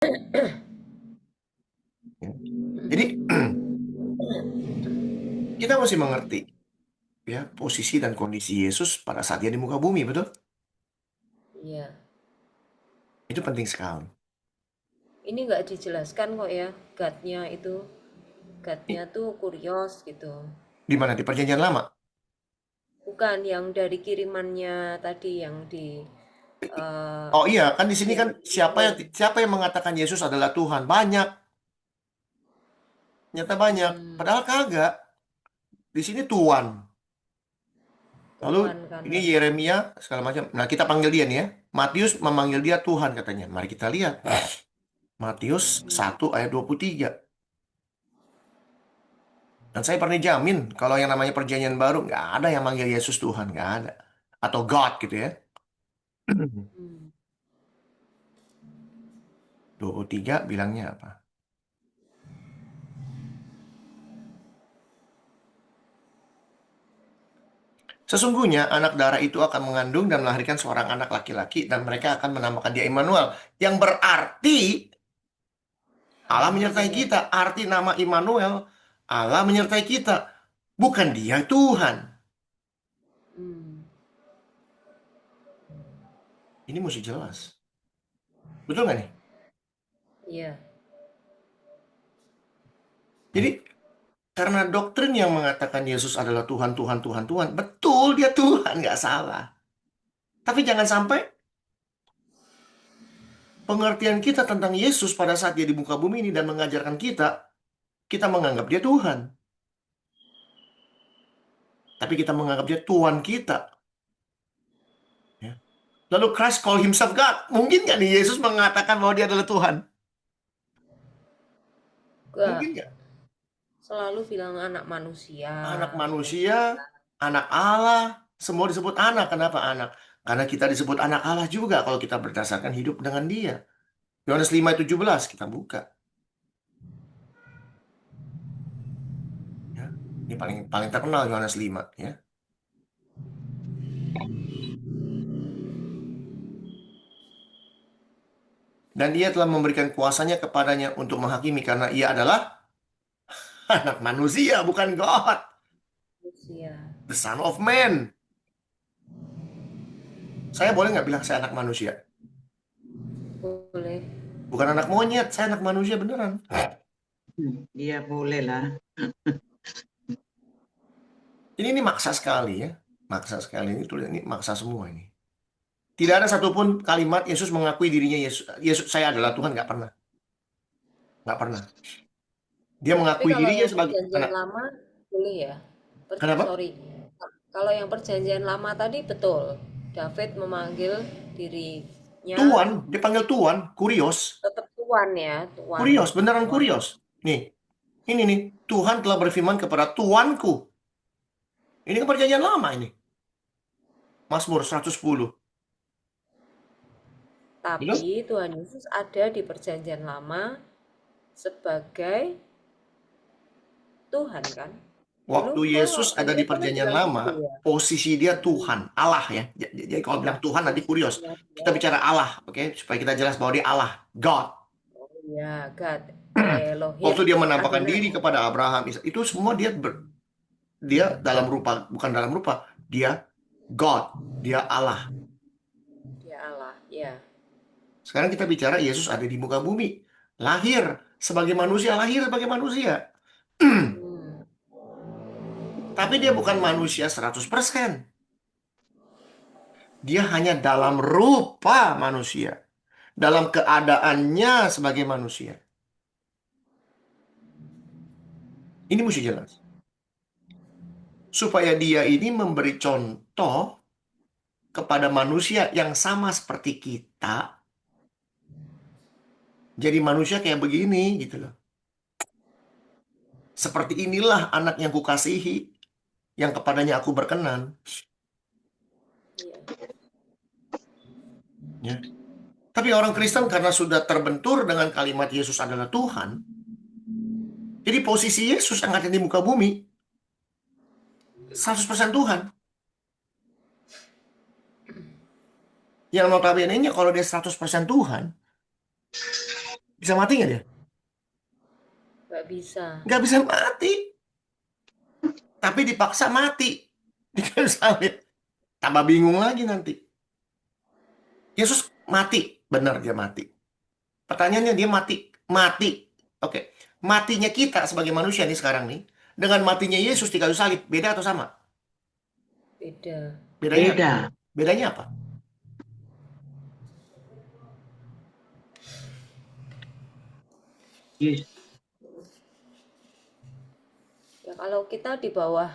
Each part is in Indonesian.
Ya. Jadi kita mesti mengerti ya posisi dan kondisi Yesus pada saat dia di muka bumi, betul? Iya. Itu penting sekali. Ini nggak dijelaskan kok ya, God-nya itu. God-nya I- tuh kurios gitu. Di mana? Di Perjanjian Lama. Bukan yang dari kirimannya tadi yang di eh, Oh iya, kan di sini yang kan Injil. siapa yang mengatakan Yesus adalah Tuhan? Banyak, nyata banyak. Hmm, Padahal kagak. Di sini Tuhan. Lalu Tuhan kan ini harusnya. Yeremia segala macam. Nah, kita panggil dia nih ya. Matius memanggil dia Tuhan katanya. Mari kita lihat. Matius 1 ayat 23. Dan saya pernah jamin kalau yang namanya perjanjian baru nggak ada yang manggil Yesus Tuhan, nggak ada. Atau God gitu ya. Hmm. 23 bilangnya apa? Sesungguhnya anak darah itu akan mengandung dan melahirkan seorang anak laki-laki dan mereka akan menamakan dia Immanuel. Yang berarti Allah Allah menyertai kita. menyertai. Arti nama Immanuel, Allah menyertai kita. Bukan dia Tuhan. Hmm. Ini mesti jelas. Betul nggak nih? Iya. Jadi karena doktrin yang mengatakan Yesus adalah Tuhan, Tuhan, Tuhan, Tuhan. Betul dia Tuhan, nggak salah. Tapi jangan sampai pengertian kita tentang Yesus pada saat dia di muka bumi ini dan mengajarkan kita, kita menganggap dia Tuhan. Tapi kita menganggap dia Tuhan kita. Ya. Lalu Christ call himself God. Mungkin nggak nih Yesus mengatakan bahwa dia adalah Tuhan? Gak Mungkin nggak? selalu bilang anak manusia, Anak manusia, Mesir. anak Allah, semua disebut anak. Kenapa anak? Karena kita disebut anak Allah juga kalau kita berdasarkan hidup dengan dia. Yohanes 5:17 kita buka. Ya. Ini paling paling terkenal Yohanes 5 ya. Dan dia telah memberikan kuasanya kepadanya untuk menghakimi karena ia adalah anak manusia, bukan God. Manusia. The Son of Man. Saya boleh nggak bilang saya anak manusia? Boleh. Bukan anak monyet, saya anak manusia beneran. Iya boleh lah. Ini maksa sekali ya. Maksa sekali ini tulis ini maksa semua ini. Tidak ada satupun kalimat Yesus mengakui dirinya Yesus, Yesus saya adalah Tuhan nggak pernah. Nggak pernah. Dia Tapi mengakui kalau dirinya yang sebagai perjanjian anak. lama boleh ya. Kenapa? Sorry. Kalau yang perjanjian lama tadi betul. David memanggil dirinya Tuhan, dipanggil Tuhan, kurios. tetap tuan ya, tuan, Kurios, beneran tuan. kurios. Nih, ini nih, Tuhan telah berfirman kepada Tuanku. Ini kan perjanjian lama ini. Mazmur 110. Betul? Tapi Tuhan Yesus ada di perjanjian lama sebagai Tuhan kan? Dulu Waktu kok Yesus ada di Injil kan perjanjian bilang lama, gitu ya. posisi dia Mm-mm. Tuhan, Allah ya. Jadi kalau bilang Tuhan nanti kurios. Posisinya Kita dia, bicara Allah, oke? Supaya kita jelas bahwa dia Allah, God. oh ya, God, Elohim, Waktu dia menampakkan Adonai. diri kepada Abraham, itu semua dia dalam rupa, bukan dalam rupa, dia God, dia Allah. Dia Allah, ya. Sekarang kita bicara Yesus ada di muka bumi, lahir sebagai manusia, lahir sebagai manusia. Hmm. Tapi dia bukan manusia 100%. Dia hanya dalam rupa manusia. Dalam keadaannya sebagai manusia. Ini mesti jelas. Supaya dia ini memberi contoh kepada manusia yang sama seperti kita. Jadi manusia kayak begini gitu loh. Seperti inilah anak yang kukasihi, yang kepadanya aku berkenan. Iya. Ya. Tapi orang Kristen karena sudah terbentur dengan kalimat Yesus adalah Tuhan. Jadi posisi Yesus yang ada di muka bumi 100% Tuhan. Yang notabene-nya kalau dia 100% Tuhan, Bisa mati nggak dia? Nggak bisa. Nggak bisa mati. Tapi dipaksa mati di kayu salib. Tambah bingung lagi nanti. Yesus mati. Benar dia mati. Pertanyaannya dia mati. Mati. Oke. Matinya kita sebagai manusia nih sekarang nih. Dengan matinya Yesus di kayu salib. Beda atau sama? Beda. Bedanya apa? Beda. Bedanya apa? Yes. Ya kalau kita di bawah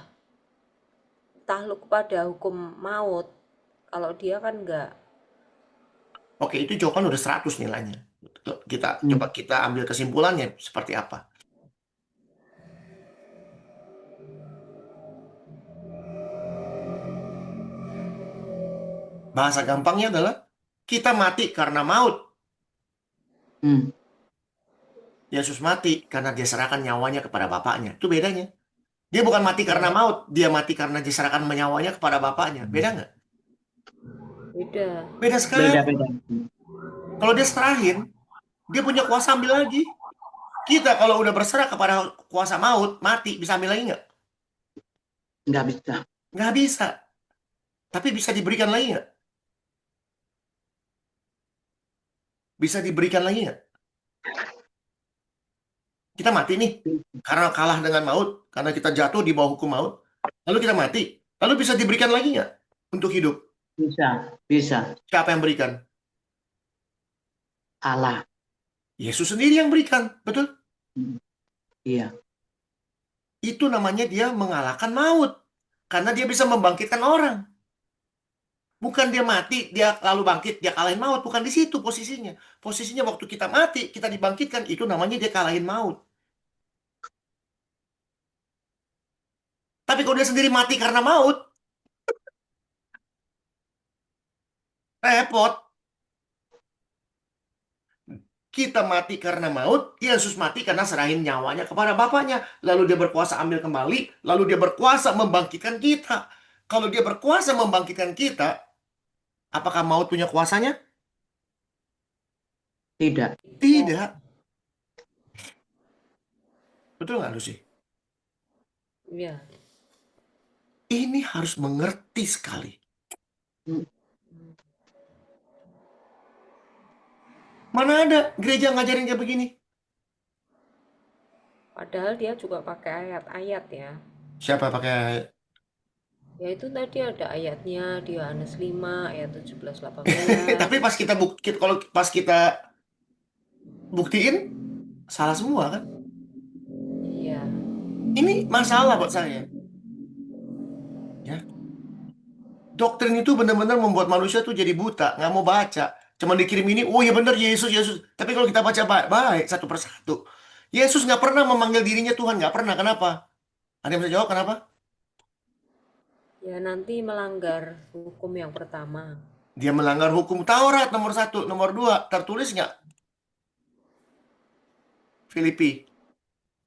takluk pada hukum maut, kalau dia kan enggak. Oke, itu jawaban udah 100 nilainya. Kita Hmm. coba kita ambil kesimpulannya seperti apa. Bahasa gampangnya adalah kita mati karena maut. Hmm. Yesus mati karena dia serahkan nyawanya kepada Bapaknya. Itu bedanya. Dia bukan mati karena Ya, maut, dia mati karena dia serahkan nyawanya kepada Bapaknya. Beda nggak? beda. Beda sekali. Beda-beda. Kalau dia serahin, dia punya kuasa ambil lagi. Kita kalau udah berserah kepada kuasa maut, mati, bisa ambil lagi nggak? Nggak bisa. Nggak bisa. Tapi bisa diberikan lagi nggak? Bisa diberikan lagi nggak? Kita mati nih, karena kalah dengan maut, karena kita jatuh di bawah hukum maut. Lalu kita mati. Lalu bisa diberikan lagi nggak untuk hidup? Bisa. Bisa. Siapa yang berikan? Allah. Yesus sendiri yang berikan. Betul? Hmm. Iya. Itu namanya dia mengalahkan maut. Karena dia bisa membangkitkan orang. Bukan dia mati, dia lalu bangkit, dia kalahin maut. Bukan di situ posisinya. Posisinya waktu kita mati, kita dibangkitkan. Itu namanya dia kalahin maut. Tapi kalau dia sendiri mati karena maut, repot. Kita mati karena maut, Yesus mati karena serahin nyawanya kepada Bapaknya. Lalu dia berkuasa ambil kembali, lalu dia berkuasa membangkitkan kita. Kalau dia berkuasa membangkitkan kita, apakah maut punya kuasanya? Tidak. Tidak. Betul nggak, Lucy? Ya. Ini harus mengerti sekali. Hmm. Mana ada gereja ngajarin kayak begini? Padahal dia juga pakai ayat-ayat ya. Siapa pakai? Ya itu tadi ada ayatnya di Yohanes 5 ayat 17-18. Tapi pas kita bukti, kalau pas kita buktiin, salah semua kan? Iya. Ini masalah buat saya. Ya, doktrin itu benar-benar membuat manusia tuh jadi buta, nggak mau baca. Cuma dikirim ini, oh ya benar Yesus, Yesus. Tapi kalau kita baca baik-baik satu persatu, Yesus nggak pernah memanggil dirinya Tuhan, nggak pernah. Kenapa? Ada yang bisa jawab kenapa? Ya nanti melanggar hukum yang pertama. Dia melanggar hukum Taurat nomor 1, nomor 2. Tertulis nggak? Filipi.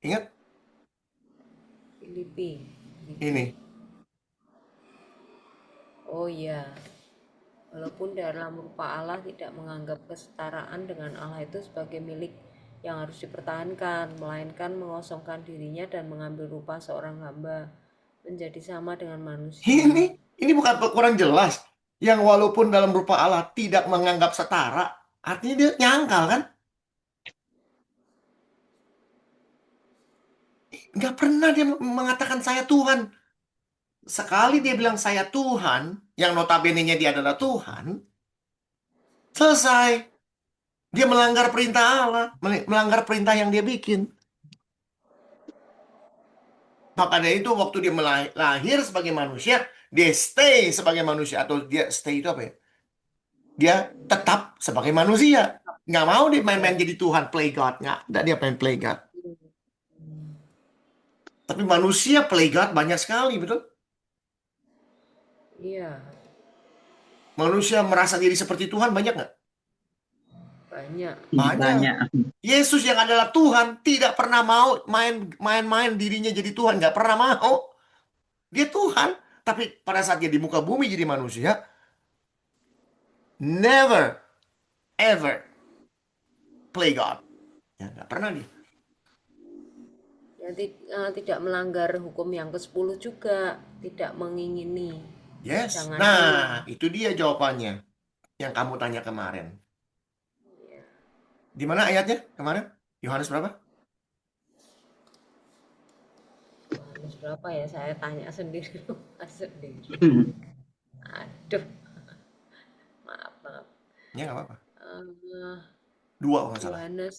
Ingat Filipi. ini. Oh iya. Walaupun dalam rupa Allah tidak menganggap kesetaraan dengan Allah itu sebagai milik yang harus dipertahankan, melainkan mengosongkan dirinya dan mengambil rupa seorang hamba, menjadi sama dengan manusia. Ini bukan kurang jelas. Yang walaupun dalam rupa Allah tidak menganggap setara, artinya dia nyangkal kan? Nggak pernah dia mengatakan saya Tuhan. Sekali dia bilang saya Tuhan, yang notabene-nya dia adalah Tuhan, selesai. Dia melanggar perintah Allah, melanggar perintah yang dia bikin. Makanya itu waktu dia lahir sebagai manusia, dia stay sebagai manusia. Atau dia stay itu apa ya? Dia tetap sebagai manusia. Nggak mau dia main-main jadi Tuhan, play God. Nggak dia main play God. Tapi manusia play God banyak sekali, betul? Iya, Manusia merasa diri seperti Tuhan banyak nggak? banyak. Banyak. Banyak. Yesus yang adalah Tuhan tidak pernah mau main-main dirinya jadi Tuhan. Nggak pernah mau. Dia Tuhan. Tapi pada saat dia di muka bumi jadi manusia, never, ever play God. Ya, nggak pernah dia. Ya, tidak melanggar hukum yang ke-10 juga, tidak mengingini. Yes. Jangan ingin. Nah, itu dia jawabannya yang kamu tanya kemarin. Ya, Di mana ayatnya kemarin? Yohanes berapa? Yohanes berapa ya? Saya tanya sendiri, lupa sendiri. Hmm. Aduh, maaf, maaf. Ya, nggak apa-apa. Eh, Dua kalau nggak salah. Yohanes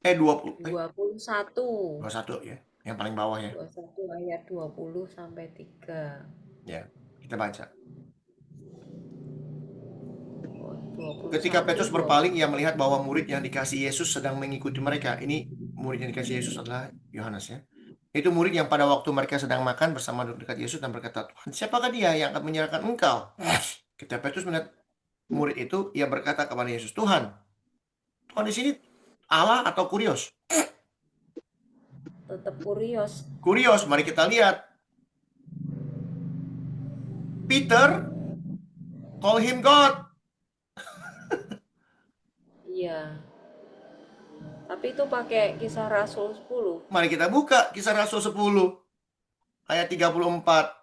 20. 21. 21 ya. Yang paling bawah ya. 21 ayat 20 sampai 3. Ya, kita baca. Oh, 21, Ketika Petrus 20. berpaling, ia melihat bahwa murid yang dikasih Yesus sedang mengikuti mereka. Ini murid yang dikasih Yesus adalah Yohanes ya. Itu murid yang pada waktu mereka sedang makan bersama duduk dekat Yesus dan berkata, Tuhan, siapakah dia yang akan menyerahkan engkau? Ketika Petrus melihat murid itu, ia berkata kepada Yesus, Tuhan. Tuhan di sini Allah atau Kurios? Tetap kurios. Kurios, mari kita lihat. Peter call him God. Iya. Tapi itu pakai Kisah Rasul 10. Mari kita buka Kisah Rasul 10 ayat 34.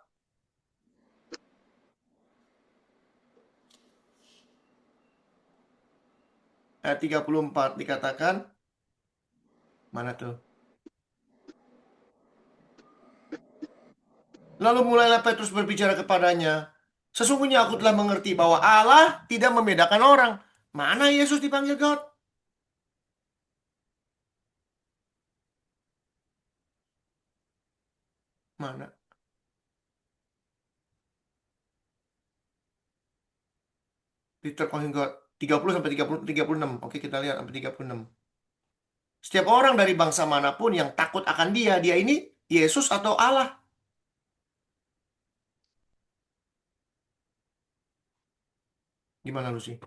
Ayat 34 dikatakan, mana tuh? Lalu mulailah Petrus berbicara kepadanya, sesungguhnya aku telah mengerti bahwa Allah tidak membedakan orang. Mana Yesus dipanggil God? Mana? Peter calling God. 30 sampai 30, 36. Oke, kita lihat sampai 36. Setiap orang dari bangsa manapun yang takut akan dia, dia ini Yesus atau Allah? Gimana lu sih?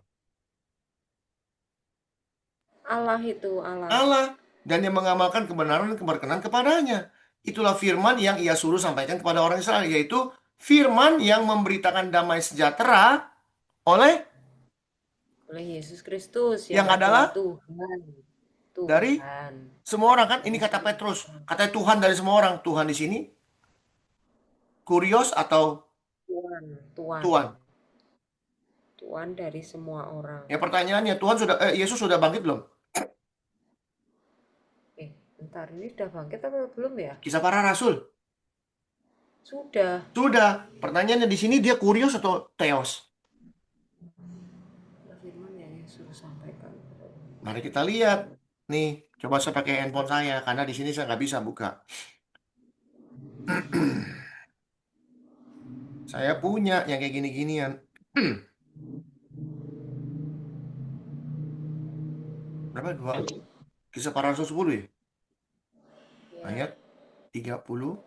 Allah itu, Allah. Allah. Dan yang mengamalkan kebenaran dan keberkenan kepadanya. Itulah firman yang ia suruh sampaikan kepada orang Israel. Yaitu firman yang memberitakan damai sejahtera oleh Oleh Yesus Kristus yang yang adalah adalah Tuhan. dari Tuhan. semua orang kan. Ini Dari kata semua Petrus. orang. Kata Tuhan dari semua orang. Tuhan di sini Kurios atau Tuhan. Tuhan. Tuhan? Tuhan dari semua orang. Ya pertanyaannya, Yesus sudah bangkit belum? Bentar, ini sudah bangkit apa belum ya? Kisah para Rasul. Sudah. Sudah. Pertanyaannya di sini dia Kurios atau Theos? Firman yang Yesus sampaikan. Mari kita lihat. Nih, coba saya pakai handphone saya karena di sini saya nggak bisa buka. Saya punya yang kayak gini-ginian. Berapa? Dua. Kisah para Rasul 10 ya? Ya. Ayat 36.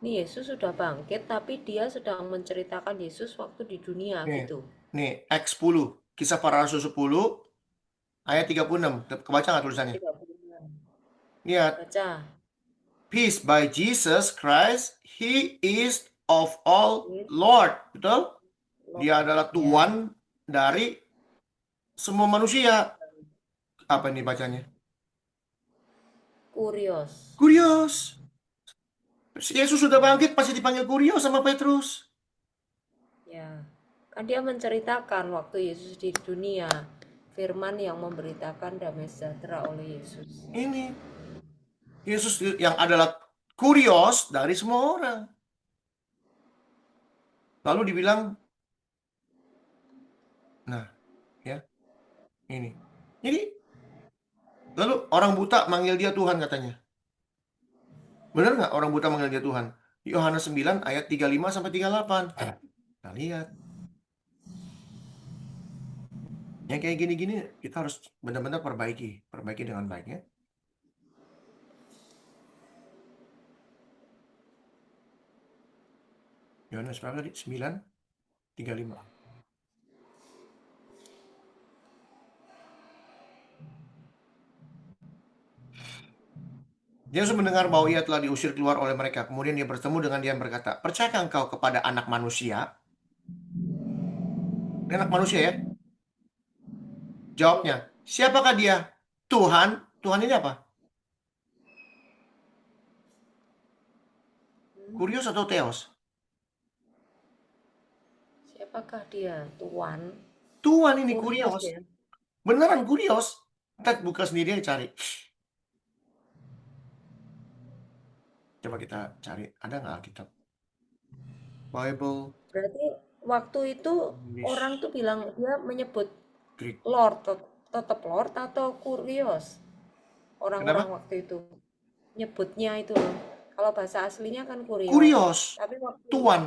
Ini Yesus sudah bangkit, tapi dia sedang menceritakan Yesus waktu di dunia Nih, gitu. nih X10. Kisah para Rasul 10 ayat 36. Kebaca nggak tulisannya? 36. Lihat. Baca. Peace by Jesus Christ, He is of all Lord. Betul? Dia adalah Tuhan dari semua manusia. Apa ini bacanya? Kurios. Kurios. Yesus sudah bangkit, pasti dipanggil Kurios sama Petrus. Ya. Kan dia menceritakan waktu Yesus di dunia. Firman yang memberitakan damai sejahtera oleh Yesus. Ini Yesus yang adalah Kurios dari semua orang. Lalu dibilang, nah, ya, ini. Jadi Lalu orang buta manggil dia Tuhan katanya. Benar nggak orang buta manggil dia Tuhan? Yohanes 9 ayat 35 sampai 38. Kita lihat. Yang kayak gini-gini kita harus benar-benar perbaiki. Perbaiki dengan baiknya. Yohanes berapa tadi? 9:35. Yesus mendengar bahwa ia telah diusir keluar oleh mereka. Kemudian dia bertemu dengan dia dan berkata, "Percayakah engkau kepada anak manusia?" Ini anak manusia ya. Jawabnya, "Siapakah dia?" Tuhan. Tuhan ini apa? Kurios atau Theos? Siapakah dia? Tuan. Tuhan ini Kurios Kurios. ya. Beneran Kurios. Kita buka sendiri aja cari. Coba kita cari. Ada nggak Alkitab? Bible, Berarti waktu itu orang English, tuh bilang dia menyebut Greek. Lord, tetap Lord atau Kurios. Orang-orang Kenapa? waktu itu nyebutnya itu loh. Kalau bahasa aslinya kan Kurios. Kurios. Tapi waktu Tuan.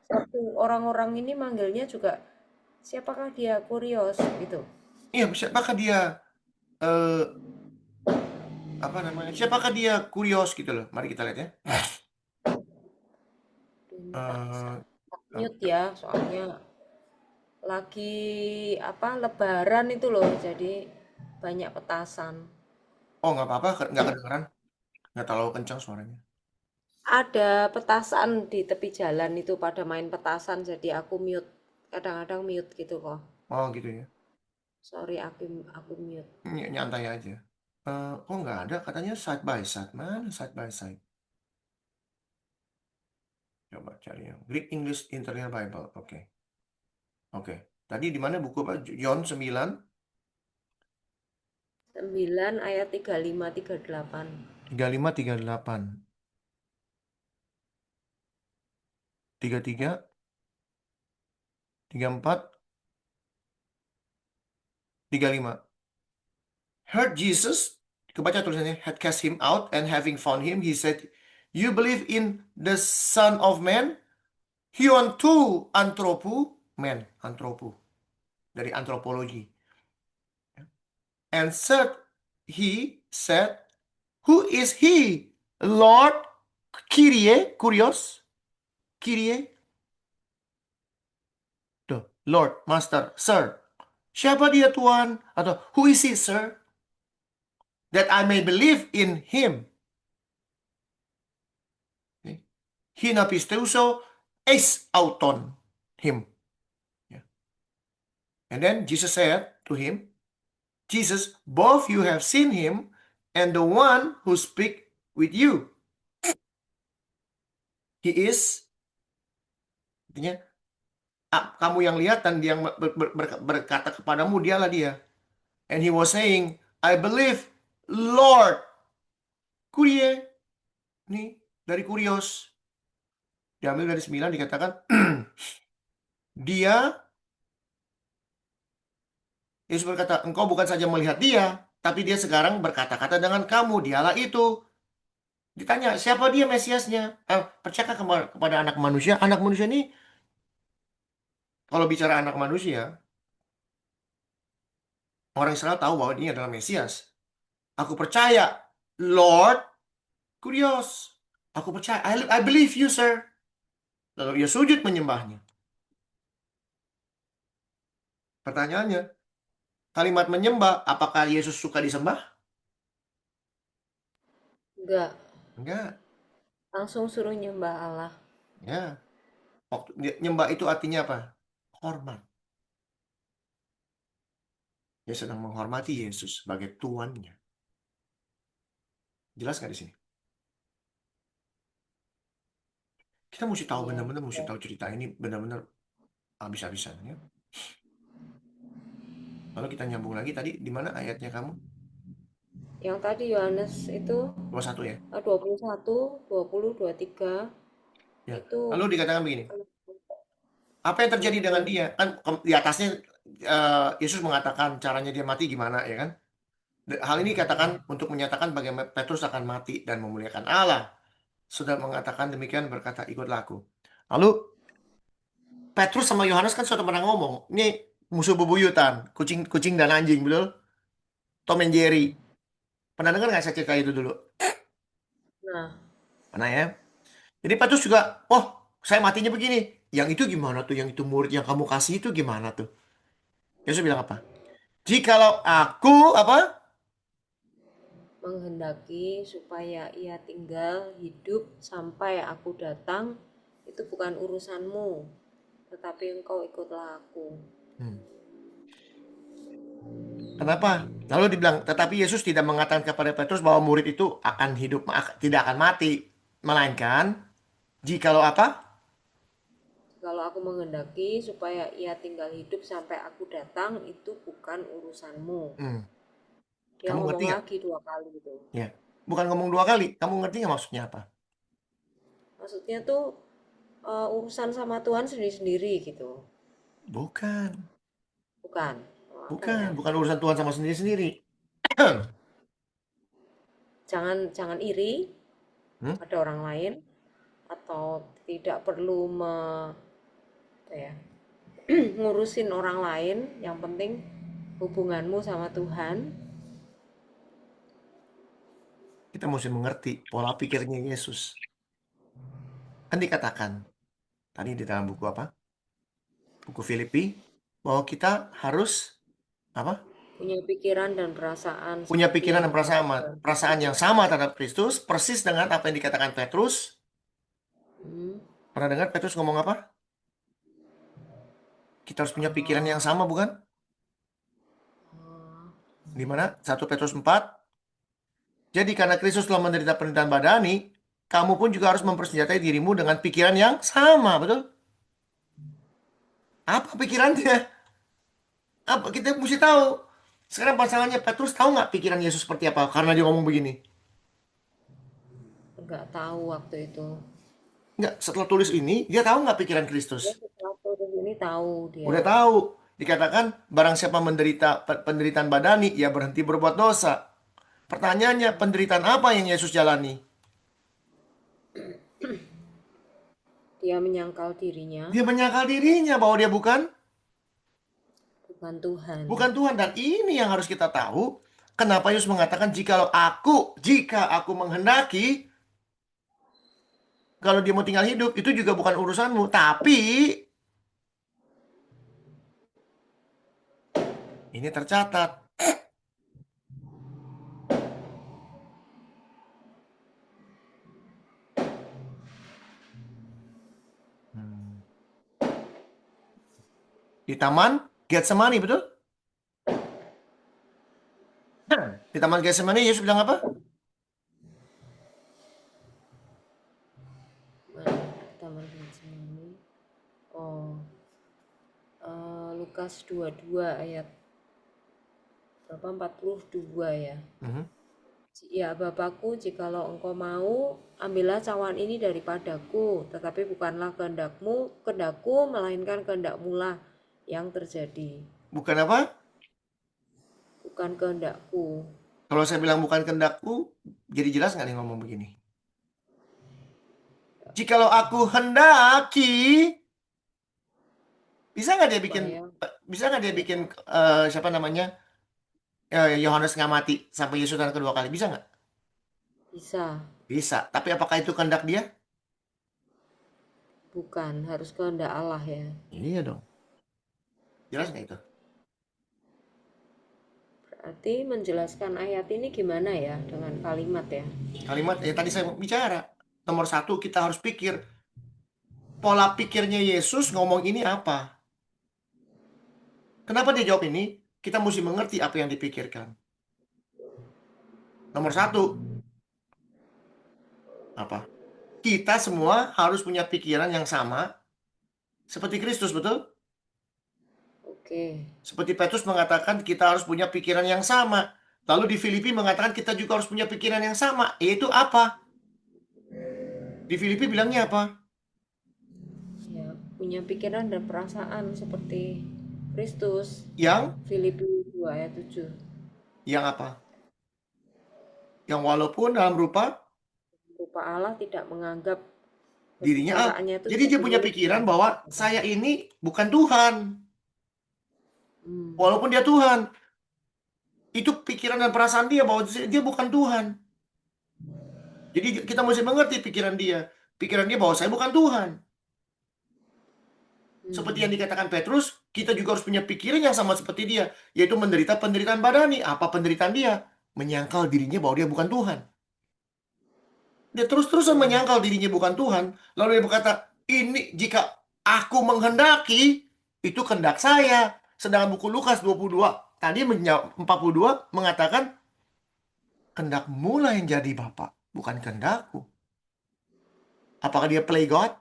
waktu orang-orang ini manggilnya juga siapakah dia Kurios gitu. Iya, siapakah dia? eh Apa namanya? Siapakah dia Kurios gitu loh. Mari kita lihat ya. Ini tak bisa Eh, mute ya, soalnya lagi apa Lebaran itu loh, jadi banyak petasan. oh, nggak apa-apa, nggak kedengeran. Nggak terlalu kencang suaranya. Ada petasan di tepi jalan itu pada main petasan, jadi aku mute. Kadang-kadang mute gitu kok. Oh, gitu ya. Sorry aku mute. Nyantai aja. Oh, nggak ada. Katanya side by side. Mana side by side? Coba cari yang Greek English International Bible. Oke. Oke. Tadi di mana buku Pak? John 9, 9 ayat 35 38. 35, 38, 33, 34, 35. Heard Jesus, kebaca tulisannya, had cast him out, and having found him, he said, "You believe in the Son of Man?" Huon tu anthropu, man, anthropu, dari antropologi. And said, he said, "Who is he? Lord, Kyrie, Kurios, Kyrie, tuh, Lord, Master, Sir. Siapa dia Tuhan? Atau who is he, Sir? That I may believe in him. Okay. Hina pisteuso eis auton, him. Yeah. And then Jesus said to him, Jesus, both you have seen him and the one who speak with you. He is, artinya, kamu yang lihat dan dia yang berkata kepadamu, dialah dia. And he was saying, I believe, Lord. Kurie, nih, dari Kurios. Diambil dari 9 dikatakan, dia, Yesus berkata, engkau bukan saja melihat dia, tapi dia sekarang berkata-kata dengan kamu, dialah itu. Ditanya, siapa dia Mesiasnya? Percayakah kepada anak manusia? Anak manusia ini, kalau bicara anak manusia, orang Israel tahu bahwa dia adalah Mesias. Aku percaya, Lord, Kurios. Aku percaya, I believe you, sir. Lalu ia sujud menyembahnya. Pertanyaannya, kalimat menyembah, apakah Yesus suka disembah? Enggak, Enggak. langsung suruh nyembah Allah. Ya. Waktu nyembah itu artinya apa? Hormat. Dia sedang menghormati Yesus sebagai tuannya. Jelas nggak di sini? Kita mesti tahu Iya. benar-benar, mesti tahu cerita ini benar-benar habis-habisan ya. Lalu kita nyambung lagi tadi di mana ayatnya kamu? Yang tadi Yohanes itu 21 ya. 21, 20, 23 Ya. itu Lalu dikatakan begini, apa yang terjadi dengan kenapa? dia? Kan di atasnya Yesus mengatakan caranya dia mati gimana ya kan? Hal ini katakan untuk menyatakan bagaimana Petrus akan mati dan memuliakan Allah. Sudah mengatakan demikian berkata, ikutlah aku. Lalu Petrus sama Yohanes kan sudah pernah ngomong, ini musuh bebuyutan, kucing kucing dan anjing, betul? Tom and Jerry. Pernah dengar nggak saya cerita itu dulu? Nah, Pernah ya? Jadi Petrus juga, oh saya matinya begini. Yang itu gimana tuh? Yang itu murid yang kamu kasih itu gimana tuh? Yesus bilang apa? Jikalau aku apa? menghendaki supaya ia tinggal hidup sampai aku datang, itu bukan urusanmu, tetapi engkau ikutlah aku. Hmm. Kenapa? Lalu dibilang, tetapi Yesus tidak mengatakan kepada Petrus bahwa murid itu akan hidup, tidak akan mati. Melainkan, jikalau apa? Kalau aku menghendaki supaya ia tinggal hidup sampai aku datang, itu bukan urusanmu. Hmm. Dia Kamu ngerti ngomong nggak? lagi 2 kali gitu. Ya. Bukan ngomong 2 kali. Kamu ngerti nggak maksudnya apa? Maksudnya tuh urusan sama Tuhan sendiri-sendiri gitu. Bukan. Bukan. Oh, apa Bukan. ya? Bukan urusan Tuhan sama sendiri-sendiri. Jangan iri Hmm? pada orang lain, atau tidak perlu apa ya, ngurusin orang lain. Yang penting hubunganmu sama Tuhan. Kita mesti mengerti pola pikirnya Yesus. Kan dikatakan tadi di dalam buku apa? Buku Filipi bahwa kita harus apa? Punya pikiran dan perasaan Punya seperti pikiran yang dan ada perasaan dalam perasaan yang Kristus. sama terhadap Kristus, persis dengan apa yang dikatakan Petrus. Hmm. Pernah dengar Petrus ngomong apa? Kita harus punya pikiran yang sama, bukan? Oh, Di mana? 1 Petrus 4. Jadi karena Kristus telah menderita penderitaan badani, kamu pun juga harus mempersenjatai dirimu dengan pikiran yang sama, betul? Apa pikirannya? Apa kita mesti tahu? Sekarang pasangannya Petrus tahu nggak pikiran Yesus seperti apa? Karena dia ngomong begini. nggak tahu waktu itu. Nggak, setelah tulis ini, dia tahu nggak pikiran Kristus? Dia setelah tulis ini tahu dia. Udah tahu. Dikatakan, barang siapa menderita penderitaan badani, ia berhenti berbuat dosa. Pertanyaannya, penderitaan apa yang Yesus jalani? Dia menyangkal dirinya Dia menyangkal dirinya bahwa dia bukan bukan Tuhan. bukan Tuhan. Dan ini yang harus kita tahu. Kenapa Yesus mengatakan, jika aku menghendaki, kalau dia mau tinggal hidup, itu juga bukan urusanmu. Tapi, ini tercatat. Hmm. Di taman Getsemani, betul? Di taman Getsemani, Yesus bilang apa? Mana Taman Getsemani? Oh, Lukas 22 ayat berapa, 42 ya. Mhm. Ya Bapakku, jikalau engkau mau, ambillah cawan ini daripadaku, tetapi bukanlah kehendakku, melainkan kehendakmu lah yang terjadi. Bukan apa? Bukan kehendakku. Kalau saya bilang bukan kehendakku, jadi jelas nggak nih ngomong begini? Jikalau aku hendaki, bisa nggak dia bikin, Supaya bisa nggak dia bikin siapa namanya Yohanes nggak mati sampai Yesus datang kedua kali? Bisa nggak? bisa. Bisa. Tapi apakah itu kehendak dia? Bukan, harus kehendak Allah ya. Iya dong. Jelas nggak itu? Berarti menjelaskan ayat ini gimana ya dengan kalimat ya? Kalimat yang tadi saya bicara. Nomor 1 kita harus pikir pola pikirnya Yesus ngomong ini apa? Kenapa dia jawab ini? Kita mesti mengerti apa yang dipikirkan. Nomor 1, apa? Kita semua harus punya pikiran yang sama seperti Kristus, betul? Oke. Seperti Petrus mengatakan kita harus punya pikiran yang sama. Lalu di Filipi mengatakan kita juga harus punya pikiran yang sama. Yaitu apa? Di Filipi bilangnya apa? Ya, punya pikiran dan perasaan seperti Kristus. Yang Filipi 2 ayat 7. yang apa? Yang walaupun dalam rupa Rupa Allah tidak menganggap dirinya Allah. kesetaraannya itu Jadi dia sebagai punya milik pikiran yang bahwa harus saya dipertahankan. ini bukan Tuhan. Hmm. Walaupun dia Tuhan. Itu pikiran dan perasaan dia bahwa dia bukan Tuhan. Jadi kita mesti mengerti pikiran dia. Pikiran dia bahwa saya bukan Tuhan. Seperti yang Hmm. dikatakan Petrus, kita juga harus punya pikiran yang sama seperti dia, yaitu menderita penderitaan badani. Apa penderitaan dia? Menyangkal dirinya bahwa dia bukan Tuhan. Dia terus-terusan Ya. menyangkal dirinya bukan Tuhan. Lalu dia berkata, ini jika aku menghendaki, itu kehendak saya. Sedangkan buku Lukas 22, tadi 42 mengatakan, kehendakmu lah yang jadi Bapak, bukan kehendakku. Apakah dia play God?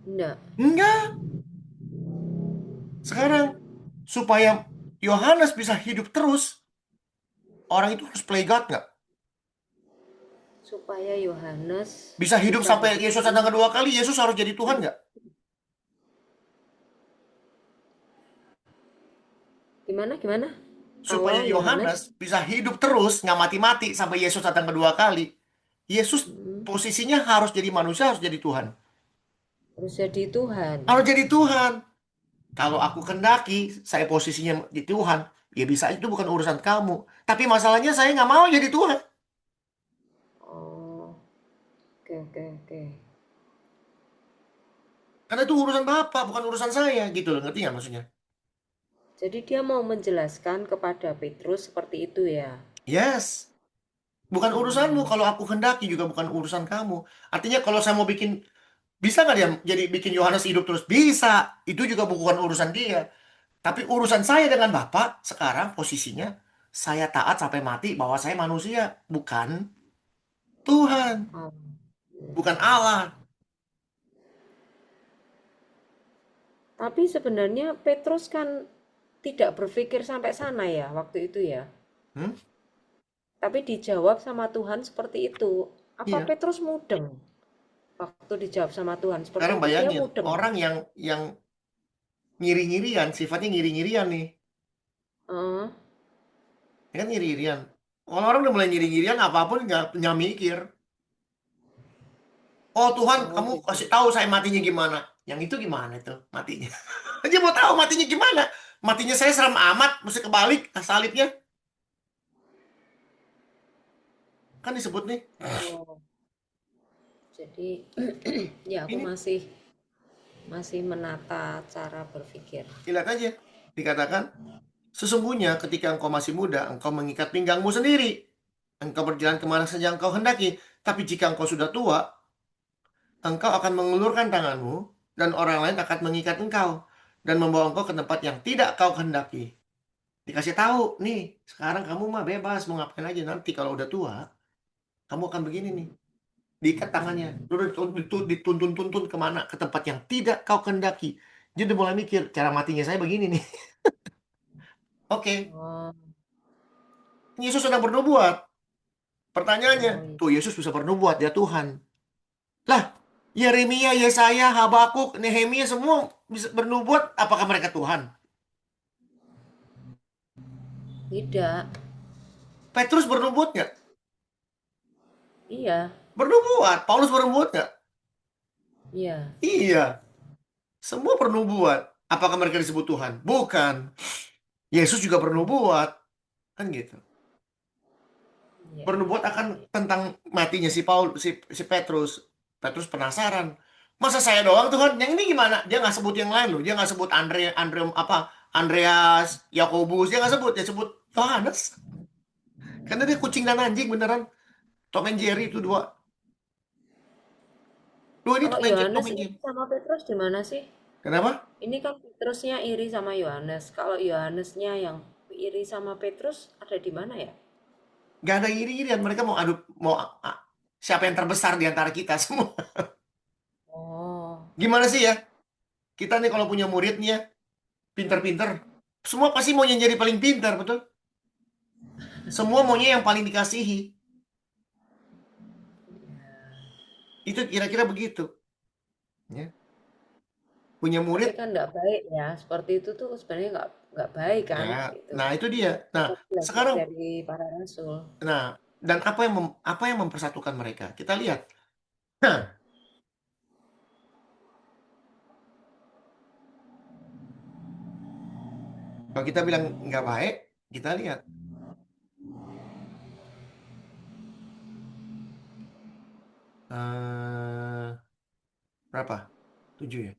Enggak. Enggak. Sekarang, supaya Yohanes bisa hidup terus, orang itu harus play God nggak? Supaya Yohanes Bisa hidup bisa sampai hidup Yesus terus. datang kedua kali, Yesus harus jadi Tuhan nggak? Gimana? Gimana? Supaya Kalau Yohanes Yohanes bisa hidup terus, nggak mati-mati sampai Yesus datang kedua kali. Yesus hmm, posisinya harus jadi manusia, harus jadi Tuhan. harus jadi Tuhan. Harus jadi Tuhan. Kalau aku kendaki, saya posisinya di Tuhan, ya bisa itu bukan urusan kamu. Tapi masalahnya saya nggak mau jadi Tuhan. Oh, oke oke oke. Karena itu urusan Bapak, bukan urusan saya. Gitu loh, ngerti nggak maksudnya? Jadi dia mau menjelaskan kepada Petrus seperti itu ya. Yes. Bukan urusanmu. Hmm. Kalau aku kendaki juga bukan urusan kamu. Artinya kalau saya mau bikin, bisa nggak dia jadi bikin Yohanes hidup terus? Bisa. Itu juga bukan urusan dia. Tapi urusan saya dengan Bapak sekarang posisinya saya taat sampai mati bahwa saya manusia, bukan Tuhan, Oh. bukan Allah. Tapi sebenarnya Petrus kan tidak berpikir sampai sana ya waktu itu ya. Hmm? Tapi dijawab sama Tuhan seperti itu. Apa Iya. Petrus mudeng? Waktu dijawab sama Tuhan seperti Sekarang itu dia bayangin mudeng. orang yang ngiri-ngirian, sifatnya ngiri-ngirian nih, Heeh. ya kan ngiri-ngirian. Kalau orang udah mulai ngiri-ngirian, apapun nggak mikir. Oh Tuhan, Oh kamu gitu. kasih tahu saya matinya gimana. Yang itu gimana itu matinya? Dia mau tahu matinya gimana. Matinya saya serem amat, mesti kebalik salibnya. Kan disebut nih. Oh, jadi ya aku Ini masih menata cara berpikir. lihat aja. Dikatakan, sesungguhnya ketika engkau masih muda, engkau mengikat pinggangmu sendiri. Engkau berjalan kemana saja engkau hendaki. Tapi jika engkau sudah tua, engkau akan mengulurkan tanganmu, dan orang lain akan mengikat engkau, dan membawa engkau ke tempat yang tidak kau kehendaki. Dikasih tahu, nih, sekarang kamu mah bebas, mau ngapain aja. Nanti kalau udah tua, kamu akan begini nih. Diikat tangannya. Lalu dituntun-tuntun kemana? Ke tempat yang tidak kau kehendaki. Dia udah mulai mikir, cara matinya saya begini nih. Oke, Oh, Yesus sedang bernubuat. Pertanyaannya, oh iya. tuh Yesus bisa bernubuat, dia Tuhan. Lah, Yeremia, Yesaya, Habakuk, Nehemia semua bisa bernubuat, apakah mereka Tuhan? Tidak. Petrus bernubuat nggak? Iya, Bernubuat. Paulus bernubuat nggak? iya. Iya, semua bernubuat. Apakah mereka disebut Tuhan? Bukan. Yesus juga bernubuat. Kan gitu. Iya, Bernubuat akan iya. tentang matinya si Petrus. Petrus penasaran. Masa saya doang Tuhan? Yang ini gimana? Dia nggak sebut yang lain loh. Dia nggak sebut apa? Andreas, Yakobus. Dia nggak sebut. Dia sebut Yohanes. Karena dia kucing dan anjing beneran. Tom and Jerry itu dua. Dua ini Kalau Tom Yohanes and iri Jerry. sama Petrus di mana sih? Kenapa? Ini kan Petrusnya iri sama Yohanes. Kalau Yohanesnya yang iri sama Petrus ada di mana ya? Gak ada iri-irian. Mereka mau adu, mau siapa yang terbesar di antara kita semua. Oh, Gimana sih ya? Kita nih kalau punya murid nih ya, pinter-pinter. Semua pasti mau yang jadi paling pintar, betul? Semua maunya yang paling dikasihi. Itu kira-kira begitu. Ya. Punya tapi murid, kan nggak baik ya. Seperti itu tuh sebenarnya nggak baik ya. kan? Gitu. Nah, itu dia. Nah, Kita belajar sekarang, dari para rasul. nah, Dan apa yang mempersatukan mereka? Kita lihat. Kalau kita bilang nggak baik, kita lihat. Berapa? 7 ya?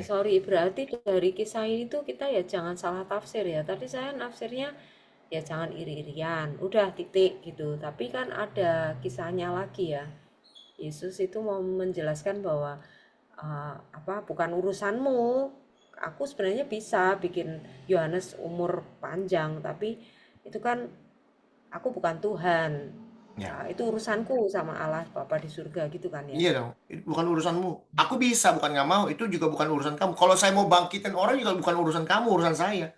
Sorry, berarti dari kisah ini tuh kita ya jangan salah tafsir ya. Tadi saya nafsirnya ya jangan iri-irian, udah titik gitu. Tapi kan ada kisahnya lagi ya. Yesus itu mau menjelaskan bahwa bukan urusanmu. Aku sebenarnya bisa bikin Yohanes umur panjang, tapi itu kan aku bukan Tuhan. Ya. Itu urusanku sama Allah Bapa di surga gitu kan ya. Iya dong, itu bukan urusanmu. Aku bisa, bukan nggak mau. Itu juga bukan urusan kamu. Kalau saya mau bangkitin orang juga bukan urusan kamu, urusan saya.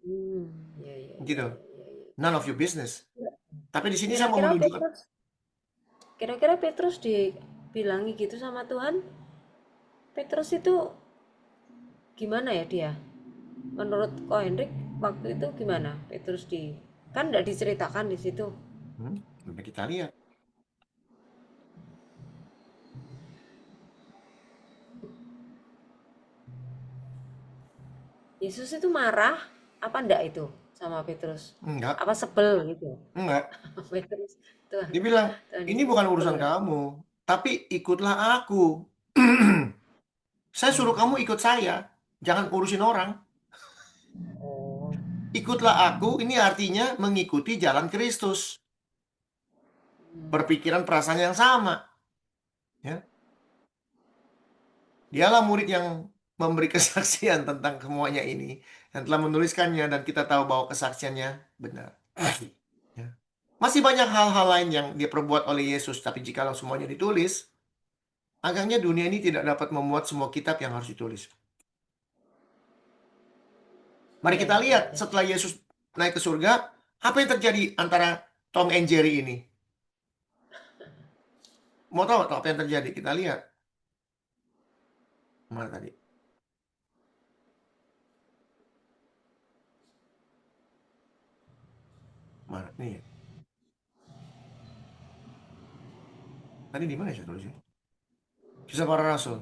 Hmm, ya, ya, ya, Gitu. ya, ya, ya. None of your business. Tapi di sini saya mau Kira-kira menunjukkan. Petrus, kira-kira Petrus dibilangi gitu sama Tuhan. Petrus itu gimana ya dia? Menurut Ko Hendrik waktu itu gimana? Petrus kan tidak diceritakan di situ. Coba kita lihat. Yesus itu marah apa enggak itu sama Petrus? Enggak, Apa sebel gitu? enggak. Petrus Tuhan, Dia bilang, Tuhan ini Yesus bukan sebel urusan ya? kamu, tapi ikutlah aku. Saya suruh kamu ikut saya, jangan urusin orang. Oh, Ikutlah aku, ini artinya mengikuti jalan Kristus. Berpikiran perasaan yang sama. Ya. Dialah murid yang memberi kesaksian tentang semuanya ini. Dan telah menuliskannya dan kita tahu bahwa kesaksiannya benar. Ya. Masih banyak hal-hal lain yang dia perbuat oleh Yesus. Tapi jikalau semuanya ditulis, agaknya dunia ini tidak dapat memuat semua kitab yang harus ditulis. Mari ya, kita ya, lihat ya. setelah Yesus naik ke surga, apa yang terjadi antara Tom and Jerry ini? Mau tahu apa yang terjadi? Kita lihat. Mana tadi? Mana? Nih. Tadi di mana saya tulisnya? Kisah para Rasul.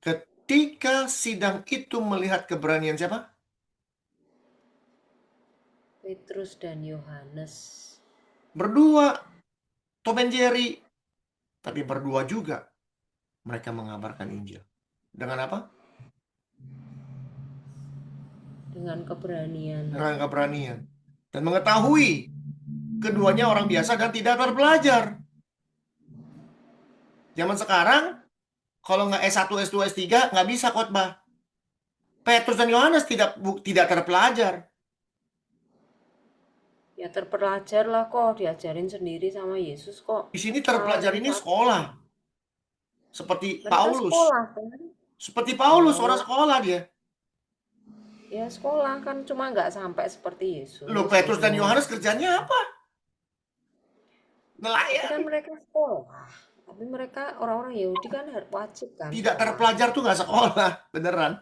Ketika sidang itu melihat keberanian siapa? Petrus dan Yohanes. Berdua. Tom and Jerry. Tapi berdua juga. Mereka mengabarkan Injil. Dengan apa? Dengan keberanian. Dengan keberanian. Dan mengetahui keduanya orang biasa dan tidak terpelajar. Zaman sekarang, kalau nggak S1, S2, S3, nggak bisa khotbah. Petrus dan Yohanes tidak terpelajar. Ya terpelajar lah kok, diajarin sendiri sama Yesus kok. Di sini terpelajar ini Malah sekolah. Seperti mereka Paulus. sekolah kan? Seperti Paulus, orang Oh, sekolah dia. ya sekolah kan cuma nggak sampai seperti Yesus Loh, Petrus dan gitu. Yohanes kerjanya apa? Tapi Nelayan. kan mereka sekolah. Tapi mereka orang-orang Yahudi kan wajib kan Tidak sekolah. terpelajar tuh nggak sekolah. Beneran.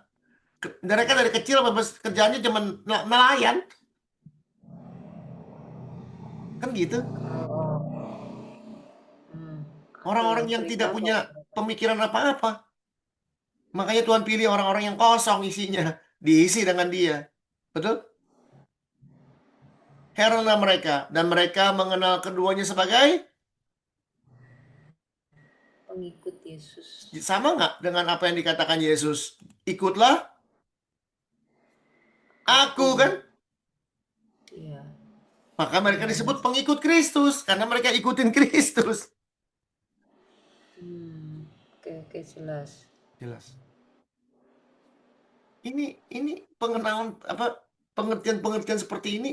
Mereka dari kecil kerjanya cuma nelayan. Kan gitu. Kalau Orang-orang yang cerita tidak punya bahwa pemikiran apa-apa. Makanya Tuhan pilih orang-orang yang kosong isinya. Diisi dengan dia. Betul? Karena mereka. Dan mereka mengenal keduanya sebagai pengikut Yesus. sama nggak dengan apa yang dikatakan Yesus? Ikutlah aku kan? Iya. Maka mereka disebut pengikut Kristus. Karena mereka ikutin Kristus. Oke, jelas. Jelas. Ini pengenalan pengertian seperti ini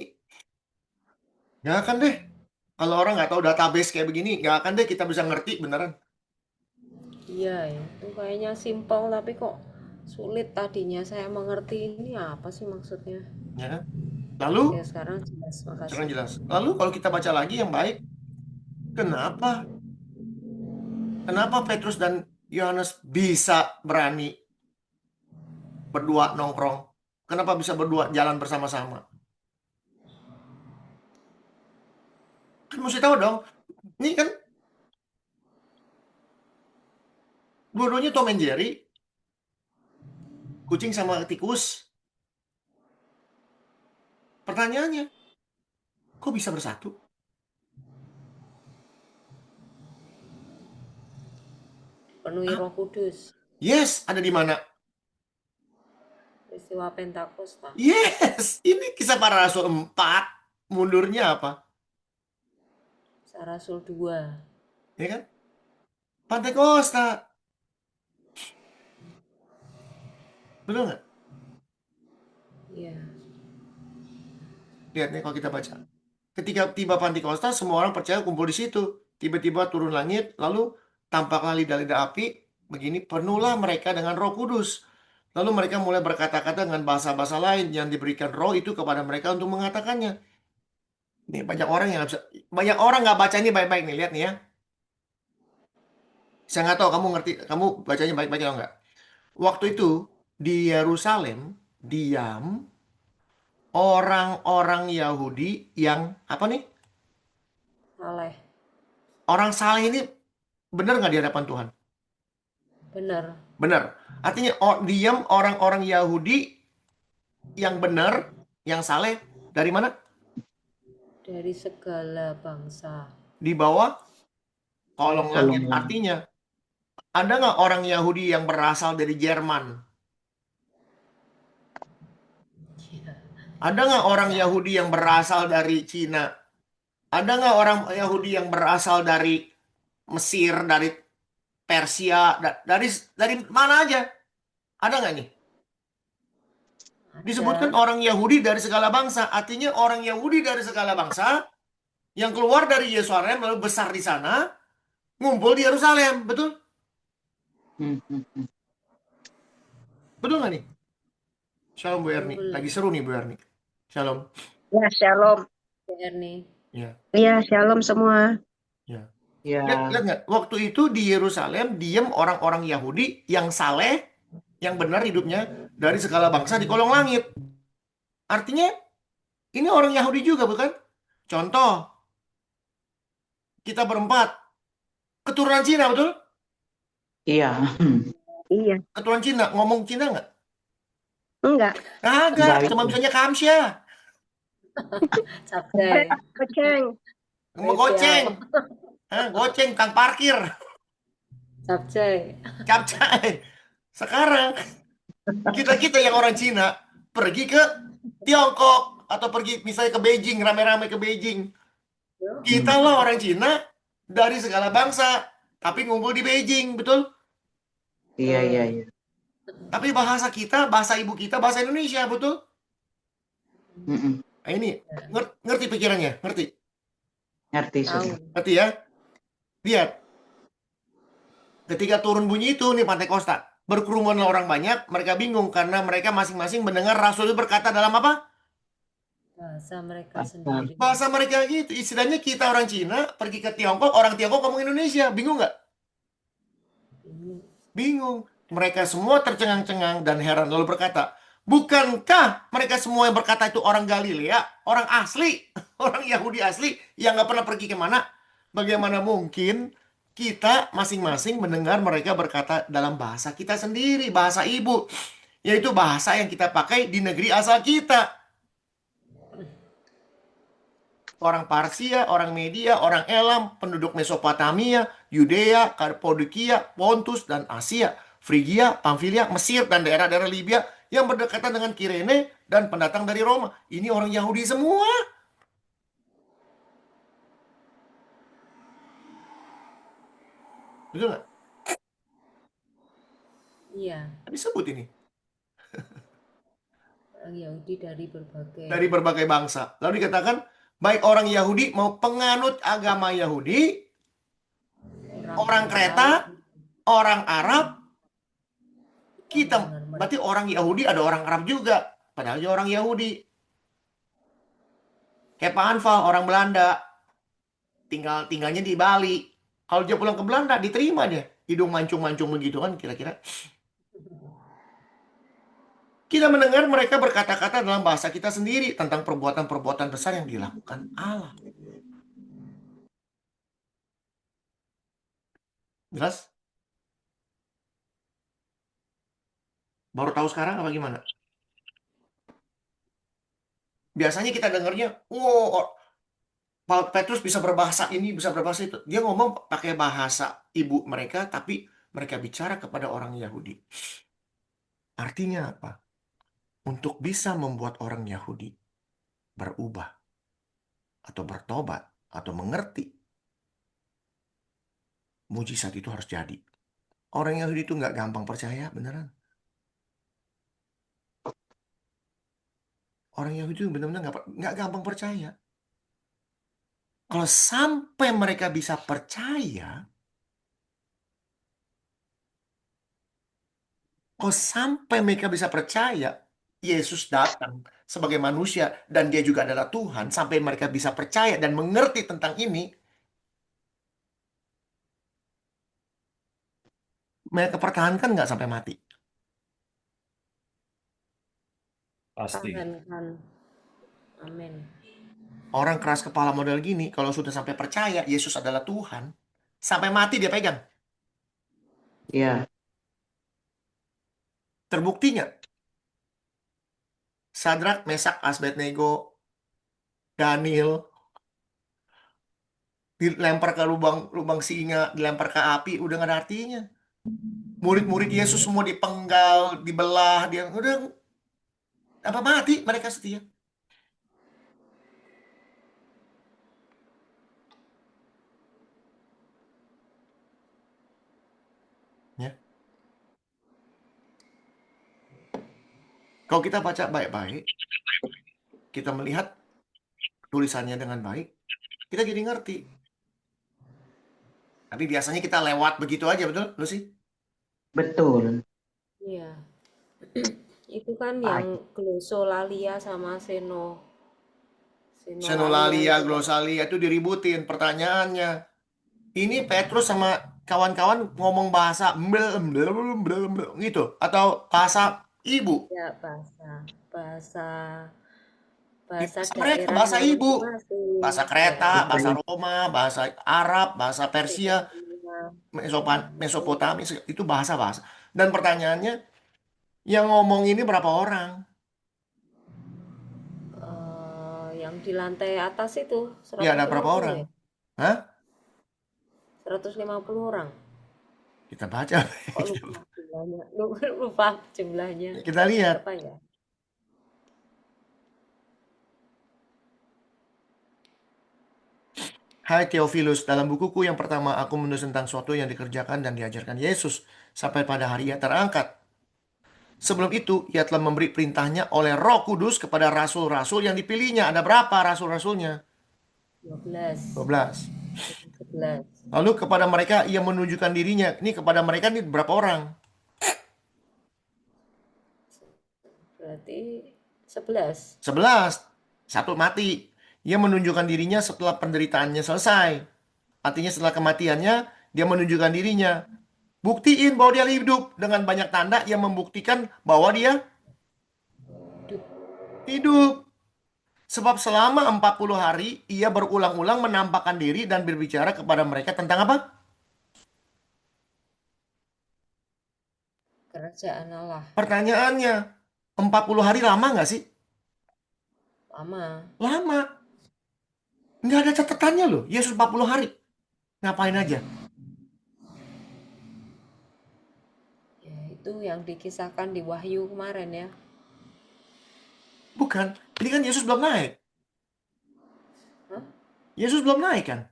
nggak akan deh. Kalau orang nggak tahu database kayak begini, nggak akan deh kita bisa ngerti beneran. Iya, itu kayaknya simpel tapi kok sulit tadinya saya mengerti ini apa sih maksudnya. Ya kan? Lalu, Ya sekarang jelas, sekarang makasih. jelas. Lalu kalau kita baca lagi yang baik, kenapa? Kenapa Petrus dan Yohanes bisa berani berdua nongkrong? Kenapa bisa berdua jalan bersama-sama? Kan mesti tahu dong. Ini kan dua-duanya Tom and Jerry, kucing sama tikus. Pertanyaannya, kok bisa bersatu? Penuhi Ah, Roh Kudus. yes, ada di mana? Peristiwa Pentakosta. Yes, ini kisah para rasul 4. Mundurnya apa? Rasul 2. Ya kan? Pantai Kosta. Betul nggak? Iya. Lihat nih kalau kita baca. Ketika tiba Pantai Kosta, semua orang percaya kumpul di situ. Tiba-tiba turun langit, lalu tampaklah lidah-lidah api. Begini, penuhlah mereka dengan Roh Kudus. Lalu mereka mulai berkata-kata dengan bahasa-bahasa lain yang diberikan Roh itu kepada mereka untuk mengatakannya. Nih, banyak orang nggak baca ini baik-baik nih, lihat nih ya. Saya nggak tahu kamu ngerti, kamu bacanya baik-baik atau nggak. Waktu itu di Yerusalem diam orang-orang Yahudi yang apa nih? Saleh. Orang saleh ini benar nggak di hadapan Tuhan? Benar. Benar. Artinya diam orang-orang Yahudi yang benar, yang saleh dari mana? Dari segala bangsa. Di bawah kolong langit. Tolong. Artinya ada nggak orang Yahudi yang berasal dari Jerman? Iya. Ada nggak orang Nggak. Yahudi yang berasal dari Cina? Ada nggak orang Yahudi yang berasal dari Mesir, dari Persia, dari mana aja? Ada nggak nih? Disebutkan Ada. orang Yahudi dari segala bangsa. Artinya orang Yahudi dari segala bangsa yang keluar dari Yerusalem lalu besar di sana, ngumpul di Yerusalem. Betul? Hmm, hmm, hmm. Betul nggak nih? Shalom Bu Erni. Betul. Lagi seru nih Bu Erni. Shalom. Ya, shalom. PR nih. Ya, Ya, shalom semua. ya. Ya, Lihat nggak? Waktu itu di Yerusalem diem orang-orang Yahudi yang saleh, yang benar hidupnya dari segala bangsa di kolong langit. Artinya ini orang Yahudi juga bukan? Contoh, kita berempat keturunan Cina betul? iya. Iya, Keturunan Cina, ngomong Cina nggak? enggak. Kagak, Enggak cuma itu. bisanya Kamsya, Capcay. Keceng. mau goceng, goceng, tang parkir, Capcay. capcay. Sekarang kita yang orang Cina pergi ke Tiongkok atau pergi misalnya ke Beijing, rame-rame ke Beijing. Kita lah orang Cina dari segala bangsa, tapi ngumpul di Beijing, betul? Iya, iya, iya. Tapi bahasa kita, bahasa ibu kita, bahasa Indonesia, betul? Mm-mm. Nah, ini ngerti pikirannya, ngerti, Ngerti Tahu. sudah. ngerti ya? Lihat, ketika turun bunyi itu nih Pantai Kosta, berkerumun orang banyak, mereka bingung karena mereka masing-masing mendengar Rasul itu berkata dalam apa? Bahasa mereka Bahasa. sendiri. Bahasa mereka gitu. Istilahnya kita orang Cina pergi ke Tiongkok, orang Tiongkok ngomong Indonesia, bingung nggak? Ini Bingung. Mereka semua tercengang-cengang dan heran lalu berkata, bukankah mereka semua yang berkata itu orang Galilea, orang asli, orang Yahudi asli yang nggak pernah pergi kemana? Bagaimana mungkin kita masing-masing mendengar mereka berkata dalam bahasa kita sendiri, bahasa ibu, yaitu bahasa yang kita pakai di negeri asal kita. Orang Parsia, orang Media, orang Elam, penduduk Mesopotamia, Yudea, Kappadokia, Pontus, dan Asia, Frigia, Pamfilia, Mesir, dan daerah-daerah Libya yang berdekatan dengan Kirene dan pendatang dari Roma. Ini orang Yahudi semua. Betul nggak? iya, Disebut ini. orang Yahudi dari berbagai Dari berbagai bangsa. Lalu dikatakan, baik orang Yahudi mau penganut agama Yahudi, orang Kreta, orang Arab, kita berarti orang Yahudi ada orang Arab juga, padahal dia orang Yahudi. Kayak Pak Anfal orang Belanda, tinggalnya di Bali. Kalau dia pulang ke Belanda diterima dia, hidung mancung-mancung begitu kan kira-kira. Kita mendengar mereka berkata-kata dalam bahasa kita sendiri tentang perbuatan-perbuatan besar yang dilakukan Allah. Jelas? Baru tahu sekarang apa gimana? Biasanya kita dengarnya, oh, Petrus bisa berbahasa ini, bisa berbahasa itu. Dia ngomong pakai bahasa ibu mereka, tapi mereka bicara kepada orang Yahudi. Artinya apa? Untuk bisa membuat orang Yahudi berubah atau bertobat atau mengerti, mujizat itu harus jadi. Orang Yahudi itu nggak gampang percaya, beneran. Orang Yahudi itu benar-benar nggak gampang percaya. Kalau sampai mereka bisa percaya, kalau sampai mereka bisa percaya, Yesus datang sebagai manusia dan dia juga adalah Tuhan, sampai mereka bisa percaya dan mengerti tentang ini, mereka pertahankan nggak sampai mati. Pasti. Tahankan. Amin. Orang keras kepala model gini, kalau sudah sampai percaya Yesus adalah Tuhan, sampai mati dia pegang. Iya. Terbuktinya, Sadrak, Mesak, Abednego, Daniel, dilempar ke lubang singa, dilempar ke api, udah nggak ada artinya. Murid-murid Yesus semua dipenggal, dibelah, dia udah apa mati mereka setia. Ya. Kalau kita baca baik-baik, kita melihat tulisannya dengan baik, kita jadi ngerti. Tapi biasanya kita lewat begitu aja, betul? Lu sih? Betul. Iya. Itu kan yang glosolalia sama senolalia Senolalia, itu kan. glosalia itu diributin. Pertanyaannya, ini Petrus sama kawan-kawan ngomong bahasa gitu atau bahasa ibu? Ya, bahasa Bahasa mereka, daerahnya bahasa ibu. masing-masing. Bahasa Ya, Kreta, bahasa Betul. Roma, bahasa Arab, bahasa Persia, Mesopotamia. Mesopotamia, itu bahasa-bahasa. Dan pertanyaannya, yang ngomong ini berapa orang? Yang di lantai atas itu Ya, ada berapa 150 orang? ya? Hah? 150 orang. Kita baca. Kok lupa jumlahnya? Lupa jumlahnya. Kita lihat. Berapa ya? Hai Theophilus, dalam bukuku yang pertama aku menulis tentang suatu yang dikerjakan dan diajarkan Yesus sampai pada hari ia terangkat. Sebelum itu, ia telah memberi perintahnya oleh Roh Kudus kepada rasul-rasul yang dipilihnya. Ada berapa rasul-rasulnya? 12. 12. 11. Lalu kepada mereka ia menunjukkan dirinya. Ini kepada mereka ini berapa orang? Berarti 11. 11. Satu mati. Ia menunjukkan dirinya setelah penderitaannya selesai. Artinya setelah kematiannya, dia menunjukkan dirinya. Buktiin bahwa dia hidup. Dengan banyak tanda yang membuktikan bahwa dia hidup. Sebab selama 40 hari, ia berulang-ulang menampakkan diri dan berbicara kepada mereka tentang apa? Kerajaan Allah. Pertanyaannya, 40 hari lama nggak sih? Lama. Lama. Nggak ada catatannya loh. Yesus 40 hari. Ngapain aja? Ya, itu yang dikisahkan di Wahyu kemarin ya. Bukan. Ini kan Yesus belum naik. Hah? Yesus belum naik kan?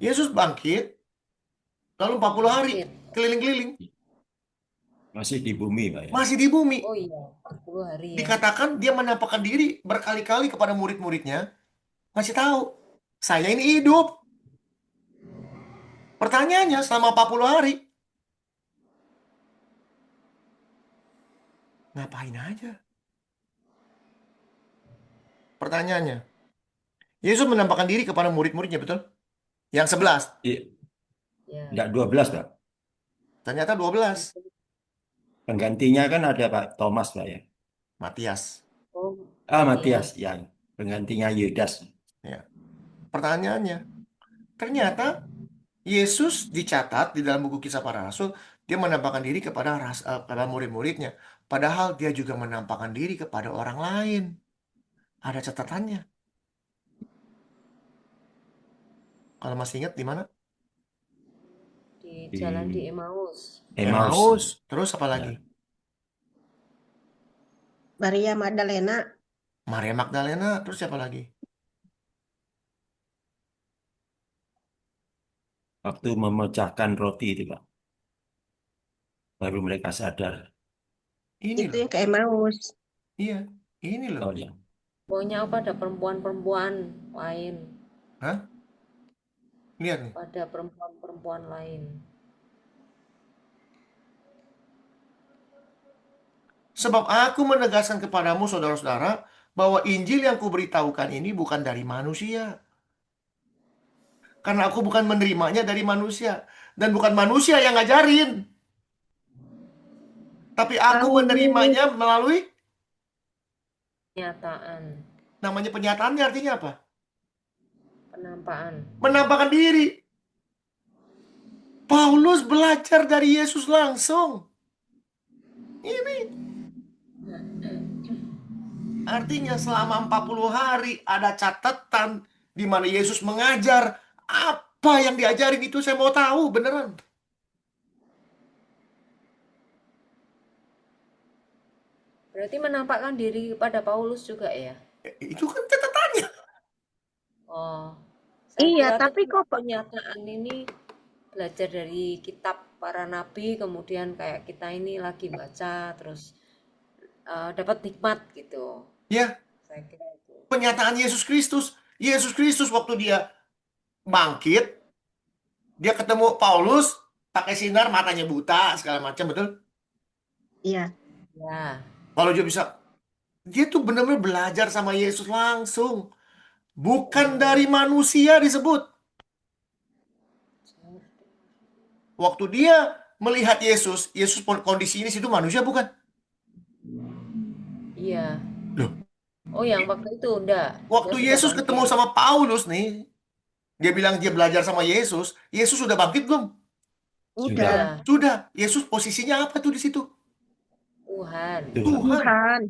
Yesus bangkit. Lalu 40 hari. Keliling-keliling. Masih di bumi, Pak ya. Masih di bumi. Oh iya, 40 hari ya. Dikatakan dia menampakkan diri berkali-kali kepada murid-muridnya. Ngasih tahu. Saya ini hidup. Pertanyaannya selama 40 hari. Ngapain aja? Pertanyaannya. Yesus menampakkan diri kepada murid-muridnya, betul? Yang 11. Iya. Ya. Enggak 12, Pak. Ternyata 12. Penggantinya kan ada Pak Thomas Pak ya. Matias. Oh, Matias Matias. yang penggantinya Yudas. Ya. Pertanyaannya, ternyata Yesus dicatat di dalam buku Kisah Para Rasul, dia menampakkan diri kepada murid-muridnya. Padahal dia juga menampakkan diri kepada orang lain. Ada catatannya. Kalau masih ingat di mana? Di jalan di Di Emmaus. Emmaus. Emmaus. Terus apa lagi? Ya. Maria Magdalena. Maria Magdalena. Terus siapa lagi? Waktu memecahkan roti itu Pak. Baru mereka sadar. Ini Itu loh. yang ke Emmaus. Iya. Ini loh. Oh ya. Pokoknya apa ada perempuan-perempuan lain. Hah? Lihat nih. Pada perempuan-perempuan lain. Sebab aku menegaskan kepadamu, saudara-saudara, bahwa Injil yang kuberitahukan ini bukan dari manusia. Karena aku bukan menerimanya dari manusia. Dan bukan manusia yang ngajarin. Tapi aku Paulus. menerimanya melalui, Kenyataan. namanya penyataannya artinya apa? Penampakan. Menampakkan diri. Paulus belajar dari Yesus langsung. Ini artinya selama 40 hari ada catatan di mana Yesus mengajar. Apa yang diajarin itu saya mau tahu beneran. Berarti menampakkan diri kepada Paulus juga ya? Itu kan catatannya. Oh, saya Iya, kira tapi kok penyataan ini belajar dari kitab para nabi, kemudian kayak kita ini lagi baca, terus dapat hikmat gitu. Ya, Saya kira itu. penyataan Yesus Kristus. Yesus Kristus waktu dia bangkit, dia ketemu Paulus, pakai sinar, matanya buta, segala macam, betul? iya. Ya, Kalau dia tuh benar-benar belajar sama Yesus langsung. Bukan dari manusia disebut. Waktu dia melihat Yesus, Yesus kondisi ini situ manusia bukan? iya. Loh, Oh, yang waktu itu enggak. Dia waktu sudah Yesus ketemu bangkit. sama Paulus nih, dia bilang dia belajar sama Yesus, Yesus sudah bangkit belum? Sudah. Udah. Sudah. Sudah. Yesus posisinya apa tuh di situ? Tuhan. Tuhan. Tuhan. Tuhan.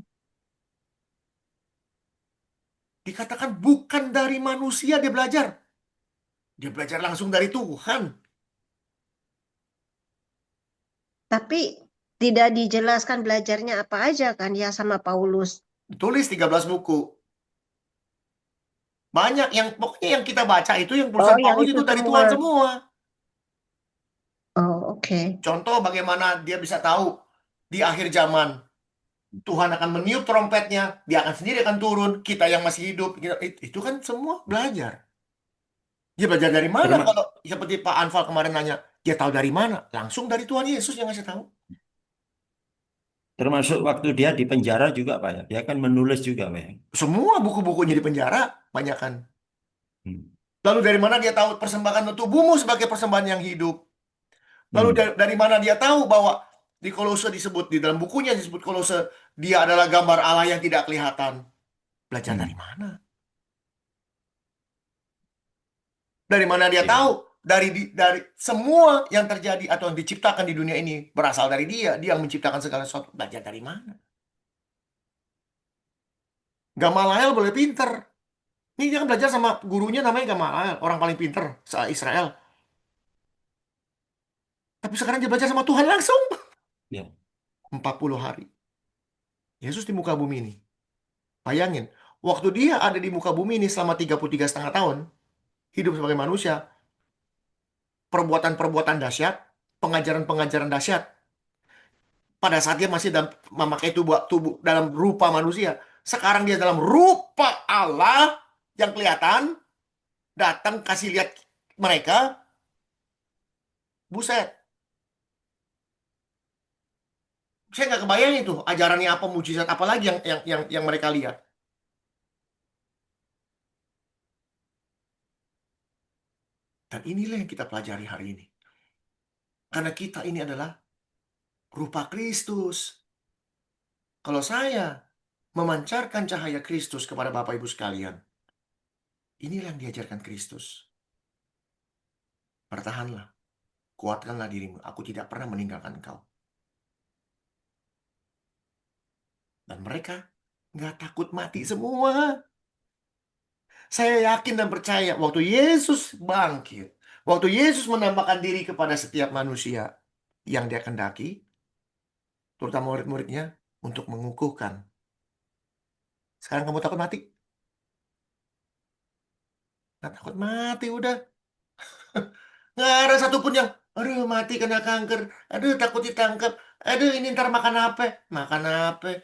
Dikatakan bukan dari manusia dia belajar. Dia belajar langsung dari Tuhan. Tapi tidak dijelaskan belajarnya apa aja kan ya sama Paulus. Tulis 13 buku. Banyak yang pokoknya yang kita baca itu yang Oh, tulisan yang Paulus itu itu dari semua. Tuhan semua. Oh, oke. Contoh bagaimana dia bisa tahu di akhir zaman Tuhan akan meniup trompetnya, dia akan sendiri akan turun, kita yang masih hidup. Itu kan semua belajar. Dia belajar dari mana? Terma- Kalau seperti Pak Anfal kemarin nanya, dia tahu dari mana? Langsung dari Tuhan Yesus yang ngasih tahu. Termasuk waktu dia di penjara juga Pak ya. Dia kan menulis juga Pak ya. Semua buku-bukunya di penjara, banyak kan. Hmm. Lalu dari mana dia tahu persembahan tubuhmu sebagai persembahan yang hidup? Lalu Hmm. dari mana dia tahu bahwa di Kolose disebut, di dalam bukunya disebut Kolose, dia adalah gambar Allah yang tidak kelihatan. Belajar dari Hmm. mana? Dari mana dia Ya. tahu? Dari semua yang terjadi atau yang diciptakan di dunia ini berasal dari dia. Dia yang menciptakan segala sesuatu. Belajar dari mana? Gamaliel boleh pinter. Ini dia kan belajar sama gurunya namanya Gamaliel, orang paling pinter se-Israel. Tapi sekarang dia belajar sama Tuhan langsung. Ya. 40 hari. Yesus di muka bumi ini. Bayangin, waktu dia ada di muka bumi ini selama 33,5 tahun, hidup sebagai manusia, perbuatan-perbuatan dahsyat, pengajaran-pengajaran dahsyat. Pada saat dia masih memakai tubuh dalam rupa manusia. Sekarang dia dalam rupa Allah yang kelihatan, datang kasih lihat mereka, buset. Saya nggak kebayang itu ajarannya apa, mujizat apa lagi yang mereka lihat. Dan inilah yang kita pelajari hari ini. Karena kita ini adalah rupa Kristus. Kalau saya memancarkan cahaya Kristus kepada Bapak Ibu sekalian, inilah yang diajarkan Kristus. Bertahanlah, kuatkanlah dirimu. Aku tidak pernah meninggalkan engkau. Dan mereka nggak takut mati semua. Saya yakin dan percaya waktu Yesus bangkit, waktu Yesus menampakkan diri kepada setiap manusia yang dia kendaki, terutama murid-muridnya, untuk mengukuhkan. Sekarang kamu takut mati? Nggak takut mati, udah. Nggak ada satupun yang, aduh mati kena kanker, aduh takut ditangkap, aduh ini ntar makan apa, makan apa.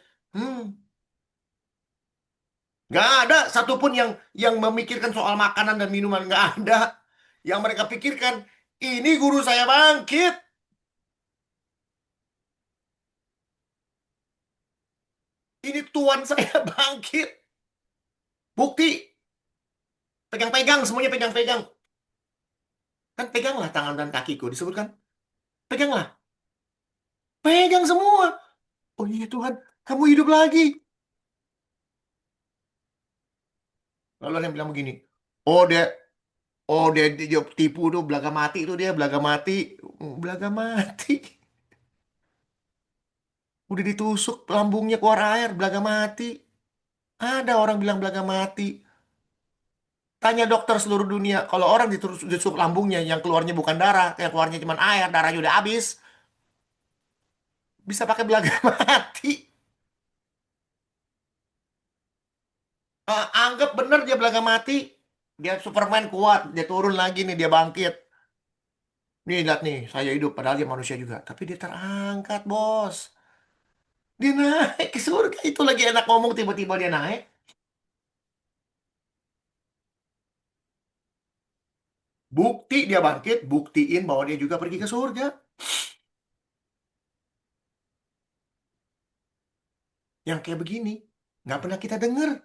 Nggak ada satupun yang memikirkan soal makanan dan minuman, nggak ada. Yang mereka pikirkan, ini guru saya bangkit. Ini Tuhan saya bangkit. Bukti. Pegang-pegang, semuanya pegang-pegang. Kan peganglah tangan dan kakiku, disebutkan. Peganglah. Pegang semua. Oh iya Tuhan, kamu hidup lagi. Lalu ada yang bilang begini, dia tipu tuh, belaga mati tuh dia, belaga mati. Belaga mati. Udah ditusuk lambungnya keluar air, belaga mati. Ada orang bilang belaga mati. Tanya dokter seluruh dunia, kalau orang ditusuk lambungnya yang keluarnya bukan darah, yang keluarnya cuma air, darahnya udah habis, bisa pakai belaga mati. Anggap bener dia belaga mati. Dia Superman kuat, dia turun lagi nih, dia bangkit. Nih lihat nih, saya hidup padahal dia manusia juga, tapi dia terangkat, Bos. Dia naik ke surga. Itu lagi enak ngomong tiba-tiba dia naik. Bukti dia bangkit, buktiin bahwa dia juga pergi ke surga. Yang kayak begini, nggak pernah kita dengar.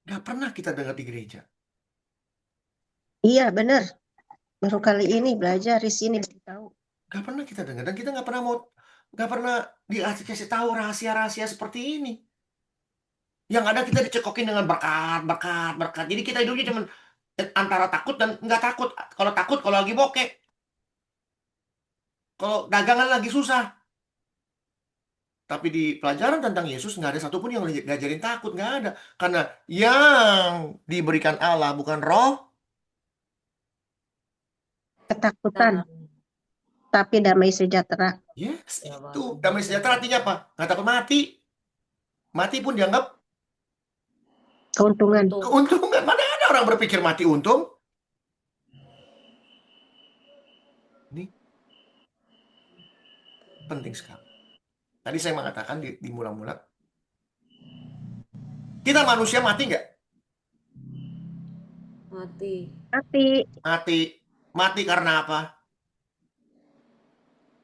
Nggak pernah kita dengar di gereja. Iya, benar. Baru kali ini belajar di sini tahu. Nggak pernah kita dengar. Dan kita nggak pernah dikasih tahu rahasia-rahasia seperti ini. Yang ada kita dicekokin dengan berkat, berkat, berkat. Jadi kita hidupnya cuma antara takut dan nggak takut. Kalau takut, kalau lagi bokeh. Kalau dagangan lagi susah. Tapi di pelajaran tentang Yesus nggak ada satupun yang ngajarin takut, nggak ada. Karena yang diberikan Allah bukan roh, Ketakutan, tapi damai sejahtera. yes, Ya, itu. walaupun Damai sejahtera artinya apa? Nggak takut mati. Mati pun dianggap Keuntungan. untung. keuntungan. Mana ada orang berpikir mati untung? Ini penting sekali. Tadi saya mengatakan di mula-mula, kita manusia mati nggak? Mati. Mati. Mati. Mati karena apa?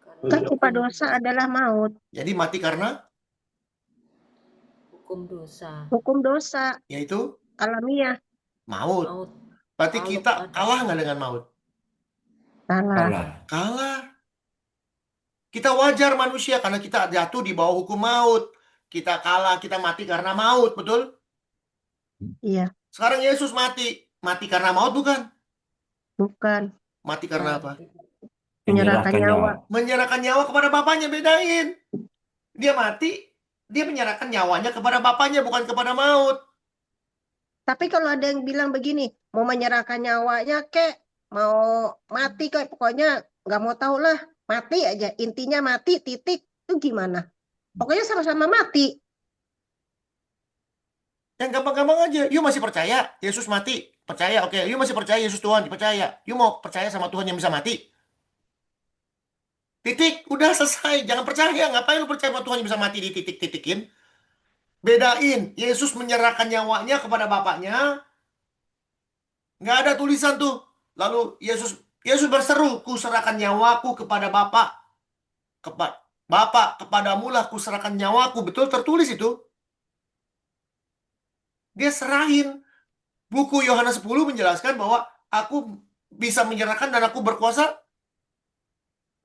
Karena Kan upah hukum dosa adalah maut. Jadi mati karena dosa. Hukum dosa yaitu alamiah. maut. Maut. Berarti Kalau kita ada- kalah nggak dengan maut? Salah. Kalah. Kalah. Kita wajar manusia karena kita jatuh di bawah hukum maut. Kita kalah, kita mati karena maut, betul? Iya, Sekarang Yesus mati. Mati karena maut bukan? bukan. Mati karena apa? Menyerahkan nyawa. Menyerahkan nyawa kepada Bapaknya, bedain. Dia mati, dia menyerahkan nyawanya kepada Bapaknya, bukan kepada maut. Tapi kalau ada yang bilang begini, mau menyerahkan nyawanya kek, mau mati kek, pokoknya nggak mau tahu lah, mati aja. Intinya mati, titik. Itu gimana? Pokoknya sama-sama mati. Yang gampang-gampang aja. You masih percaya Yesus mati? Percaya, oke. You masih percaya Yesus Tuhan? Percaya. You mau percaya sama Tuhan yang bisa mati? Titik, udah selesai. Jangan percaya. Ngapain lu percaya sama Tuhan yang bisa mati di titik-titikin? Bedain. Yesus menyerahkan nyawanya kepada Bapaknya. Nggak ada tulisan tuh. Lalu Yesus berseru, ku serahkan nyawaku kepada Bapa. Bapa, kepadamulah ku serahkan nyawaku. Betul tertulis itu. Dia serahin. Buku Yohanes 10 menjelaskan bahwa aku bisa menyerahkan dan aku berkuasa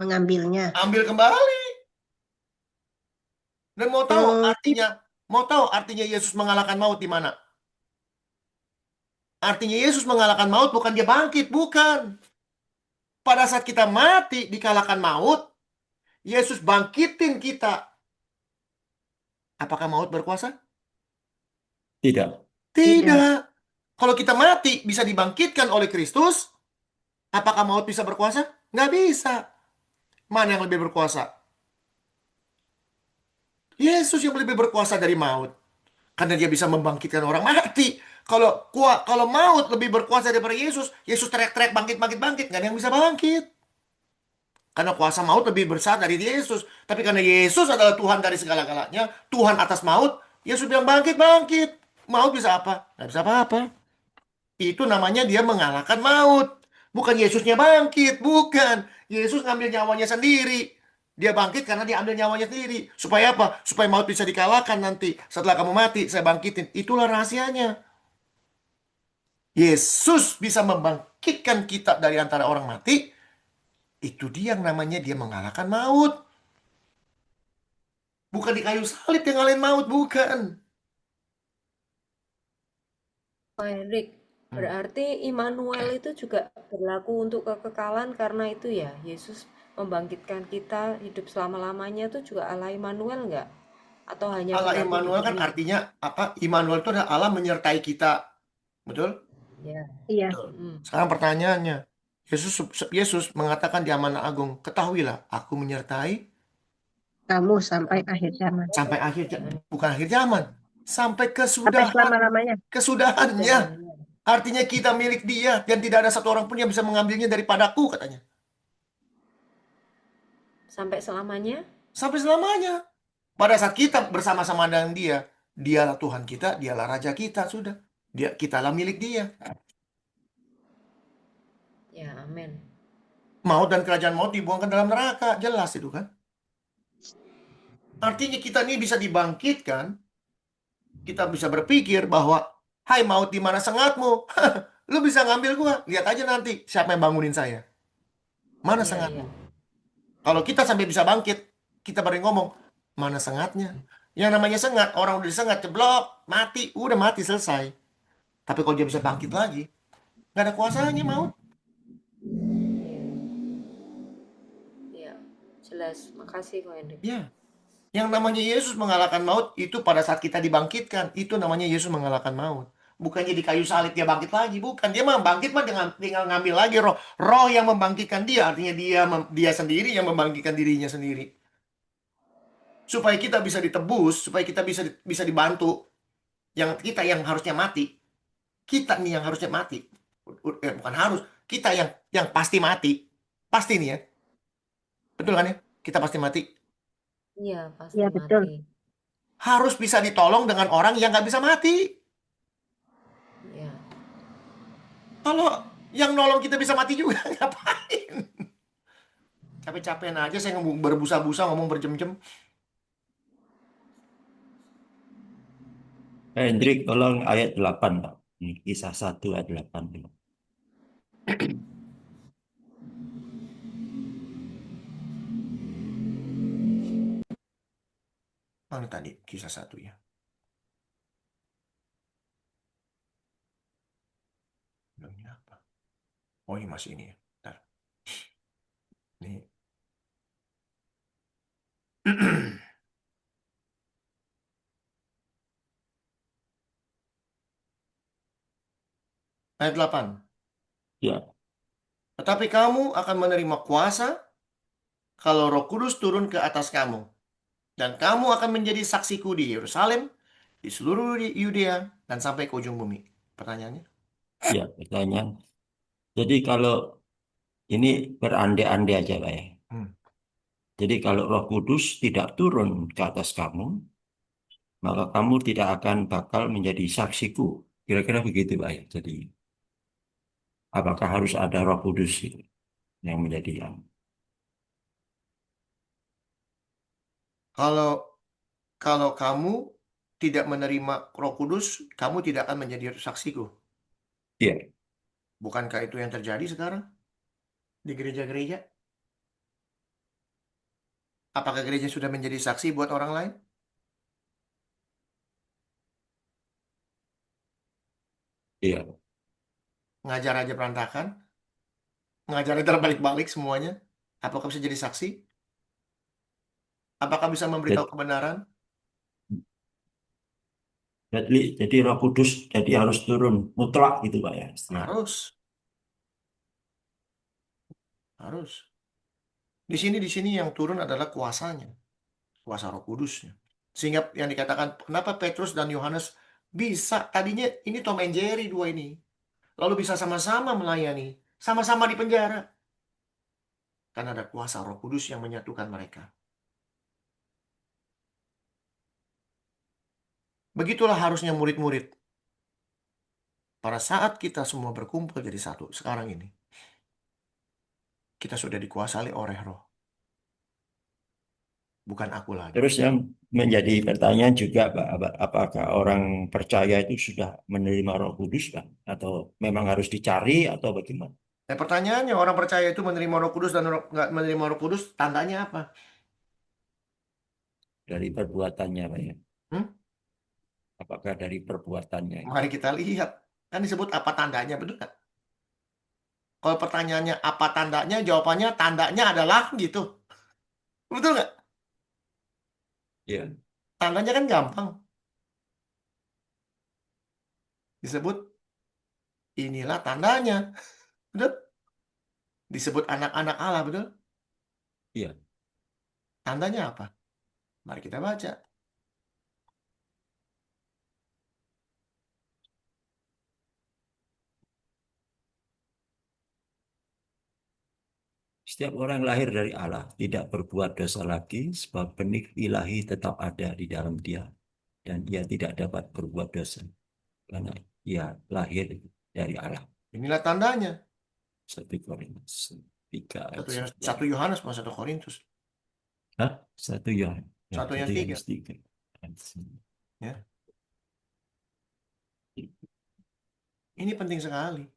mengambilnya. Ambil kembali. Dan mau tahu Hmm, artinya Yesus mengalahkan maut di mana? Artinya Yesus mengalahkan maut bukan dia bangkit, bukan. Pada saat kita mati dikalahkan maut, Yesus bangkitin kita. Apakah maut berkuasa? Tidak. tidak. Tidak. Kalau kita mati bisa dibangkitkan oleh Kristus, apakah maut bisa berkuasa? Nggak bisa. Mana yang lebih berkuasa? Yesus yang lebih berkuasa dari maut. Karena dia bisa membangkitkan orang mati. Kalau maut lebih berkuasa daripada Yesus, Yesus teriak-teriak bangkit, bangkit, bangkit. Nggak ada yang bisa bangkit. Karena kuasa maut lebih besar dari Yesus. Tapi karena Yesus adalah Tuhan dari segala-galanya, Tuhan atas maut, Yesus bilang bangkit, bangkit. Maut bisa apa? Nggak bisa apa-apa. Itu namanya dia mengalahkan maut. Bukan Yesusnya bangkit, bukan. Yesus ngambil nyawanya sendiri. Dia bangkit karena dia ambil nyawanya sendiri. Supaya apa? Supaya maut bisa dikalahkan nanti. Setelah kamu mati, saya bangkitin. Itulah rahasianya. Yesus bisa membangkitkan kita dari antara orang mati. Itu dia yang namanya dia mengalahkan maut. Bukan di kayu salib yang ngalahin maut, bukan. Pak Hendrik, berarti Immanuel itu juga berlaku untuk kekekalan karena itu ya, Yesus membangkitkan kita hidup selama-lamanya itu juga Allah Immanuel enggak? Atau hanya Allah berlaku di Immanuel kan dunia? artinya apa? Immanuel itu adalah Allah menyertai kita. Betul? Ya. Iya, Betul. Mm. Sekarang pertanyaannya, Yesus mengatakan di Amanah Agung, ketahuilah, aku menyertai kamu sampai Kamu akhir zaman. sampai akhir bukan akhir zaman, sampai Sampai kesudahan, selama-lamanya. kesudahannya. sudahannya Artinya kita milik dia dan tidak ada satu orang pun yang bisa mengambilnya daripadaku, katanya. sampai selamanya? Sampai selamanya. Pada saat kita bersama-sama dengan dia, dialah Tuhan kita, dialah Raja kita, sudah. Kitalah milik dia. Ya, amin. Maut dan kerajaan maut dibuangkan dalam neraka, jelas itu kan. Artinya kita ini bisa dibangkitkan, kita bisa berpikir bahwa, hai maut di mana sengatmu? Lu bisa ngambil gua, lihat aja nanti siapa yang bangunin saya. Mana Iya, iya. sengatmu? Kalau kita sampai bisa bangkit, kita baru ngomong, mana sengatnya? Yang namanya sengat, orang udah disengat, ceblok, mati, udah mati, selesai. Tapi kalau dia bisa bangkit lagi, nggak ada kuasanya maut. Iya. Iya. Jelas. Makasih Pak Hendrik. Ya, yang namanya Yesus mengalahkan maut, itu pada saat kita dibangkitkan, itu namanya Yesus mengalahkan maut. Bukannya di kayu salib dia bangkit lagi, bukan. Dia mah bangkit mah dengan tinggal ngambil lagi roh. Roh yang membangkitkan dia, artinya dia sendiri yang membangkitkan dirinya sendiri. Supaya kita bisa ditebus, supaya kita bisa dibantu. Yang kita yang harusnya mati, kita nih yang harusnya mati. Bukan harus, kita yang pasti mati. Pasti nih ya. Betul kan ya? Kita pasti mati. Iya, pasti Iya, betul. mati. Harus bisa ditolong dengan orang yang nggak bisa mati. Iya. Kalau yang nolong kita bisa mati juga, ngapain? Capek-capekin aja saya ngomong berbusa-busa, ngomong berjam-jam. Hendrik, tolong ayat 8, Pak. Ini kisah 1 ayat 8. Mana tadi kisah 1 ya? Bilangnya apa? Oh, ini masih ini ya. Bentar. Ini. Ayat 8. Ya, Tetapi kamu akan menerima kuasa kalau Roh Kudus turun ke atas kamu. Dan kamu akan menjadi saksiku di Yerusalem, di seluruh Yudea, dan sampai ke ujung bumi. Pertanyaannya? ya, pertanyaan. Jadi kalau ini berandai-andai aja, Pak ya. Hmm. Jadi kalau Roh Kudus tidak turun ke atas kamu, maka kamu tidak akan bakal menjadi saksiku. Kira-kira begitu, Pak ya. Jadi apakah harus ada Roh Kudus gitu, yang menjadi yang Kalau kalau kamu tidak menerima Roh Kudus, kamu tidak akan menjadi saksiku. ya, Bukankah itu yang terjadi sekarang di gereja-gereja? Apakah gereja sudah menjadi saksi buat orang lain? Iya. Ngajar aja berantakan, ngajar aja terbalik-balik semuanya. Apakah bisa jadi saksi? Apakah bisa memberitahu Jadi, kebenaran? jadi Roh Kudus jadi harus turun mutlak gitu Pak ya istilahnya. Harus, harus. Di sini yang turun adalah kuasanya, kuasa Roh Kudusnya. Sehingga yang dikatakan, kenapa Petrus dan Yohanes bisa, tadinya ini Tom and Jerry dua ini, lalu bisa sama-sama melayani, sama-sama di penjara. Karena ada kuasa Roh Kudus yang menyatukan mereka. Begitulah harusnya murid-murid. Pada saat kita semua berkumpul jadi satu, sekarang ini, kita sudah dikuasai oleh Roh. Bukan aku lagi. Terus yang menjadi pertanyaan juga Pak, apakah orang percaya itu sudah menerima Roh Kudus Pak? Atau memang harus dicari atau bagaimana? Pertanyaannya, orang percaya itu menerima Roh Kudus dan nggak menerima Roh Kudus, tandanya apa? Dari perbuatannya Pak ya? Hmm? Apakah dari perbuatannya? Mari kita lihat. Kan disebut apa tandanya, betul nggak? Kalau pertanyaannya apa tandanya, jawabannya tandanya adalah gitu. Betul nggak? Ya, Tandanya kan gampang. Disebut inilah tandanya. Betul? Disebut anak-anak Allah, betul? iya. Tandanya apa? Mari kita baca. Setiap orang lahir dari Allah tidak berbuat dosa lagi, sebab benih ilahi tetap ada di dalam dia, dan ia tidak dapat berbuat dosa karena ia lahir dari Allah. Inilah tandanya. 1 Korintus 3 ayat Satu, 9. satu Yohanes, bukan satu Korintus. Hah? 1 Yohanes. Ya, Satu yang 1 tiga. Yohanes 3 ayat 9. Ya. Ini penting sekali.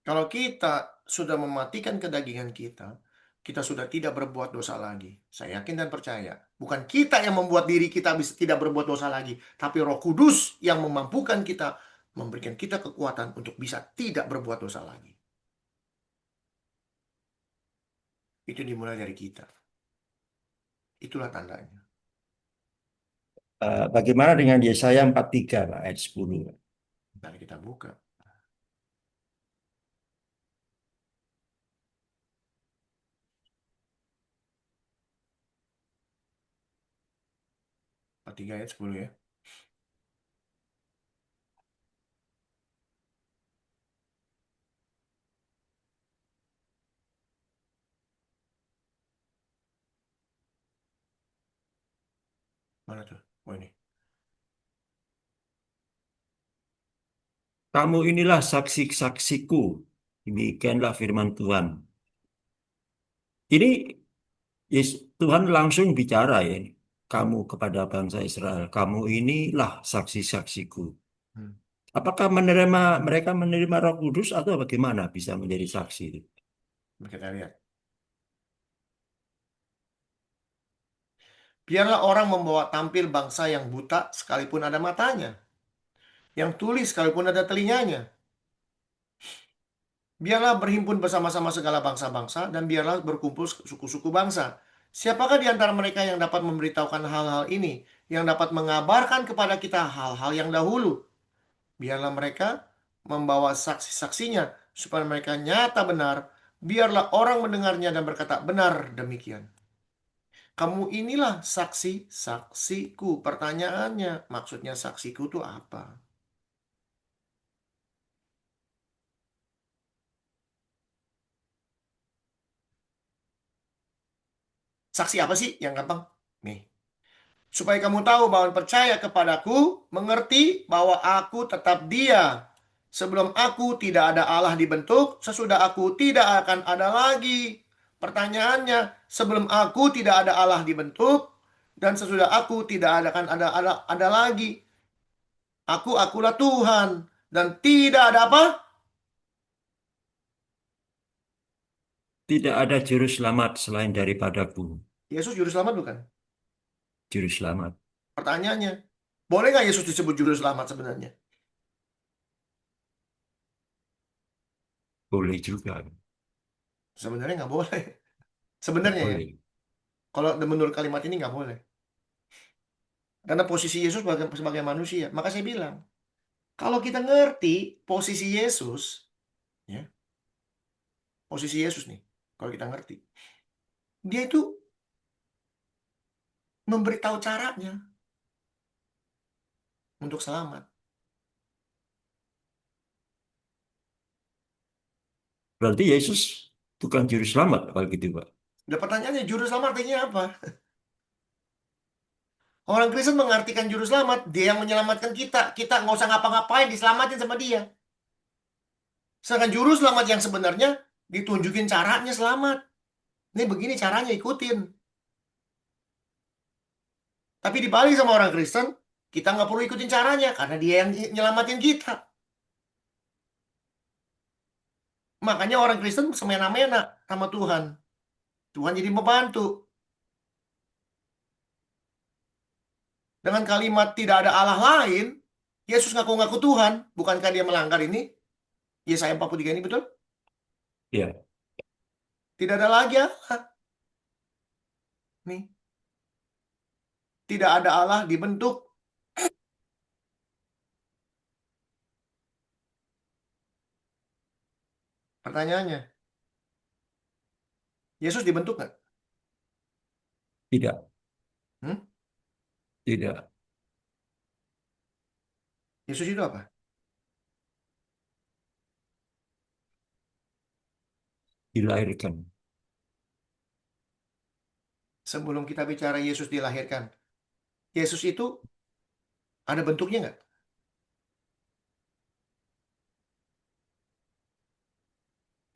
Kalau kita sudah mematikan kedagingan kita, kita sudah tidak berbuat dosa lagi. Saya yakin dan percaya. Bukan kita yang membuat diri kita bisa tidak berbuat dosa lagi, tapi Roh Kudus yang memampukan kita, memberikan kita kekuatan untuk bisa tidak berbuat dosa lagi. Itu dimulai dari kita. Itulah tandanya. Bagaimana dengan Yesaya 43 Pak, ayat 10? Mari kita buka. Pak 3 ayat 10 ya. Mana tuh? Oh ini. Kamu inilah saksi-saksiku. Demikianlah firman Tuhan. Ini Tuhan langsung bicara ya. Kamu kepada bangsa Israel. Kamu inilah saksi-saksiku. Hmm. Apakah mereka menerima Roh Kudus atau bagaimana bisa menjadi saksi itu? Mari kita lihat. Biarlah orang membawa tampil bangsa yang buta sekalipun ada matanya, yang tuli sekalipun ada telinganya. Biarlah berhimpun bersama-sama segala bangsa-bangsa, dan biarlah berkumpul suku-suku bangsa. Siapakah di antara mereka yang dapat memberitahukan hal-hal ini, yang dapat mengabarkan kepada kita hal-hal yang dahulu? Biarlah mereka membawa saksi-saksinya, supaya mereka nyata benar. Biarlah orang mendengarnya dan berkata, benar demikian. Kamu inilah saksi-saksiku. Pertanyaannya, maksudnya saksiku itu apa? Saksi apa sih yang gampang? Nih. Supaya kamu tahu bahwa percaya kepadaku, mengerti bahwa aku tetap Dia. Sebelum aku tidak ada Allah dibentuk, sesudah aku tidak akan ada lagi. Pertanyaannya, sebelum aku tidak ada Allah dibentuk, dan sesudah aku tidak akan ada lagi. Akulah Tuhan, dan tidak ada apa? Tidak ada juru selamat selain daripadaku. Yesus juru selamat bukan? Juru selamat. Pertanyaannya, boleh nggak Yesus disebut juru selamat sebenarnya? Boleh juga. Sebenarnya nggak boleh. Nggak Sebenarnya ya, boleh. kalau menurut kalimat ini nggak boleh. Karena posisi Yesus sebagai manusia. Maka saya bilang, kalau kita ngerti posisi Yesus, ya, posisi Yesus nih, kalau kita ngerti, dia itu memberitahu caranya untuk selamat. Berarti Yesus bukan juru selamat kalau gitu, Pak. Nah, pertanyaannya, juru selamat artinya apa? Orang Kristen mengartikan juru selamat, dia yang menyelamatkan kita. Kita nggak usah ngapa-ngapain, diselamatin sama dia. Sedangkan juru selamat yang sebenarnya ditunjukin caranya selamat. Ini begini caranya, ikutin. Tapi dibalik sama orang Kristen, kita nggak perlu ikutin caranya, karena dia yang nyelamatin kita. Makanya orang Kristen semena-mena sama Tuhan. Tuhan jadi membantu. Dengan kalimat tidak ada Allah lain, Yesus ngaku-ngaku Tuhan. Bukankah dia melanggar ini? Yesaya 43 ini betul? Ya, Tidak ada lagi Allah. Nih. Tidak ada Allah dibentuk. Pertanyaannya, Yesus dibentuk nggak? tidak, Hmm? tidak. Yesus itu apa? Dilahirkan. Sebelum kita bicara Yesus dilahirkan, Yesus itu ada bentuknya nggak?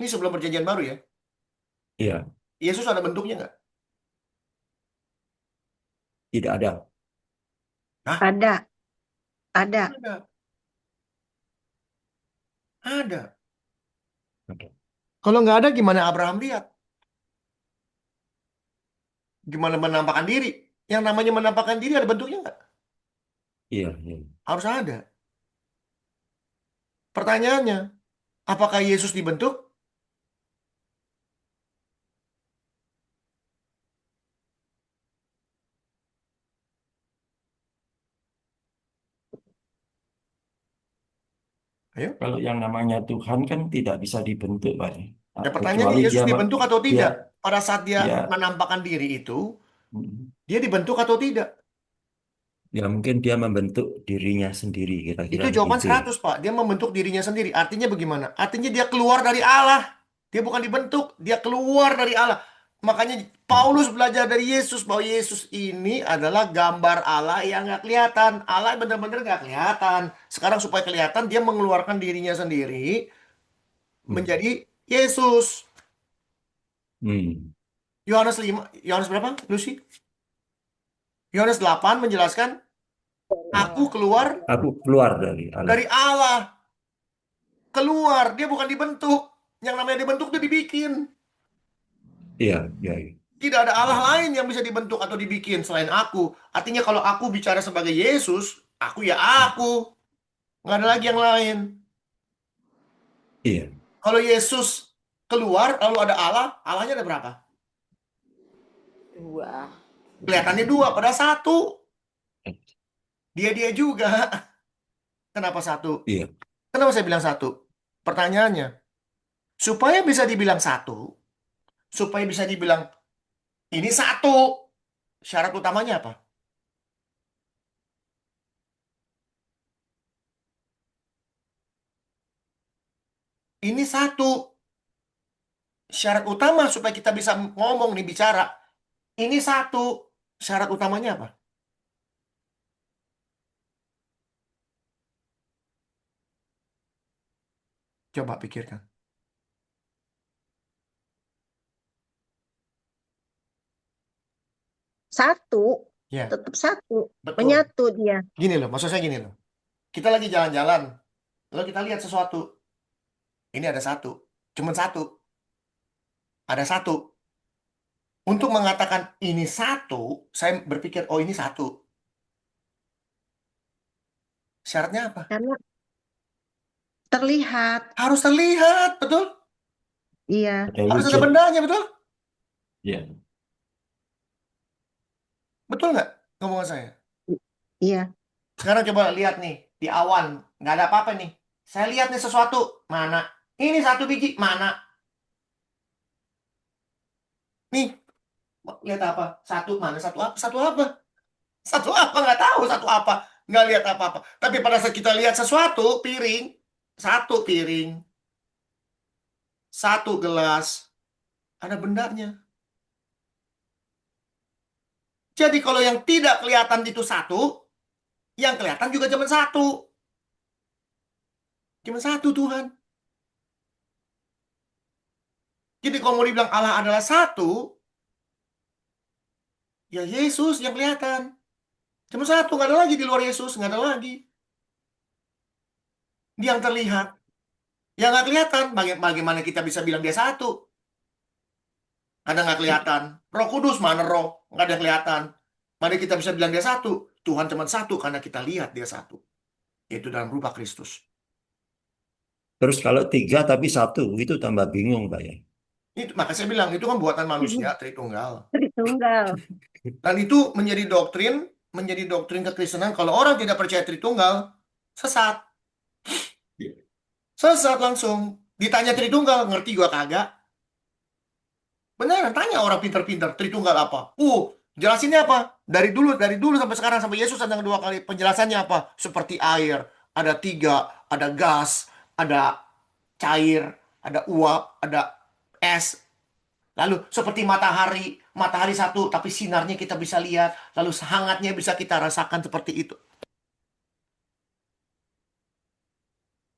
Ini sebelum perjanjian baru ya. Ya, Yesus ada bentuknya nggak? tidak ada. Hah? Ada, ada. Ada. Ada. Ada. Kalau nggak ada, gimana Abraham lihat? Gimana menampakkan diri? Yang namanya menampakkan diri ada bentuknya nggak? Iya, iya. Harus ada. Pertanyaannya, apakah Yesus dibentuk? Ayo. Kalau yang namanya Tuhan kan tidak bisa dibentuk, Pak. Ya, pertanyaannya, Kecuali Yesus dibentuk atau dia, tidak? Pada saat dia dia, menampakkan diri itu, mm, dia dibentuk atau tidak? ya mungkin dia membentuk dirinya sendiri, kira-kira Itu jawaban begitu. 100, Pak. Dia membentuk dirinya sendiri. Artinya bagaimana? Artinya dia keluar dari Allah. Dia bukan dibentuk, dia keluar dari Allah. Makanya Paulus belajar dari Yesus bahwa Yesus ini adalah gambar Allah yang nggak kelihatan. Allah benar-benar nggak kelihatan. Sekarang supaya kelihatan, dia mengeluarkan dirinya sendiri Hmm. menjadi Yesus. Hmm. Yohanes 5, Yohanes berapa, Lucy? Yohanes 8 menjelaskan, aku keluar Aku keluar dari Allah. dari Allah. Keluar, dia bukan dibentuk. Yang namanya dibentuk itu dibikin. Iya, iya, iya. Tidak ada Allah lain yang bisa dibentuk atau dibikin selain aku. Artinya kalau aku bicara sebagai Yesus, aku ya aku. Nggak ada lagi yang lain. Iya, Kalau Yesus keluar, lalu ada Allah, Allahnya ada berapa? 2. Kelihatannya 2, pada 1. Dia juga. Kenapa 1? iya. Kenapa saya bilang 1? Pertanyaannya, supaya bisa dibilang 1, supaya bisa dibilang ini 1, syarat utamanya apa? Ini 1. Syarat utama supaya kita bisa ngomong nih, bicara. Ini 1. Syarat utamanya apa? Coba pikirkan. Satu, Ya, tetap satu. betul. Menyatu dia. Gini loh, maksud saya gini loh. Kita lagi jalan-jalan, lalu kita lihat sesuatu. Ini ada 1. Cuman 1. ada satu. Untuk mengatakan ini satu, saya berpikir, oh ini satu. Syaratnya apa? Karena terlihat. Harus terlihat, betul? Iya, Ada Harus ada wujud. bendanya, betul? Ya. Betul nggak ngomongan saya? iya. Sekarang coba lihat nih, di awan. Nggak ada apa-apa nih. Saya lihat nih sesuatu. Mana? Ini satu biji. Mana? Nih, lihat apa? Satu mana? Satu apa? Satu apa? Satu apa? Nggak tahu satu apa. Nggak lihat apa-apa. Tapi pada saat kita lihat sesuatu, piring. Satu piring. Satu gelas. Ada bendanya. Jadi kalau yang tidak kelihatan itu satu, yang kelihatan juga cuma satu. Cuma satu Tuhan. Jadi kalau mau dibilang Allah adalah satu, ya Yesus yang kelihatan. Cuma satu, nggak ada lagi di luar Yesus, nggak ada lagi. Dia yang terlihat. Yang nggak kelihatan, bagaimana kita bisa bilang dia satu? Ada nggak kelihatan. Roh Kudus, mana roh? Nggak ada yang kelihatan. Mana kita bisa bilang dia satu? Tuhan cuma satu karena kita lihat dia satu. Yaitu dalam rupa Kristus. Terus kalau tiga tapi satu, itu tambah bingung, Pak ya. Itu, maka saya bilang, itu kan buatan manusia, Tritunggal. Tritunggal. Dan itu menjadi doktrin kekristenan. Kalau orang tidak percaya Tritunggal, sesat. Sesat langsung. Ditanya Tritunggal, ngerti gua kagak? Beneran, tanya orang pinter-pinter, Tritunggal apa? Jelasinnya apa? Dari dulu sampai sekarang, sampai Yesus datang kedua kali. Penjelasannya apa? Seperti air, ada tiga, ada gas, ada cair, ada uap, ada es. Lalu seperti matahari, matahari satu, tapi sinarnya kita bisa lihat. Lalu hangatnya bisa kita rasakan seperti itu.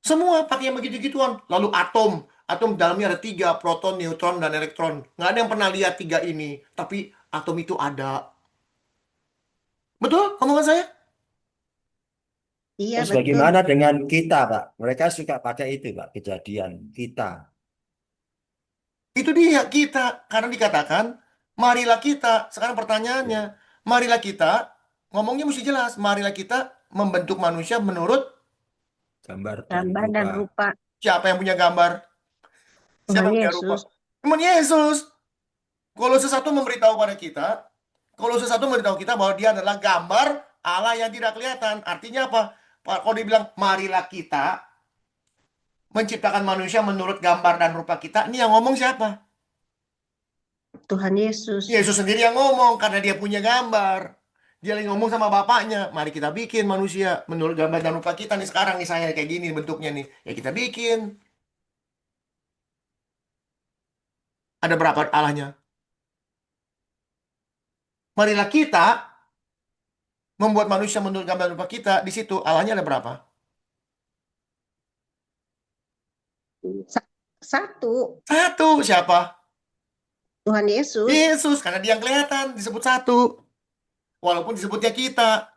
Semua pakai yang begitu-gituan. Lalu atom. Atom dalamnya ada tiga, proton, neutron, dan elektron. Nggak ada yang pernah lihat tiga ini. Tapi atom itu ada. Betul omongan saya? Iya, Terus betul. bagaimana dengan kita, Pak? Mereka suka pakai itu, Pak, kejadian kita. Itu dia kita. Karena dikatakan, marilah kita. Sekarang pertanyaannya, marilah kita, ngomongnya mesti jelas. Marilah kita membentuk manusia menurut Gambar dan Gambar dan rupa. rupa siapa yang punya gambar? Siapa Tuhan yang punya rupa? Yesus. Teman Yesus. Kalau sesuatu memberitahu pada kita, kalau sesuatu memberitahu kita bahwa dia adalah gambar Allah yang tidak kelihatan. Artinya apa? Kalau dibilang marilah kita menciptakan manusia menurut gambar dan rupa kita, ini yang ngomong siapa? Tuhan Yesus. Yesus sendiri yang ngomong karena dia punya gambar. Dia lagi ngomong sama bapaknya, mari kita bikin manusia menurut gambar dan rupa kita nih sekarang nih saya kayak gini bentuknya nih. Ya kita bikin. Ada berapa Allahnya? Marilah kita membuat manusia menurut gambar dan rupa kita. Di situ Allahnya ada berapa? Satu, Satu. Siapa? Tuhan Yesus. Yesus. Karena dia yang kelihatan disebut satu. Walaupun disebutnya kita.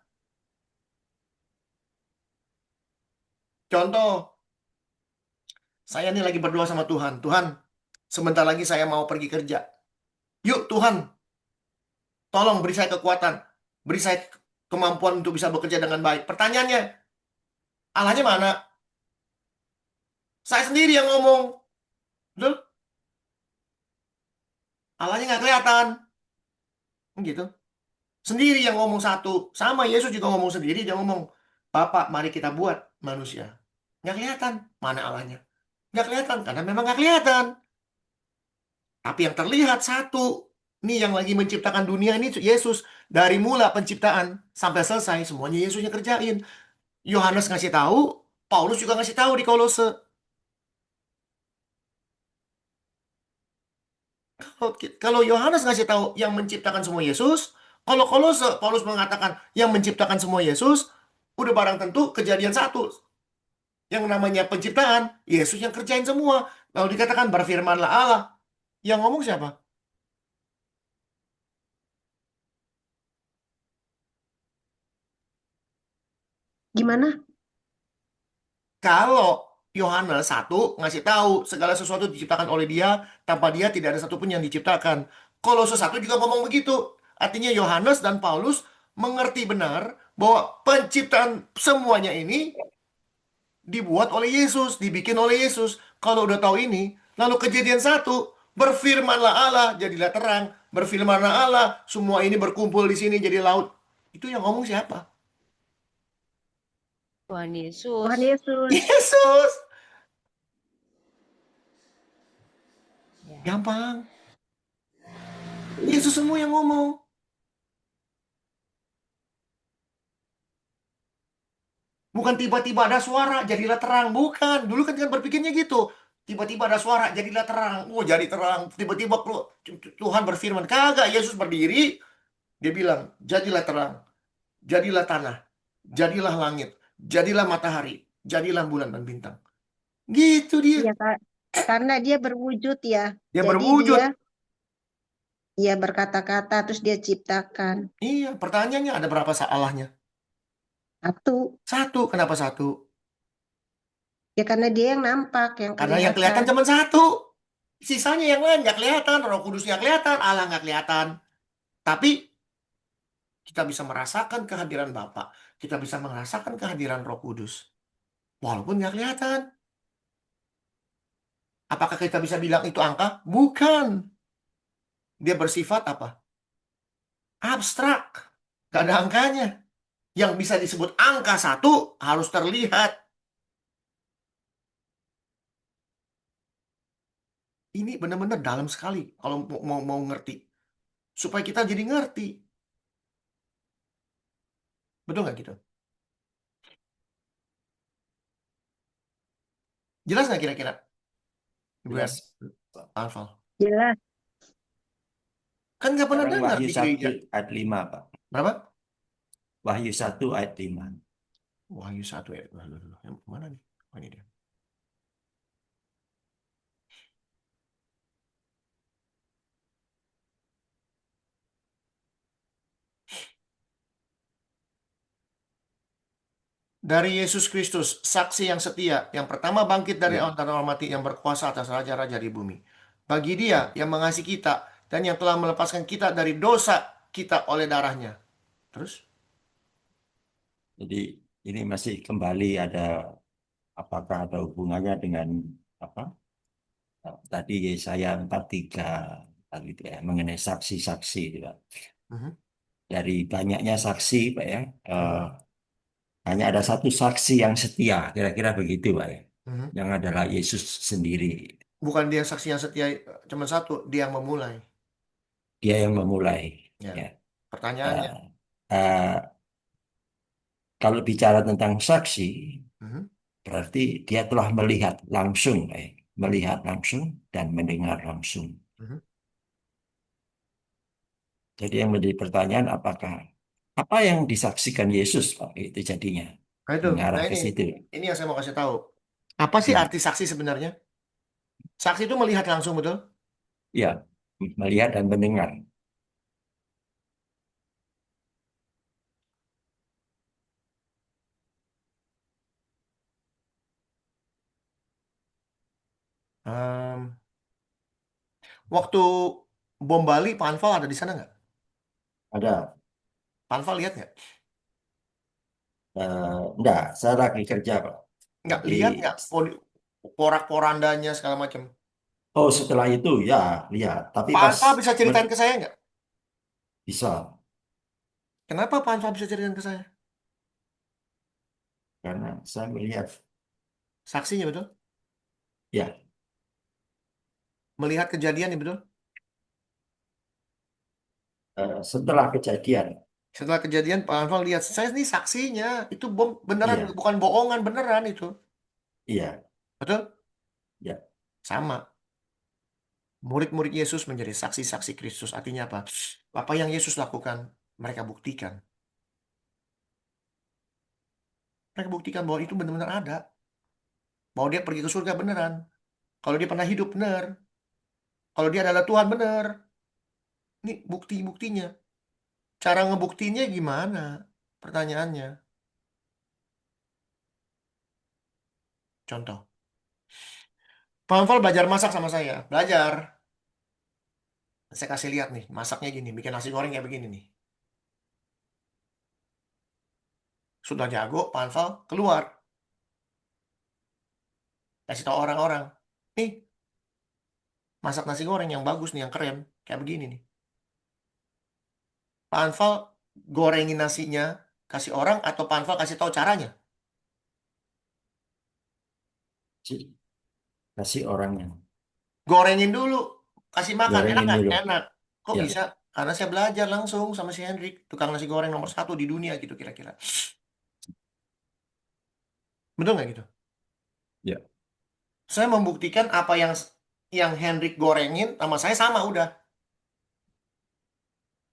Contoh, saya nih lagi berdoa sama Tuhan. Tuhan, sebentar lagi saya mau pergi kerja. Yuk Tuhan, tolong beri saya kekuatan. Beri saya kemampuan untuk bisa bekerja dengan baik. Pertanyaannya, Allahnya mana? Saya sendiri yang ngomong. Betul? Allahnya nggak kelihatan. Gitu. Sendiri yang ngomong satu. Sama Yesus juga ngomong sendiri. Dia ngomong, Bapak, mari kita buat manusia. Nggak kelihatan. Mana Allahnya? Nggak kelihatan. Karena memang nggak kelihatan. Tapi yang terlihat satu. Ini yang lagi menciptakan dunia ini Yesus. Dari mula penciptaan sampai selesai. Semuanya Yesus yang kerjain. Yohanes ngasih tahu. Paulus juga ngasih tahu di Kolose. Kalau Yohanes ngasih tahu yang menciptakan semua Yesus, kalau Kolose Paulus mengatakan yang menciptakan semua Yesus, udah barang tentu kejadian satu. Yang namanya penciptaan, Yesus yang kerjain semua. Lalu dikatakan berfirmanlah Allah. Yang ngomong siapa? Gimana? Kalau Yohanes 1 ngasih tahu segala sesuatu diciptakan oleh dia, tanpa dia tidak ada satupun yang diciptakan. Kolose 1 juga ngomong begitu. Artinya Yohanes dan Paulus mengerti benar bahwa penciptaan semuanya ini dibuat oleh Yesus, dibikin oleh Yesus. Kalau udah tahu ini, lalu Kejadian 1, berfirmanlah Allah, jadilah terang. Berfirmanlah Allah, semua ini berkumpul di sini jadi laut. Itu yang ngomong siapa? Tuhan Yesus. Tuhan Yesus. Yesus. Ya. Gampang. Yesus semua yang ngomong. Bukan tiba-tiba ada suara, jadilah terang. Bukan. Dulu kan berpikirnya gitu. Tiba-tiba ada suara, jadilah terang. Oh, jadi terang. Tiba-tiba Tuhan berfirman. Kagak, Yesus berdiri. Dia bilang, jadilah terang. Jadilah tanah. Jadilah langit. Jadilah matahari. Jadilah bulan dan bintang. Gitu dia. Ya, karena dia berwujud ya. Dia Jadi berwujud. dia berkata-kata terus dia ciptakan. Iya, pertanyaannya ada berapa salahnya? Satu. Satu. Kenapa satu? Ya karena dia yang nampak, yang Karena yang kelihatan kelihatan. cuma satu. Sisanya yang lain nggak kelihatan. Roh Kudusnya kelihatan. Allah nggak kelihatan. Tapi kita bisa merasakan kehadiran Bapa. Kita bisa merasakan kehadiran Roh Kudus. Walaupun nggak kelihatan. Apakah kita bisa bilang itu angka? Bukan. Dia bersifat apa? Abstrak. Gak ada angkanya. Yang bisa disebut angka satu harus terlihat. Ini benar-benar dalam sekali kalau mau ngerti. Supaya kita jadi ngerti. Betul nggak gitu? Jelas nggak kira-kira? Ibu Jelas. Alfal. Jelas. Kan nggak pernah Sekarang dengar Wahyu di 1 gereja. ayat 5, Pak. Berapa? Wahyu 1 ayat 5. Wahyu 1 ya. Yang mana nih? Oh, ini dia. Dari Yesus Kristus, saksi yang setia, yang pertama bangkit dari Ya. antara orang mati, yang berkuasa atas raja-raja di bumi. Bagi Dia yang mengasihi kita dan yang telah melepaskan kita dari dosa kita oleh darahnya. Terus? Jadi ini masih kembali ada apakah ada hubungannya dengan apa? Tadi Yesaya 43 tadi itu ya, mengenai saksi-saksi gitu, Pak. Mhm. Dari banyaknya saksi, Pak ya, Mhm. hanya ada satu saksi yang setia, kira-kira begitu, Pak ya, Mhm. yang adalah Yesus sendiri. Bukan dia saksi yang setia, cuma satu, dia yang memulai. Dia yang memulai. Ya. Ya. Pertanyaannya, Eh, eh, kalau bicara tentang saksi, mhm. berarti dia telah melihat langsung, Pak ya. Melihat langsung dan mendengar langsung. Mhm. Jadi yang menjadi pertanyaan apa yang disaksikan Yesus, Pak, itu jadinya Nah itu, mengarah nah ke situ. ini yang saya mau kasih tahu. Apa sih Hmm. arti saksi sebenarnya? Saksi itu melihat langsung, betul? Ya, melihat dan mendengar. Em, waktu bom Bali, Pak Anfal ada di sana nggak? Ada, Pak Anfal lihat nggak? enggak, saya lagi kerja, Pak. Nggak Jadi, lihat nggak porak-porandanya segala macam. oh setelah itu ya lihat. Tapi Pak pas Anfal bisa ceritain men- ke saya nggak? bisa, Kenapa Pak Anfal bisa ceritain ke saya? karena saya melihat, Saksinya betul? ya Melihat kejadian ya betul? setelah kejadian, Setelah kejadian Pak Anfal lihat, saya ini saksinya. Itu bom beneran, iya, bukan bohongan beneran itu. iya, Betul? ya, Sama. Murid-murid Yesus menjadi saksi-saksi Kristus. Artinya apa? Apa yang Yesus lakukan, mereka buktikan. Mereka buktikan bahwa itu benar-benar ada. Bahwa dia pergi ke surga beneran. Kalau dia pernah hidup benar. Kalau dia adalah Tuhan benar. Ini bukti-buktinya. Cara ngebuktinya gimana? Pertanyaannya. Contoh. Pak Anfal belajar masak sama saya. Belajar. Saya kasih lihat nih, masaknya gini, bikin nasi goreng kayak begini nih. Sudah jago, Pak Anfal keluar. Kasih tahu orang-orang. Nih, masak nasi goreng yang bagus nih, yang keren. Kayak begini nih. Pak Anfal gorengin nasinya, kasih orang, atau Pak Anfal kasih tahu caranya. Kasih orangnya. Gorengin dulu, kasih makan. Enak Gorengin nggak? dulu. Enak. Kok Ya. bisa? Karena saya belajar langsung sama si Hendrik, tukang nasi goreng nomor 1 di dunia gitu kira-kira. Betul nggak gitu? Ya. Saya membuktikan apa yang Hendrik gorengin sama saya sama udah.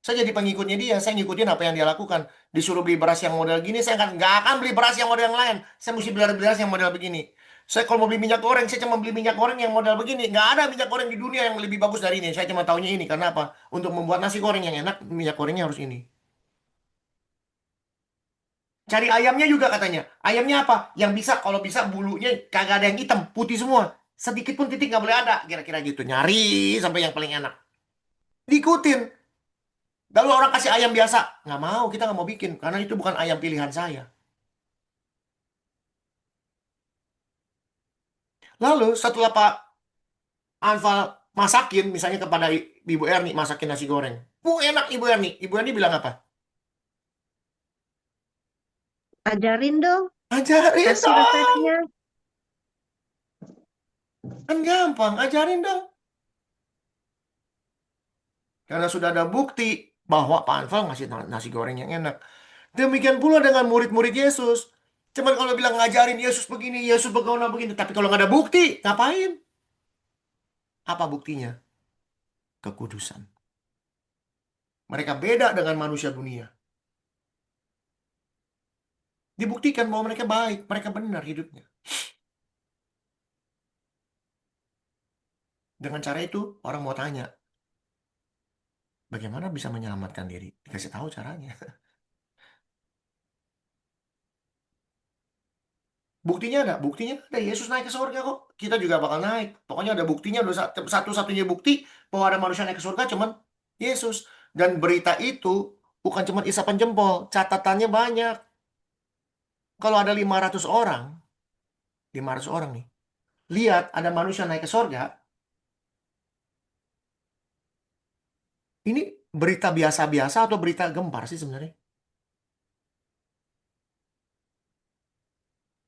Saya jadi pengikutnya dia, saya ngikutin apa yang dia lakukan. Disuruh beli beras yang model gini, saya nggak akan beli beras yang model yang lain. Saya mesti beli beras yang model begini. Saya kalau mau beli minyak goreng, saya cuma beli minyak goreng yang model begini. Nggak ada minyak goreng di dunia yang lebih bagus dari ini. Saya cuma taunya ini. Karena apa? Untuk membuat nasi goreng yang enak, minyak gorengnya harus ini. Cari ayamnya juga katanya. Ayamnya apa? Yang bisa, kalau bisa bulunya kagak ada yang hitam, putih semua. Sedikit pun titik nggak boleh ada. Kira-kira gitu. Nyari sampai yang paling enak. Diikutin. Lalu orang kasih ayam biasa. Nggak mau, kita nggak mau bikin. Karena itu bukan ayam pilihan saya. Lalu setelah Pak Anfal masakin, misalnya kepada Ibu Erni, masakin nasi goreng. Enak Ibu Erni. Ibu Erni bilang apa? Ajarin dong, Ajarin kasih dong. resepnya. Kan gampang, ajarin dong. Karena sudah ada bukti bahwa Pak Anfal ngasih nasi goreng yang enak. Demikian pula dengan murid-murid Yesus. Cuman kalau bilang ngajarin Yesus begini, Yesus bagaimana begini. Tapi kalau nggak ada bukti, ngapain? Apa buktinya? Kekudusan. Mereka beda dengan manusia dunia. Dibuktikan bahwa mereka baik, mereka benar hidupnya. Dengan cara itu, orang mau tanya, bagaimana bisa menyelamatkan diri? Dikasih tahu caranya. Buktinya ada, buktinya ada. Yesus naik ke surga kok. Kita juga bakal naik. Pokoknya ada buktinya. Udah satu-satunya bukti bahwa ada manusia naik ke surga cuman Yesus. Dan berita itu bukan cuma isapan jempol, catatannya banyak. Kalau ada 500 orang nih, lihat ada manusia naik ke surga, ini berita biasa-biasa atau berita gempar sih sebenarnya?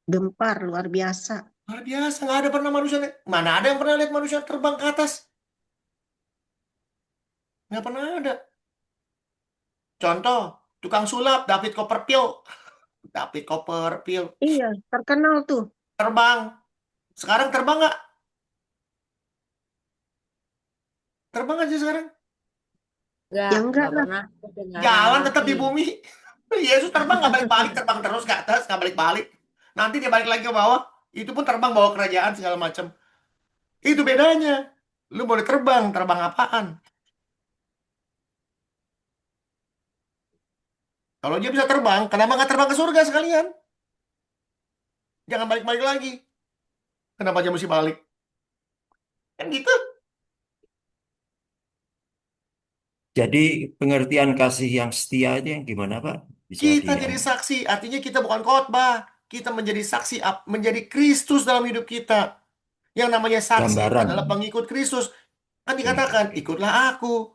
Gempar luar biasa. Luar biasa, nggak ada pernah manusia naik. Mana ada yang pernah lihat manusia terbang ke atas? Nggak pernah ada. Contoh, tukang sulap, David Copperfield. David Copperfield Iya, terkenal tuh. terbang. Sekarang terbang nggak? Terbang aja sekarang. Ya enggak Nggak lah. pernah kedengaran Jalan tetap lagi. di bumi. Yesus terbang nggak balik-balik, terbang terus ke atas, nggak balik-balik. Nanti dia balik lagi ke bawah. Itu pun terbang bawa kerajaan segala macam. Itu bedanya. Lu boleh terbang, terbang apaan? Kalau dia bisa terbang, kenapa nggak terbang ke surga sekalian? Jangan balik-balik lagi. Kenapa dia mesti balik? Kan gitu. Jadi pengertian kasih yang setia itu yang gimana Pak? Bisa Kita jadi saksi, artinya kita bukan khotbah. Kita menjadi saksi, menjadi Kristus dalam hidup kita. Yang namanya saksi gambaran. adalah pengikut Kristus. Kan Pengikut. dikatakan, ikutlah aku.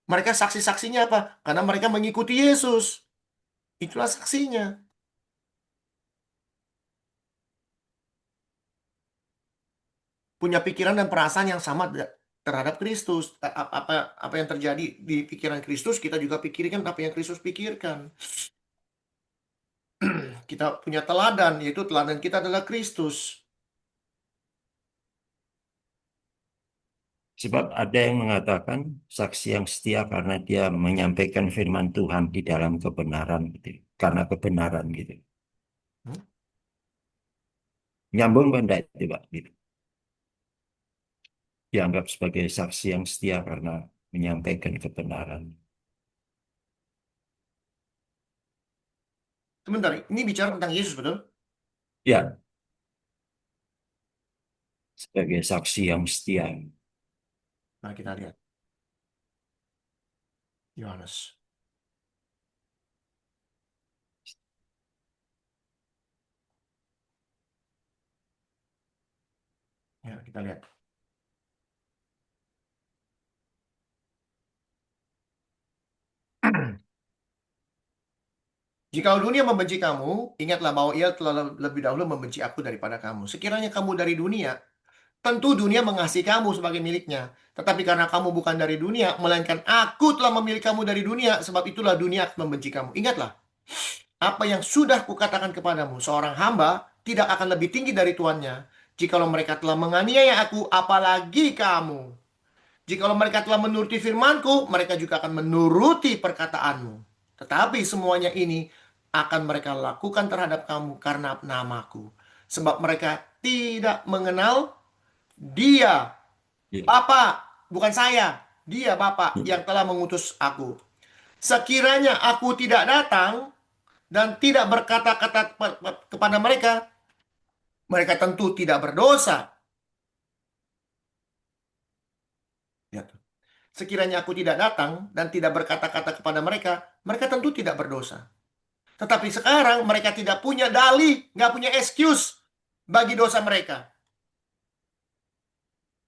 Mereka saksi-saksinya apa? Karena mereka mengikuti Yesus. Itulah saksinya. Punya pikiran dan perasaan yang sama terhadap Kristus. Apa yang terjadi di pikiran Kristus, kita juga pikirkan apa yang Kristus pikirkan. Kita punya teladan, yaitu teladan kita adalah Kristus. Sebab ada yang mengatakan saksi yang setia karena dia menyampaikan firman Tuhan di dalam kebenaran gitu. Karena kebenaran gitu. Hmm? Nyambung kan enggak itu Pak? Gitu. Dianggap sebagai saksi yang setia karena menyampaikan kebenaran. Sebentar, ini bicara tentang Yesus, betul? Ya, sebagai saksi yang setia. Nah, kita lihat Yohanes. Ya, kita lihat. Jika dunia membenci kamu, ingatlah bahwa ia telah lebih dahulu membenci aku daripada kamu. Sekiranya kamu dari dunia, tentu dunia mengasihi kamu sebagai miliknya. Tetapi karena kamu bukan dari dunia, melainkan aku telah memilih kamu dari dunia, sebab itulah dunia akan membenci kamu. Ingatlah, apa yang sudah kukatakan kepadamu, seorang hamba tidak akan lebih tinggi dari tuannya. Jikalau mereka telah menganiaya aku, apalagi kamu. Jikalau mereka telah menuruti firmanku, mereka juga akan menuruti perkataanmu. Tetapi semuanya ini akan mereka lakukan terhadap kamu karena namaku. Sebab mereka tidak mengenal dia, Ya. Bapa, bukan saya. Dia Bapa yang telah mengutus aku. Sekiranya aku tidak datang dan tidak berkata-kata kepada mereka, mereka tentu tidak berdosa. Ya. Sekiranya aku tidak datang dan tidak berkata-kata kepada mereka, mereka tentu tidak berdosa. Tetapi sekarang mereka tidak punya dalih, nggak punya excuse bagi dosa mereka.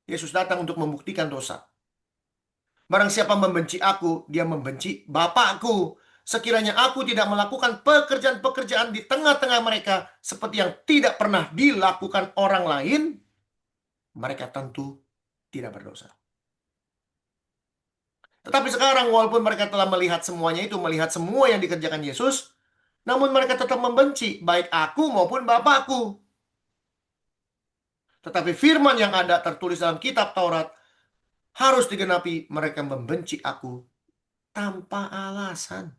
Yesus datang untuk membuktikan dosa. Barang siapa membenci aku, dia membenci Bapakku. Sekiranya aku tidak melakukan pekerjaan-pekerjaan di tengah-tengah mereka seperti yang tidak pernah dilakukan orang lain, mereka tentu tidak berdosa. Tetapi sekarang walaupun mereka telah melihat semuanya itu, melihat semua yang dikerjakan Yesus, namun mereka tetap membenci baik aku maupun Bapakku. Tetapi firman yang ada tertulis dalam kitab Taurat harus digenapi, mereka membenci aku tanpa alasan.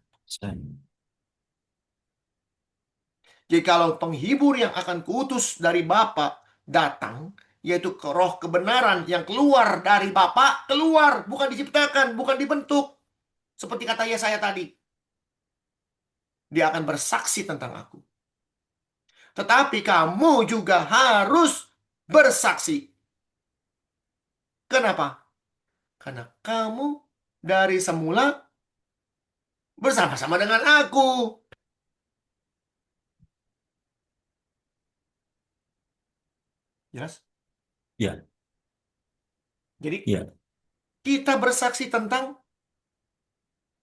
Jadi kalau penghibur yang akan kuutus dari Bapa datang, yaitu ke roh kebenaran yang keluar dari Bapa, keluar, bukan diciptakan, bukan dibentuk. Seperti kata Yesaya tadi. Dia akan bersaksi tentang aku. Tetapi kamu juga harus bersaksi. Kenapa? Karena kamu dari semula bersama-sama dengan aku. Jelas? Ya, Jadi ya, kita bersaksi tentang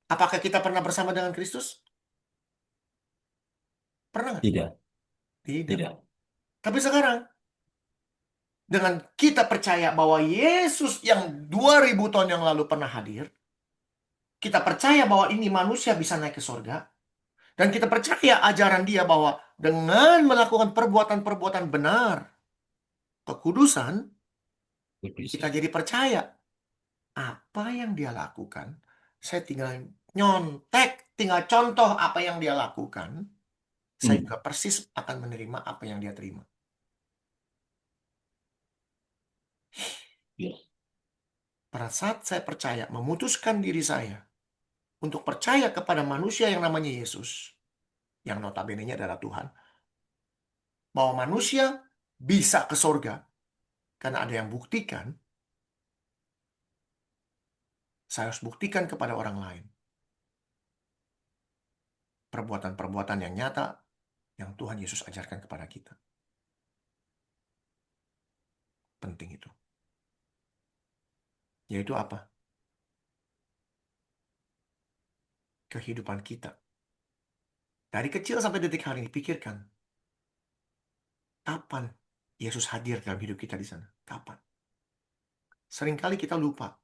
apakah kita pernah bersama dengan Kristus? Pernah nggak? tidak, Tidak. tidak, Tapi sekarang, dengan kita percaya bahwa Yesus yang 2000 tahun yang lalu pernah hadir, kita percaya bahwa ini manusia bisa naik ke surga, dan kita percaya ajaran dia bahwa dengan melakukan perbuatan-perbuatan benar, kekudusan, kita jadi percaya apa yang dia lakukan. Saya tinggal nyontek, tinggal contoh apa yang dia lakukan. Saya juga persis akan menerima apa yang dia terima. Ya. Pada saat saya percaya, memutuskan diri saya untuk percaya kepada manusia yang namanya Yesus, yang notabene-nya adalah Tuhan, bahwa manusia bisa ke surga karena ada yang buktikan, saya harus buktikan kepada orang lain. Perbuatan-perbuatan yang nyata yang Tuhan Yesus ajarkan kepada kita. Penting itu. Yaitu apa? Kehidupan kita. Dari kecil sampai detik hari ini, pikirkan. Kapan Yesus hadir dalam hidup kita di sana? Kapan? Seringkali kita lupa.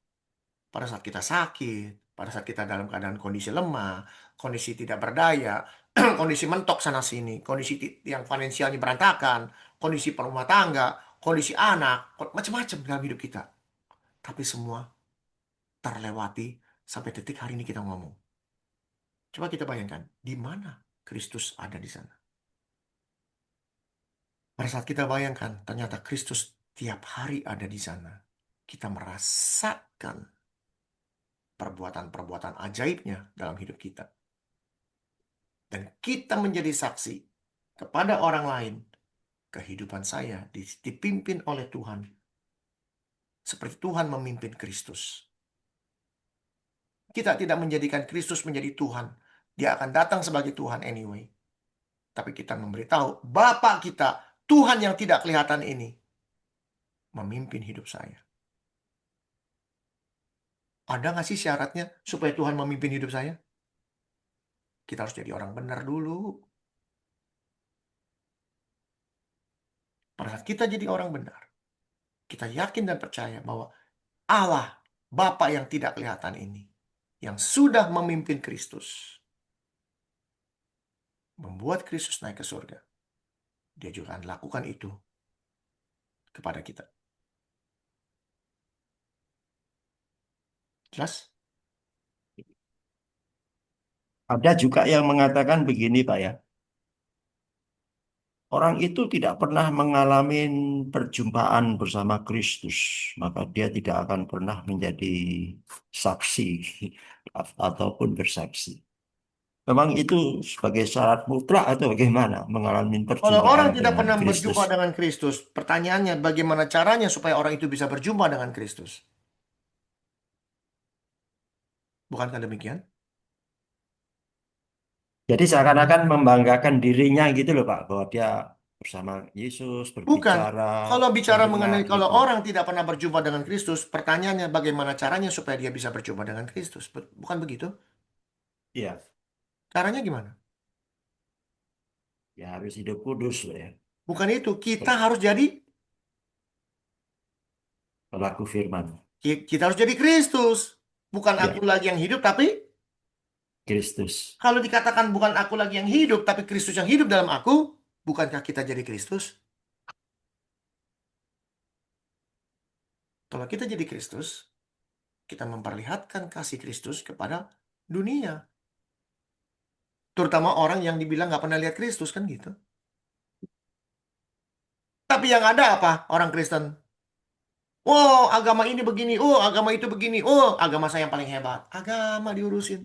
Pada saat kita sakit, pada saat kita dalam keadaan kondisi lemah, kondisi tidak berdaya, kondisi mentok sana-sini, kondisi yang finansialnya berantakan, kondisi rumah tangga, kondisi anak, macam-macam dalam hidup kita. Tapi semua terlewati sampai detik hari ini kita ngomong. Coba kita bayangkan, di mana Kristus ada di sana. Pada saat kita bayangkan, ternyata Kristus tiap hari ada di sana. Kita merasakan perbuatan-perbuatan ajaibnya dalam hidup kita. Dan kita menjadi saksi kepada orang lain kehidupan saya dipimpin oleh Tuhan seperti Tuhan memimpin Kristus. Kita tidak menjadikan Kristus menjadi Tuhan. Dia akan datang sebagai Tuhan anyway. Tapi kita memberitahu Bapa kita, Tuhan yang tidak kelihatan ini, memimpin hidup saya. Ada nggak sih syaratnya supaya Tuhan memimpin hidup saya? Kita harus jadi orang benar dulu. Pada saat kita jadi orang benar, kita yakin dan percaya bahwa Allah, Bapa yang tidak kelihatan ini, yang sudah memimpin Kristus, membuat Kristus naik ke surga, dia juga akan lakukan itu kepada kita. Jelas? Ada juga yang mengatakan begini, Pak ya. Orang itu tidak pernah mengalami perjumpaan bersama Kristus, maka dia tidak akan pernah menjadi saksi ataupun bersaksi. Memang itu sebagai syarat mutlak atau bagaimana mengalami Kalau perjumpaan orang tidak dengan pernah Kristus? berjumpa dengan Kristus, pertanyaannya bagaimana caranya supaya orang itu bisa berjumpa dengan Kristus? Bukankah demikian? Jadi seakan-akan membanggakan dirinya gitu loh Pak, bahwa dia bersama Yesus Bukan. berbicara Kalau bicara senyap mengenai kalau gitu. orang tidak pernah berjumpa dengan Kristus, pertanyaannya bagaimana caranya supaya dia bisa berjumpa dengan Kristus? Bukan begitu? Iya, Caranya gimana? ya harus hidup kudus loh ya, Bukan itu. Kita harus jadi pelaku firman kita harus jadi Kristus. Bukan aku ya, lagi yang hidup, tapi Kristus. kalau dikatakan bukan aku lagi yang hidup, tapi Kristus yang hidup dalam aku, bukankah kita jadi Kristus? Kalau kita jadi Kristus, kita memperlihatkan kasih Kristus kepada dunia. Terutama orang yang dibilang nggak pernah lihat Kristus, kan gitu. Tapi yang ada apa? Orang Kristen. Oh, agama ini begini. Oh, agama itu begini. Oh, agama saya yang paling hebat. Agama diurusin.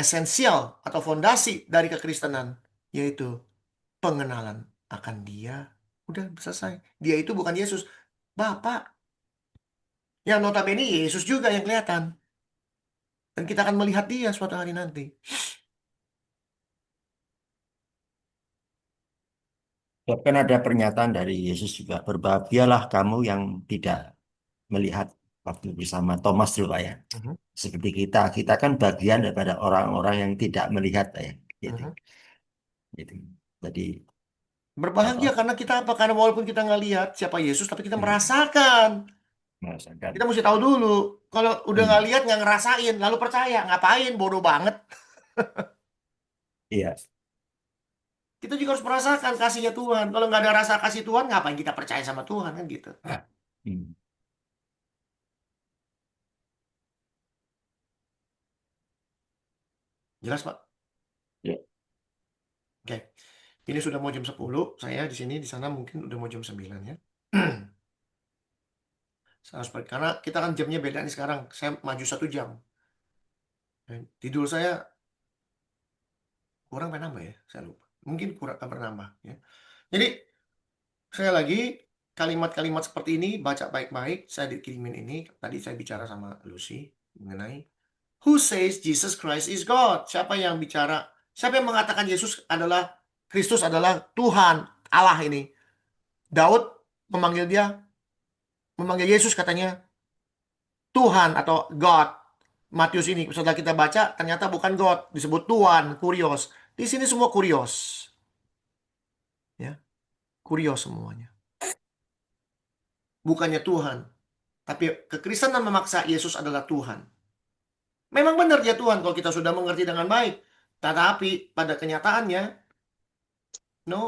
Esensial atau fondasi dari kekristenan, yaitu pengenalan akan Dia. Udah selesai. Dia itu bukan Yesus. Bapak. Yang notabene Yesus juga yang kelihatan. Dan kita akan melihat Dia suatu hari nanti. Bahkan ada pernyataan dari Yesus juga, berbahagialah kamu yang tidak melihat waktu bersama Thomas dulu Pak ya. Mhm, Seperti kita kan bagian daripada orang-orang yang tidak melihat Pak ya. Gitu. mhm. Gitu. Jadi Berbahagia apa? karena kita apa? Karena walaupun kita nggak lihat siapa Yesus, tapi kita Hmm, merasakan. merasakan. Kita mesti tahu dulu. Kalau udah nggak Hmm, lihat, nggak ngerasain, lalu percaya. Ngapain? Bodoh banget. iya. Kita juga harus merasakan kasihnya Tuhan. Kalau nggak ada rasa kasih Tuhan, ngapain kita percaya sama Tuhan? Kan gitu. Hmm. Jelas, Pak? Ya. Oke. Ini sudah mau jam 10. Saya di sini, di sana mungkin udah mau jam 9 ya. Saya harus pergi. Karena kita kan jamnya beda nih sekarang. Saya maju 1 jam. Tidur saya kurang apa nambah ya? Saya lupa. Mungkin kurang apa nambah ya. Jadi, saya lagi kalimat-kalimat seperti ini baca baik-baik. Saya dikirimin ini. Tadi saya bicara sama Lucy mengenai Who says Jesus Christ is God? Siapa yang bicara? Siapa yang mengatakan Yesus adalah Kristus adalah Tuhan Allah ini? Daud memanggil memanggil Yesus katanya Tuhan atau God. Matius ini setelah kita baca ternyata bukan God, disebut Tuhan, kurios. Di sini semua kurios. Ya, kurios semuanya. Bukannya Tuhan, tapi kekristenan memaksa Yesus adalah Tuhan. Memang benar dia Tuhan kalau kita sudah mengerti dengan baik. Tetapi pada kenyataannya, no.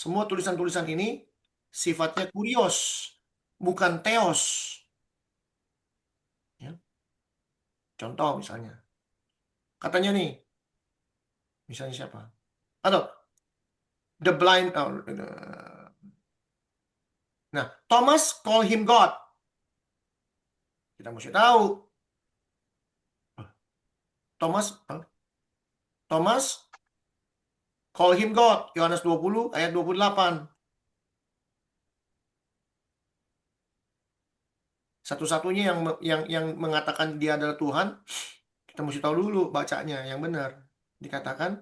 Semua tulisan-tulisan ini sifatnya kurios, bukan teos. Ya. Contoh misalnya, katanya nih, misalnya siapa? Atau the blind. Nah, Thomas call him God. Kita mesti tahu. Thomas, Thomas, call him God. Yohanes 20 ayat 28. Satu-satunya yang mengatakan dia adalah Tuhan, kita mesti tahu dulu bacanya yang benar. Dikatakan,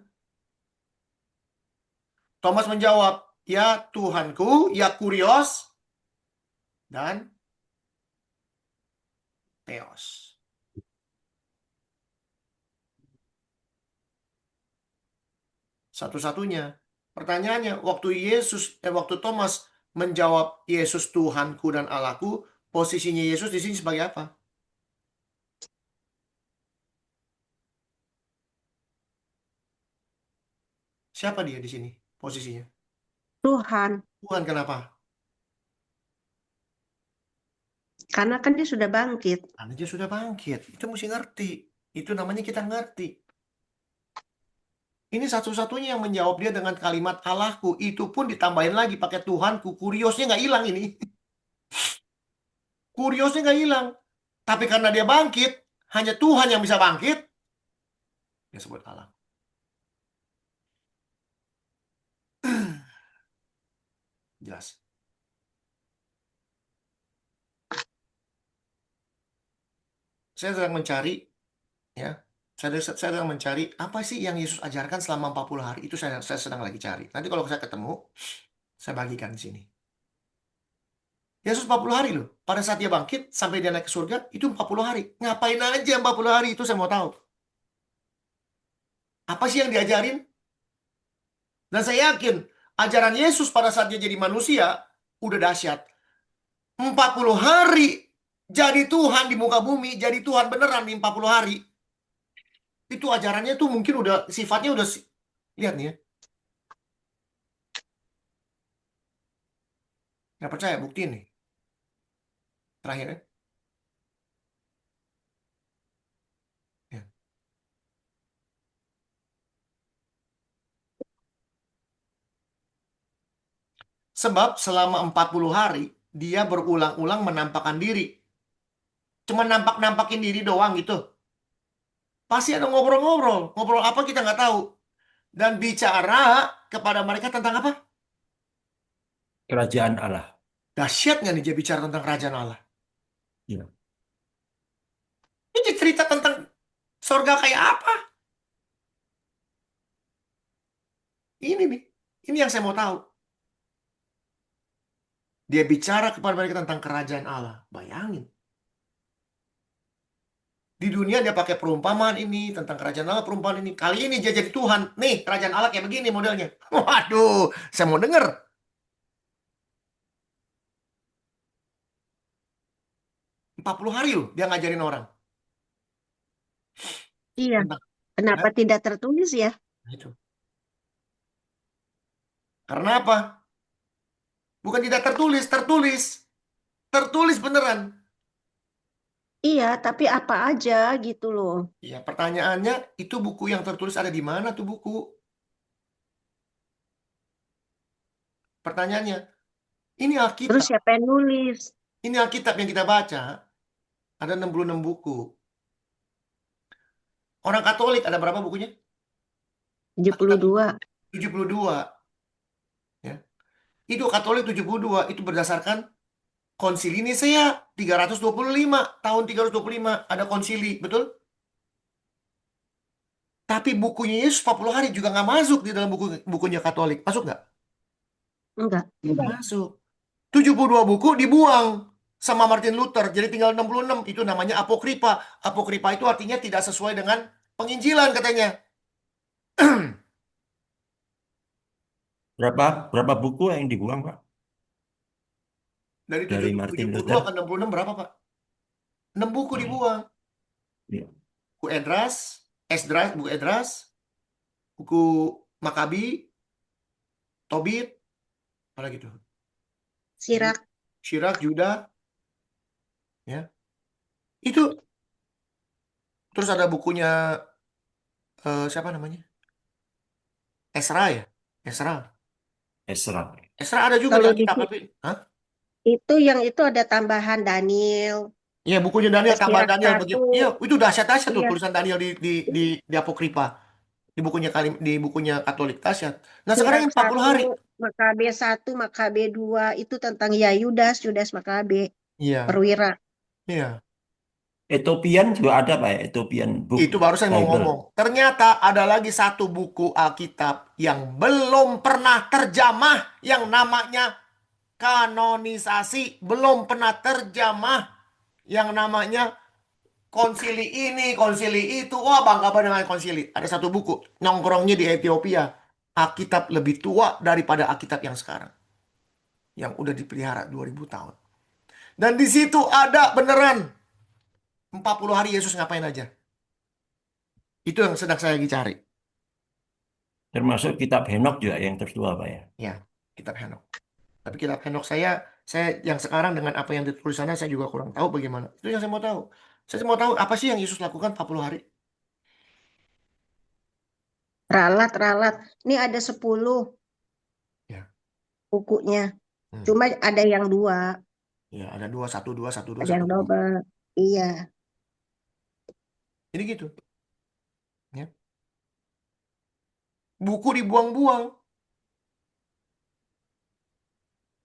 Thomas menjawab, ya Tuhanku, ya Kurios, dan Theos. Satu-satunya. Pertanyaannya, waktu Thomas menjawab Yesus Tuhanku dan Allahku, posisinya Yesus di sini sebagai apa? Siapa dia di sini posisinya? Tuhan, Tuhan, kenapa? karena kan dia sudah bangkit. Karena dia sudah bangkit. Itu mesti ngerti. Itu namanya kita ngerti. Ini satu-satunya yang menjawab dia dengan kalimat Allahku. Itu pun ditambahin lagi pakai Tuhanku. Kuriosnya nggak hilang ini. Kuriosnya nggak hilang. Tapi karena dia bangkit, hanya Tuhan yang bisa bangkit, dia sebut Allah. Jelas. Saya sedang mencari, ya. Saya sedang mencari apa sih yang Yesus ajarkan selama 40 hari. Itu saya sedang lagi cari. Nanti kalau saya ketemu, saya bagikan di sini. Yesus 40 hari loh. Pada saat dia bangkit, sampai dia naik ke surga, itu 40 hari. Ngapain aja 40 hari? Itu saya mau tahu. Apa sih yang diajarin? Dan saya yakin, ajaran Yesus pada saat dia jadi manusia, udah dahsyat. 40 hari jadi Tuhan di muka bumi, jadi Tuhan beneran di 40 hari. Itu ajarannya tuh mungkin udah, sifatnya udah, lihat nih ya. Nggak percaya, buktiin nih. Terakhir ya. Ya. Sebab selama 40 hari, dia berulang-ulang menampakkan diri. Cuma nampak-nampakin diri doang gitu. Pasti ada ngobrol-ngobrol. Ngobrol apa kita nggak tahu. Dan bicara kepada mereka tentang apa? Kerajaan Allah. Dahsyat nggak nih dia bicara tentang kerajaan Allah? Ya. Ini cerita tentang surga kayak apa? Ini nih. Ini yang saya mau tahu. Dia bicara kepada mereka tentang kerajaan Allah. Bayangin. Di dunia dia pakai perumpamaan ini, tentang kerajaan Allah, perumpamaan ini. Kali ini dia jadi Tuhan. Nih, kerajaan Allah kayak begini modelnya. Waduh, saya mau denger. 40 hari loh dia ngajarin orang. Iya, Tentang, kenapa nah, tidak tertulis ya? itu. Karena apa? Bukan tidak tertulis, tertulis. Tertulis beneran. Iya, tapi apa aja gitu loh. Ya, pertanyaannya, itu buku yang tertulis ada di mana tuh buku? Pertanyaannya, ini Terus Alkitab. siapa yang nulis? Ini Alkitab yang kita baca. Ada 66 buku. Orang Katolik ada berapa bukunya? Alkitab 72. 72. Ya. Itu Katolik 72. Itu berdasarkan Konsili Nisea 325. Tahun 325 ada konsili. Betul? Tapi bukunya Yesus 40 hari juga nggak masuk di dalam bukunya Katolik. Masuk nggak? Enggak. Masuk. 72 buku dibuang sama Martin Luther. Jadi tinggal 66. Itu namanya apokripa. Apokripa itu artinya tidak sesuai dengan penginjilan katanya. Berapa buku yang dibuang, Pak? Dari Dari Martin 72 Luther? ke 66 berapa, Pak? 6 buku dibuang. Ya. Buku buku Esdras, buku Makabi, Tobit, apa gitu. Sirak. Syirak, Yuda, ya. Itu terus ada bukunya siapa namanya? Esra ya? Esra. Esra. Esra ada juga di Kalau di Alkitab tapi, hah? itu yang itu ada tambahan Daniel, Iya, bukunya Daniel tambah Sirach Daniel begitu. 1. Iya, itu dahsyat-dahsyat tuh Iya. tulisan Daniel di Apokripa, di bukunya Katolik dahsyat. Nah, sekarang Sirach yang 40 1, hari. Makabe 1, Makabe 2 itu tentang ya Yudas Makabe, Iya, perwira. iya. Ethiopian juga ada Pak ya, Ethiopian book Itu baru saya mau Bible. ngomong. Ternyata ada lagi satu buku Alkitab yang belum pernah terjamah yang namanya kanonisasi, belum pernah terjamah yang namanya konsili ini, konsili itu. Wah, bangga banget dengan konsili. Ada satu buku nongkrongnya di Ethiopia. Alkitab lebih tua daripada Alkitab yang sekarang. Yang udah dipelihara 2000 tahun. Dan di situ ada beneran 40 hari Yesus ngapain aja. Itu yang sedang saya lagi cari. Termasuk kitab Henok juga yang tertua Pak ya. Ya, kitab Henok. Tapi kitab Henok saya yang sekarang dengan apa yang ditulis sana saya juga kurang tahu bagaimana. Itu yang saya mau tahu. Saya mau tahu apa sih yang Yesus lakukan 40 hari. Ralat. Ini ada 10 Ya. bukunya. Hmm. Cuma ada yang 2, Ya, ada 2, 1, 2, 1, 2, ada 1, yang 2. double. Iya. Ini gitu. Ya. Buku dibuang-buang.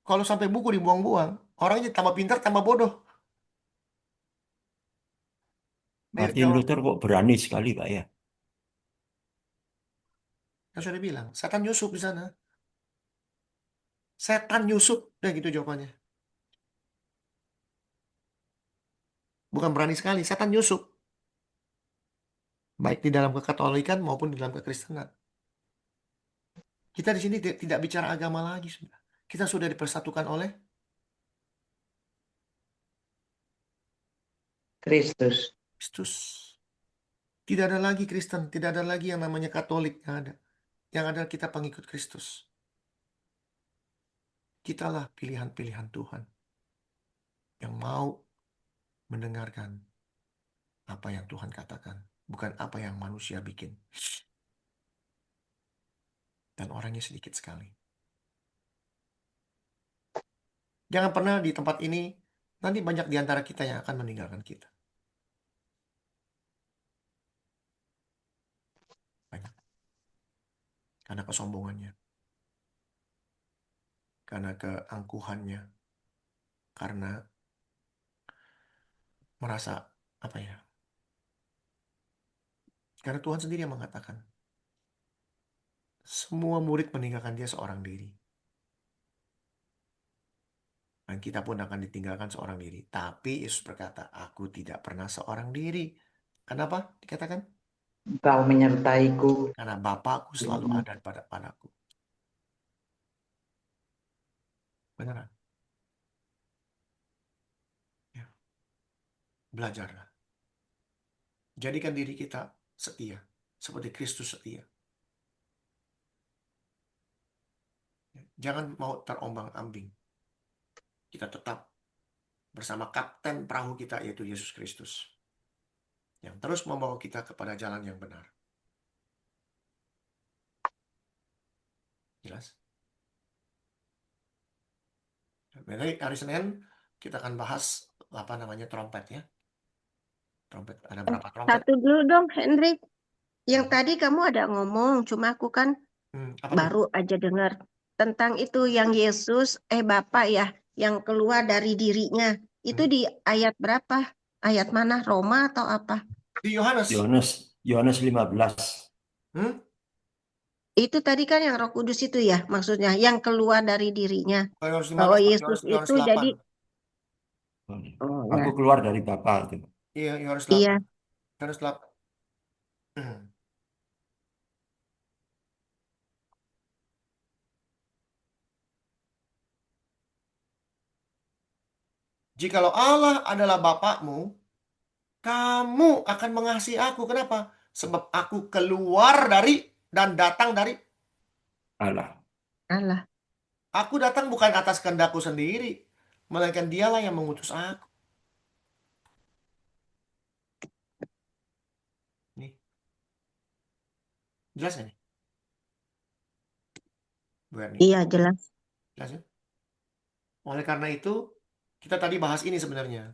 Kalau sampai buku dibuang-buang, orangnya tambah pintar, tambah bodoh. Ayo Martin jawab. Luther kok berani sekali Pak ya. Kan sudah bilang, setan nyusup di sana. Setan nyusup. Udah gitu jawabannya. Bukan berani sekali, setan nyusup. Baik di dalam kekatolikan maupun di dalam kekristenan. Kita di sini tidak bicara agama lagi sudah. Kita sudah dipersatukan oleh Kristus. Kristus. Tidak ada lagi Kristen, tidak ada lagi yang namanya Katolik, yang ada. Yang ada kita pengikut Kristus. Kitalah pilihan-pilihan Tuhan yang mau mendengarkan apa yang Tuhan katakan, bukan apa yang manusia bikin. Dan orangnya sedikit sekali. Jangan pernah di tempat ini, nanti banyak di antara kita yang akan meninggalkan kita. Banyak. Karena kesombongannya. Karena keangkuhannya. Karena merasa, apa ya, karena Tuhan sendiri yang mengatakan, semua murid meninggalkan dia seorang diri. Dan kita pun akan ditinggalkan seorang diri. Tapi Yesus berkata, aku tidak pernah seorang diri. Kenapa dikatakan? Engkau menyertaiku. Karena Bapakku selalu ada padaku. Beneran. Ya. Belajarlah. Jadikan diri kita setia. Seperti Kristus setia. Jangan mau terombang-ambing. Kita tetap bersama kapten perahu kita, yaitu Yesus Kristus. Yang terus membawa kita kepada jalan yang benar. Jelas? Jadi hari Senin kita akan bahas apa namanya trompet ya. Trompet ada berapa trompet? Satu dulu dong, Hendrik. Yang tadi kamu ada ngomong, cuma aku kan Apa tuh? baru aja dengar tentang itu yang Yesus, Bapak ya, yang keluar dari dirinya. Itu di ayat berapa? Ayat mana? Roma atau apa? Di Yohanes. Yohanes 15. Hmm? Itu tadi kan yang Roh Kudus itu ya, maksudnya yang keluar dari dirinya. Yohanes Bahwa 15, Yesus Yohanes itu 8. jadi, oh Aku ya, keluar dari Bapa gitu. Iya, Yohanes iya, 8. Yohanes 8. Jikalau Allah adalah Bapakmu, kamu akan mengasihi aku. Kenapa? Sebab aku keluar dari dan datang dari Allah. Allah. aku datang bukan atas kehendakku sendiri, melainkan dialah yang mengutus aku. Nih. Jelas nggak nih? Bu Erni? Iya, jelas. Jelas ya? Oleh karena itu, kita tadi bahas ini sebenarnya.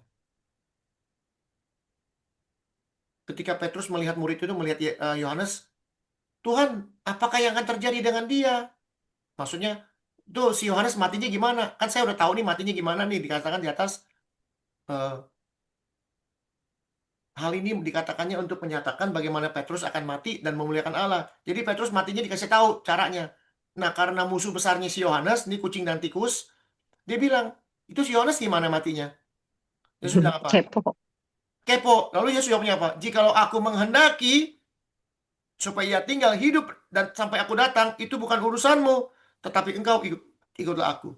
ketika Petrus melihat murid itu melihat Yohanes, Tuhan, apakah yang akan terjadi dengan dia? Maksudnya, tuh si Yohanes matinya gimana? Kan saya udah tahu nih matinya gimana nih, dikatakan di atas. eh, Hal ini dikatakannya untuk menyatakan bagaimana Petrus akan mati dan memuliakan Allah. Jadi Petrus matinya dikasih tahu caranya. Nah, karena musuh besarnya si Yohanes, ini kucing dan tikus, dia bilang, itu si Yohanes gimana matinya? Yesus bilang apa? Kepo. Kepo. Lalu Yesus jawabnya apa? Jikalau aku menghendaki supaya ia tinggal hidup dan sampai aku datang, itu bukan urusanmu. Tetapi engkau ikutlah aku.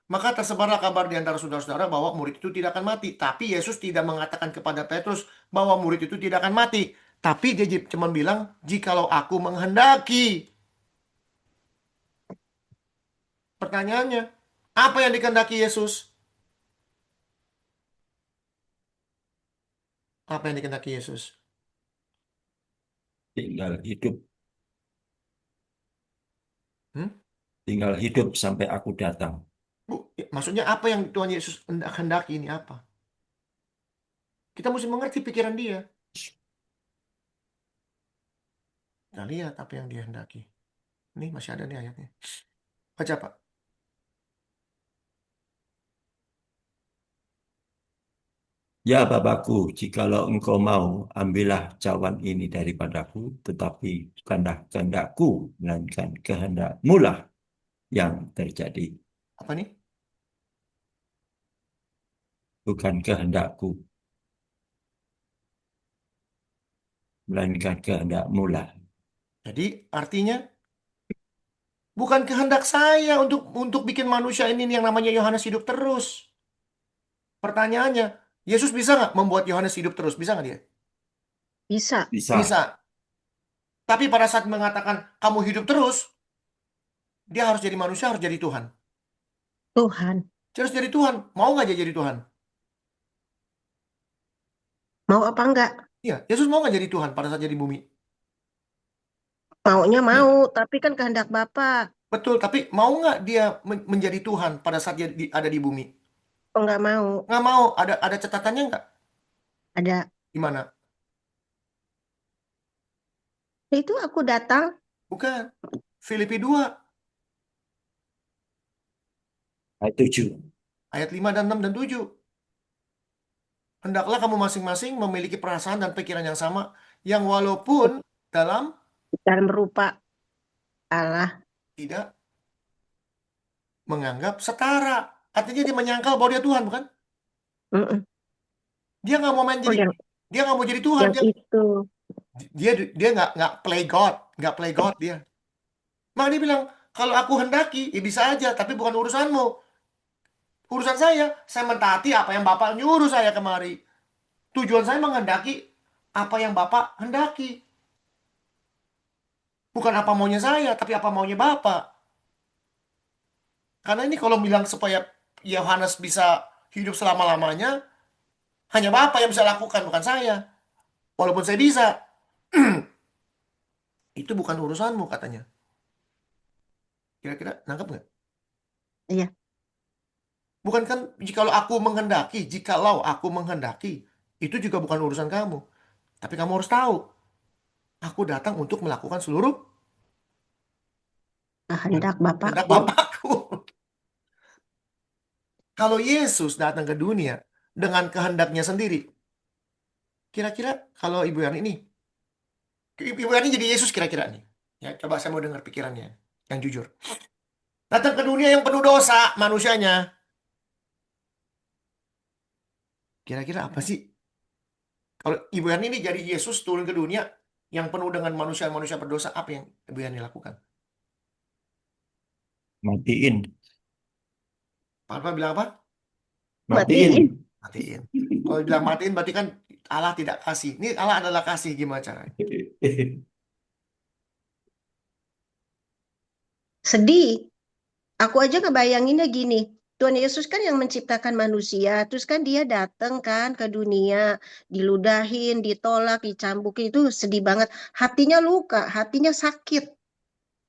Maka tersebarlah kabar di antara saudara-saudara bahwa murid itu tidak akan mati. Tapi Yesus tidak mengatakan kepada Petrus bahwa murid itu tidak akan mati. Tapi dia cuma bilang, jikalau aku menghendaki. Pertanyaannya, apa yang dikehendaki Yesus? Apa yang dikehendaki Yesus? Tinggal hidup, Hmm? tinggal hidup sampai aku datang. Maksudnya apa yang Tuhan Yesus hendaki ini apa? Kita mesti mengerti pikiran dia. Kita lihat apa yang dia hendaki. Ini masih ada nih ayatnya. Baca Pak. Ya Bapakku, jikalau engkau mau, ambillah cawan ini daripadaku, tetapi bukanlah kehendakku, melainkan kehendakmu lah yang terjadi. Apa nih? Bukan kehendakku, melainkan kehendakmu lah. Jadi artinya bukan kehendak saya untuk bikin manusia ini yang namanya Yohanes hidup terus. Pertanyaannya, Yesus bisa nggak membuat Yohanes hidup terus? Bisa nggak dia? Bisa. Bisa. Bisa. Tapi pada saat mengatakan kamu hidup terus, dia harus jadi manusia, harus jadi Tuhan. Tuhan. Dia harus jadi Tuhan. Mau nggak dia jadi Tuhan? Mau apa enggak? Iya, Yesus mau nggak jadi Tuhan pada saat jadi bumi? Maunya mau, tapi kan kehendak Bapa. Betul, tapi mau nggak dia menjadi Tuhan pada saat dia ada di bumi? Oh, enggak mau. Nggak mau. Ada catatannya nggak? Ada. Gimana? Itu aku datang. Bukan. Filipi 2 Ayat 7. ayat 5 dan 6 dan 7. Hendaklah kamu masing-masing memiliki perasaan dan pikiran yang sama, yang walaupun dalam Dan berupa Allah. tidak menganggap setara. Artinya dia menyangkal bahwa dia Tuhan, bukan? Mm-mm. Dia nggak mau main Oh, jadi, dia nggak mau jadi Tuhan. yang itu. Dia nggak play God dia. Maka dia bilang, kalau aku hendaki, ya bisa aja, tapi bukan urusanmu. Urusan saya mentaati apa yang Bapak nyuruh saya kemari. Tujuan saya menghendaki apa yang Bapak hendaki. Bukan apa maunya saya, tapi apa maunya Bapak. Karena ini kalau bilang supaya Yohanes bisa hidup selama-lamanya, hanya Bapak yang bisa lakukan, bukan saya. Walaupun saya bisa. Itu bukan urusanmu, katanya. Kira-kira nangkep nggak? Iya. Bukan kan, jikalau aku menghendaki, itu juga bukan urusan kamu. Tapi kamu harus tahu, aku datang untuk melakukan seluruh Kehendak kehendak Bapakku. Bapakku. Kalau Yesus datang ke dunia dengan kehendaknya sendiri, kira-kira kalau Ibu Yani ini, Ibu Yani jadi Yesus kira-kira nih. Ya, coba saya mau dengar pikirannya, yang jujur. Datang ke dunia yang penuh dosa manusianya. Kira-kira apa sih? Kalau Ibu Yani ini jadi Yesus turun ke dunia yang penuh dengan manusia-manusia berdosa, apa yang Ibu Yani lakukan? Matiin. Papa bilang apa? Matiin. Matiin. Kalau bilang matiin berarti kan Allah tidak kasih. Ini Allah adalah kasih, gimana caranya? Sedih. Aku aja ngebayanginnya gini. Tuhan Yesus kan yang menciptakan manusia. Terus kan dia datang kan ke dunia. Diludahin, ditolak, dicambukin. Itu sedih banget. Hatinya luka, hatinya sakit.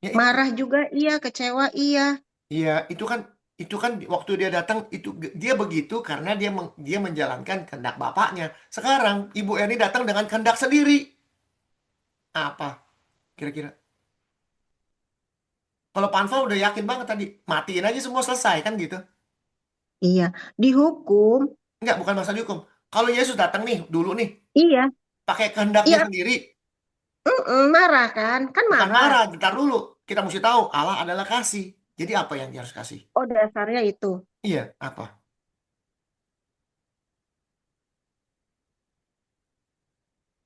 Ya itu. Marah juga iya, kecewa iya. Iya, itu kan Itu kan waktu dia datang itu dia begitu karena dia menjalankan kehendak bapaknya. Sekarang Ibu Erni datang dengan kehendak sendiri. Apa kira-kira? Kalau Panval udah yakin banget tadi, matiin aja semua selesai kan gitu. Iya, dihukum. Enggak, bukan masalah hukum. Kalau Yesus datang nih dulu nih, Iya, pakai kehendaknya iya, sendiri, marah kan? Kan bukan marah. marah, bentar dulu. Kita mesti tahu Allah adalah kasih. Jadi apa yang dia harus kasih? Oh, dasarnya itu. Iya, apa?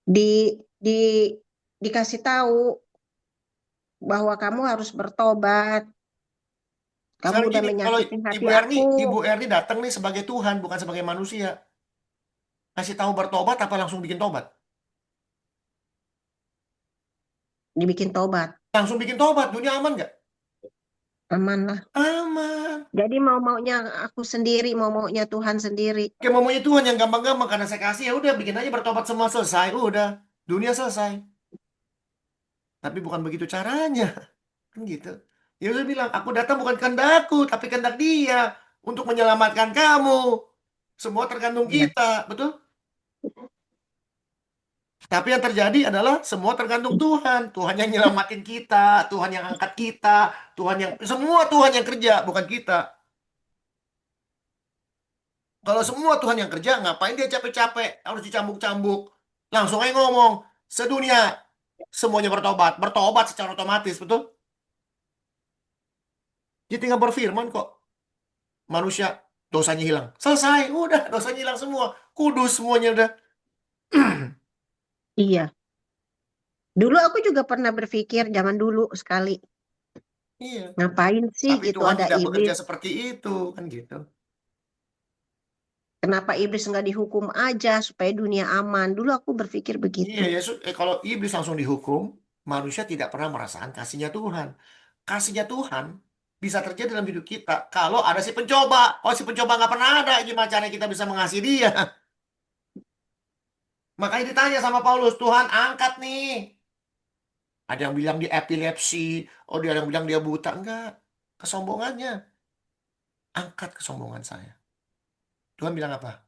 Di di dikasih tahu bahwa kamu harus bertobat. Kamu Sekarang udah gini, kalau menyakiti hati Ibu Erni, aku. Ibu Erni datang nih sebagai Tuhan, bukan sebagai manusia. Kasih tahu bertobat apa langsung bikin tobat? Dibikin tobat. Langsung bikin tobat, dunia aman nggak? Aman lah. Aman. Jadi mau-maunya aku sendiri, mau-maunya Tuhan sendiri. Kayak maunya Tuhan yang gampang-gampang karena saya kasih ya udah bikin aja bertobat semua selesai, udah dunia selesai. Tapi bukan begitu caranya, kan gitu. Yesus bilang, aku datang bukan kehendakku, tapi kehendak Dia untuk menyelamatkan kamu. Semua tergantung Iya. kita, betul? Tapi yang terjadi adalah semua tergantung Tuhan. Tuhan yang nyelamatin kita, Tuhan yang angkat kita, Tuhan yang semua Tuhan yang kerja, bukan kita. Kalau semua Tuhan yang kerja, ngapain dia capek-capek? Harus dicambuk-cambuk. Langsung aja ngomong, sedunia semuanya bertobat. Bertobat secara otomatis, betul? Dia tinggal berfirman kok. Manusia dosanya hilang. Selesai, udah dosanya hilang semua. Kudus semuanya udah. Iya. Dulu aku juga pernah berpikir zaman dulu sekali, Iya. ngapain sih Tapi gitu Tuhan ada tidak bekerja iblis? seperti itu, kan gitu. Kenapa iblis nggak dihukum aja supaya dunia aman? Dulu aku berpikir Iya, begitu. Yesus, kalau iblis langsung dihukum, manusia tidak pernah merasakan kasihnya Tuhan. Kasihnya Tuhan bisa terjadi dalam hidup kita kalau ada si pencoba. Kalau si pencoba nggak pernah ada, gimana caranya kita bisa mengasihi dia? Makanya ditanya sama Paulus, Tuhan angkat nih. Ada yang bilang dia epilepsi, oh dia ada yang bilang dia buta. Enggak, kesombongannya. Angkat kesombongan saya. Tuhan bilang apa?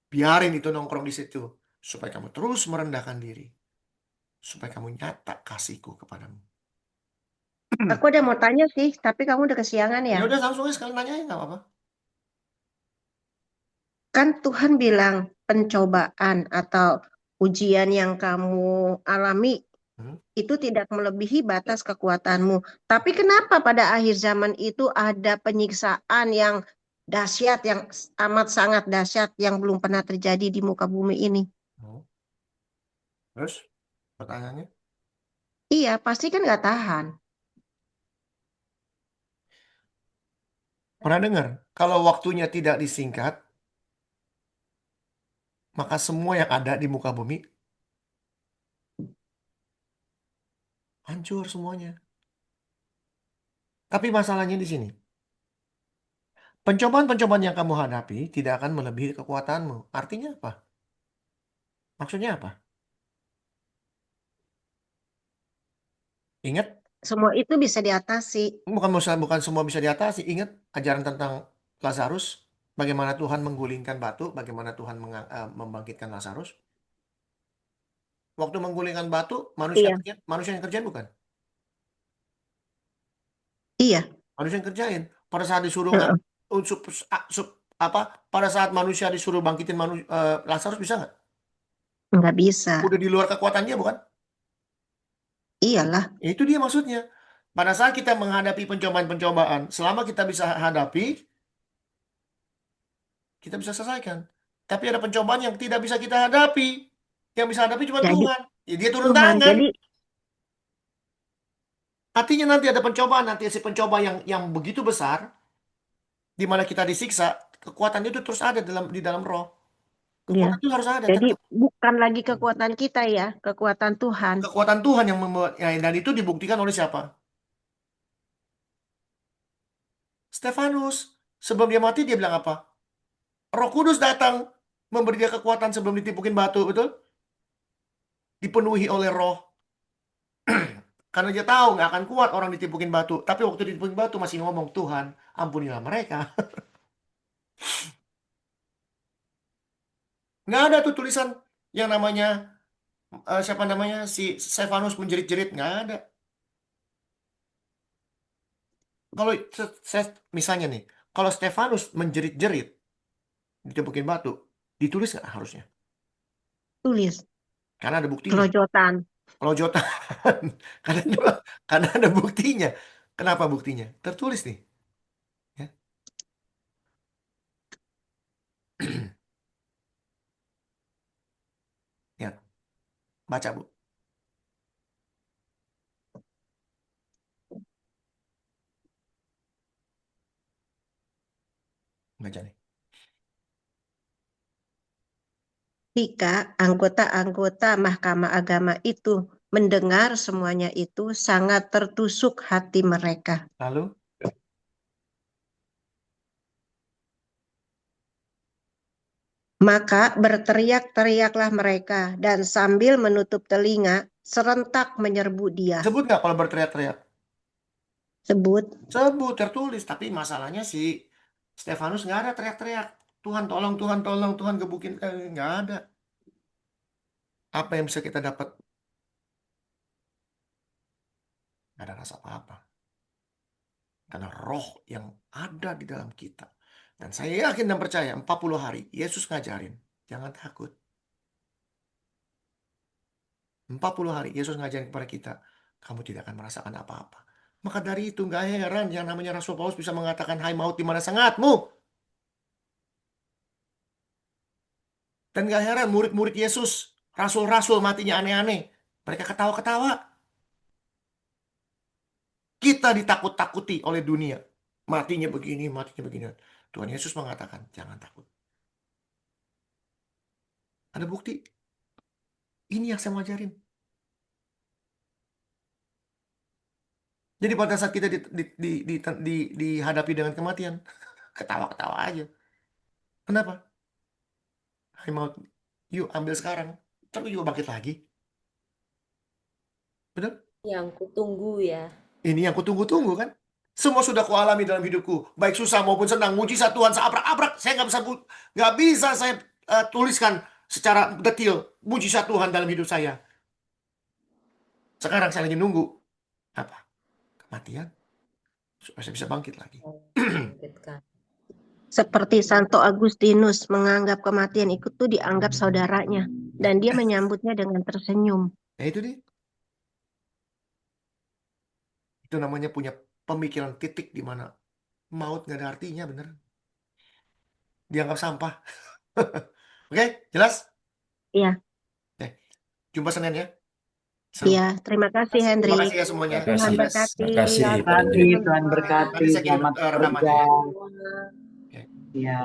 Biarin itu nongkrong di situ. Supaya kamu terus merendahkan diri. Supaya kamu nyata kasihku kepadamu. Aku ada mau tanya sih, tapi kamu udah kesiangan Ya ya. udah langsung aja sekalian nanya nggak apa-apa. Kan Tuhan bilang pencobaan atau ujian yang kamu alami Hmm? itu tidak melebihi batas kekuatanmu. Tapi kenapa pada akhir zaman itu ada penyiksaan yang dahsyat, yang amat sangat dahsyat, yang belum pernah terjadi di muka bumi ini? Oh. Terus pertanyaannya? Iya, pasti kan nggak tahan. Pernah dengar? Kalau waktunya tidak disingkat, maka semua yang ada di muka bumi hancur semuanya. Tapi masalahnya di sini. Pencobaan-pencobaan yang kamu hadapi tidak akan melebihi kekuatanmu. Artinya apa? Maksudnya apa? Ingat, Semua itu bisa diatasi. bukan semua bisa diatasi. Ingat ajaran tentang Lazarus, bagaimana Tuhan menggulingkan batu, bagaimana Tuhan membangkitkan Lazarus. Waktu menggulingkan batu, Iya, manusia yang kerjain bukan? iya. Manusia yang kerjain. Pada saat disuruh Heeh, apa? Pada saat manusia disuruh bangkitin Lazarus bisa nggak? nggak bisa. Udah di luar kekuatan dia bukan? Iyalah. Ya, itu dia maksudnya. Pada saat kita menghadapi pencobaan-pencobaan, selama kita bisa hadapi, kita bisa selesaikan. Tapi ada pencobaan yang tidak bisa kita hadapi. Yang bisa hadapi cuma Jadi Tuhan. Ya, dia turun Tuhan. tangan. Jadi Artinya nanti ada pencobaan, nanti si pencoba yang begitu besar, di mana kita disiksa, kekuatan itu terus ada di dalam roh. ya. Kekuatan itu harus ada Jadi tetap. bukan lagi kekuatan kita ya, kekuatan Tuhan. Kekuatan Tuhan yang membuat, ya, dan itu dibuktikan oleh siapa? Stefanus. Sebelum dia mati dia bilang apa? Roh Kudus datang memberi dia kekuatan sebelum ditipukin batu, betul? Dipenuhi oleh roh. Karena dia tahu nggak akan kuat orang ditipukin batu. Tapi waktu ditipukin batu masih ngomong, Tuhan, ampunilah mereka. Nggak ada tuh tulisan yang namanya, siapa namanya, si Stefanus menjerit-jerit. Nggak ada. Kalau misalnya nih, kalau Stefanus menjerit-jerit, ditipukin batu, ditulis nggak harusnya? Tulis. Karena ada buktinya. Kelojotan. Kelojotan. Karena ada buktinya. Kenapa buktinya? Tertulis nih. Ya. Ya, baca Bu. Baca nih. Jika anggota-anggota Mahkamah Agama itu mendengar semuanya itu, sangat tertusuk hati mereka. Lalu, Maka berteriak-teriaklah mereka, dan sambil menutup telinga, serentak menyerbu dia. sebut nggak kalau berteriak-teriak? Sebut. Sebut, tertulis. Tapi masalahnya si Stefanus nggak ada teriak-teriak. Tuhan tolong, Tuhan tolong, Tuhan gebukin. Nggak ada. Apa yang bisa kita dapat? Nggak ada rasa apa-apa. Karena roh yang ada di dalam kita. Dan saya yakin dan percaya 40 hari Yesus ngajarin. Jangan takut. 40 hari Yesus ngajarin kepada kita. Kamu tidak akan merasakan apa-apa. Maka dari itu nggak heran yang namanya Rasul Paulus bisa mengatakan, hai maut, di mana sangatmu? Dan nggak heran murid-murid Yesus, rasul-rasul matinya aneh-aneh. Mereka ketawa-ketawa. Kita ditakut-takuti oleh dunia. Matinya begini, matinya begini. Tuhan Yesus mengatakan, jangan takut. Ada bukti. Ini yang saya mau ajarin. Jadi pada saat kita dihadapi dengan kematian, ketawa-ketawa aja. Kenapa? Hai maut, yuk ambil sekarang. Tapi juga bangkit lagi. Benar? Yang kutunggu ya. Ini yang kutunggu-tunggu kan? Semua sudah kualami dalam hidupku, baik susah maupun senang. Mujizat Tuhan seabrak-abrak. Saya nggak bisa saya tuliskan secara detail mujizat Tuhan dalam hidup saya. Sekarang saya lagi nunggu apa? Kematian, supaya saya bisa bangkit lagi. Bangkitkan. Seperti Santo Agustinus menganggap kematian itu dianggap saudaranya, dan dia menyambutnya dengan tersenyum. Ya itu dia. Itu namanya punya pemikiran titik di mana maut nggak ada artinya, bener. Dianggap sampah. Oke, jelas? Iya. Oke. Jumpa Senin ya. Iya, terima kasih Terima Hendrik. kasih ya semuanya. Terima Tuhan kasih. berkati. Terima kasih, Terima Pak kasih, Hendrik. Tuhan berkati. Nanti saya kirim Selamat rekamannya bekerja. ya. Semua. Ya.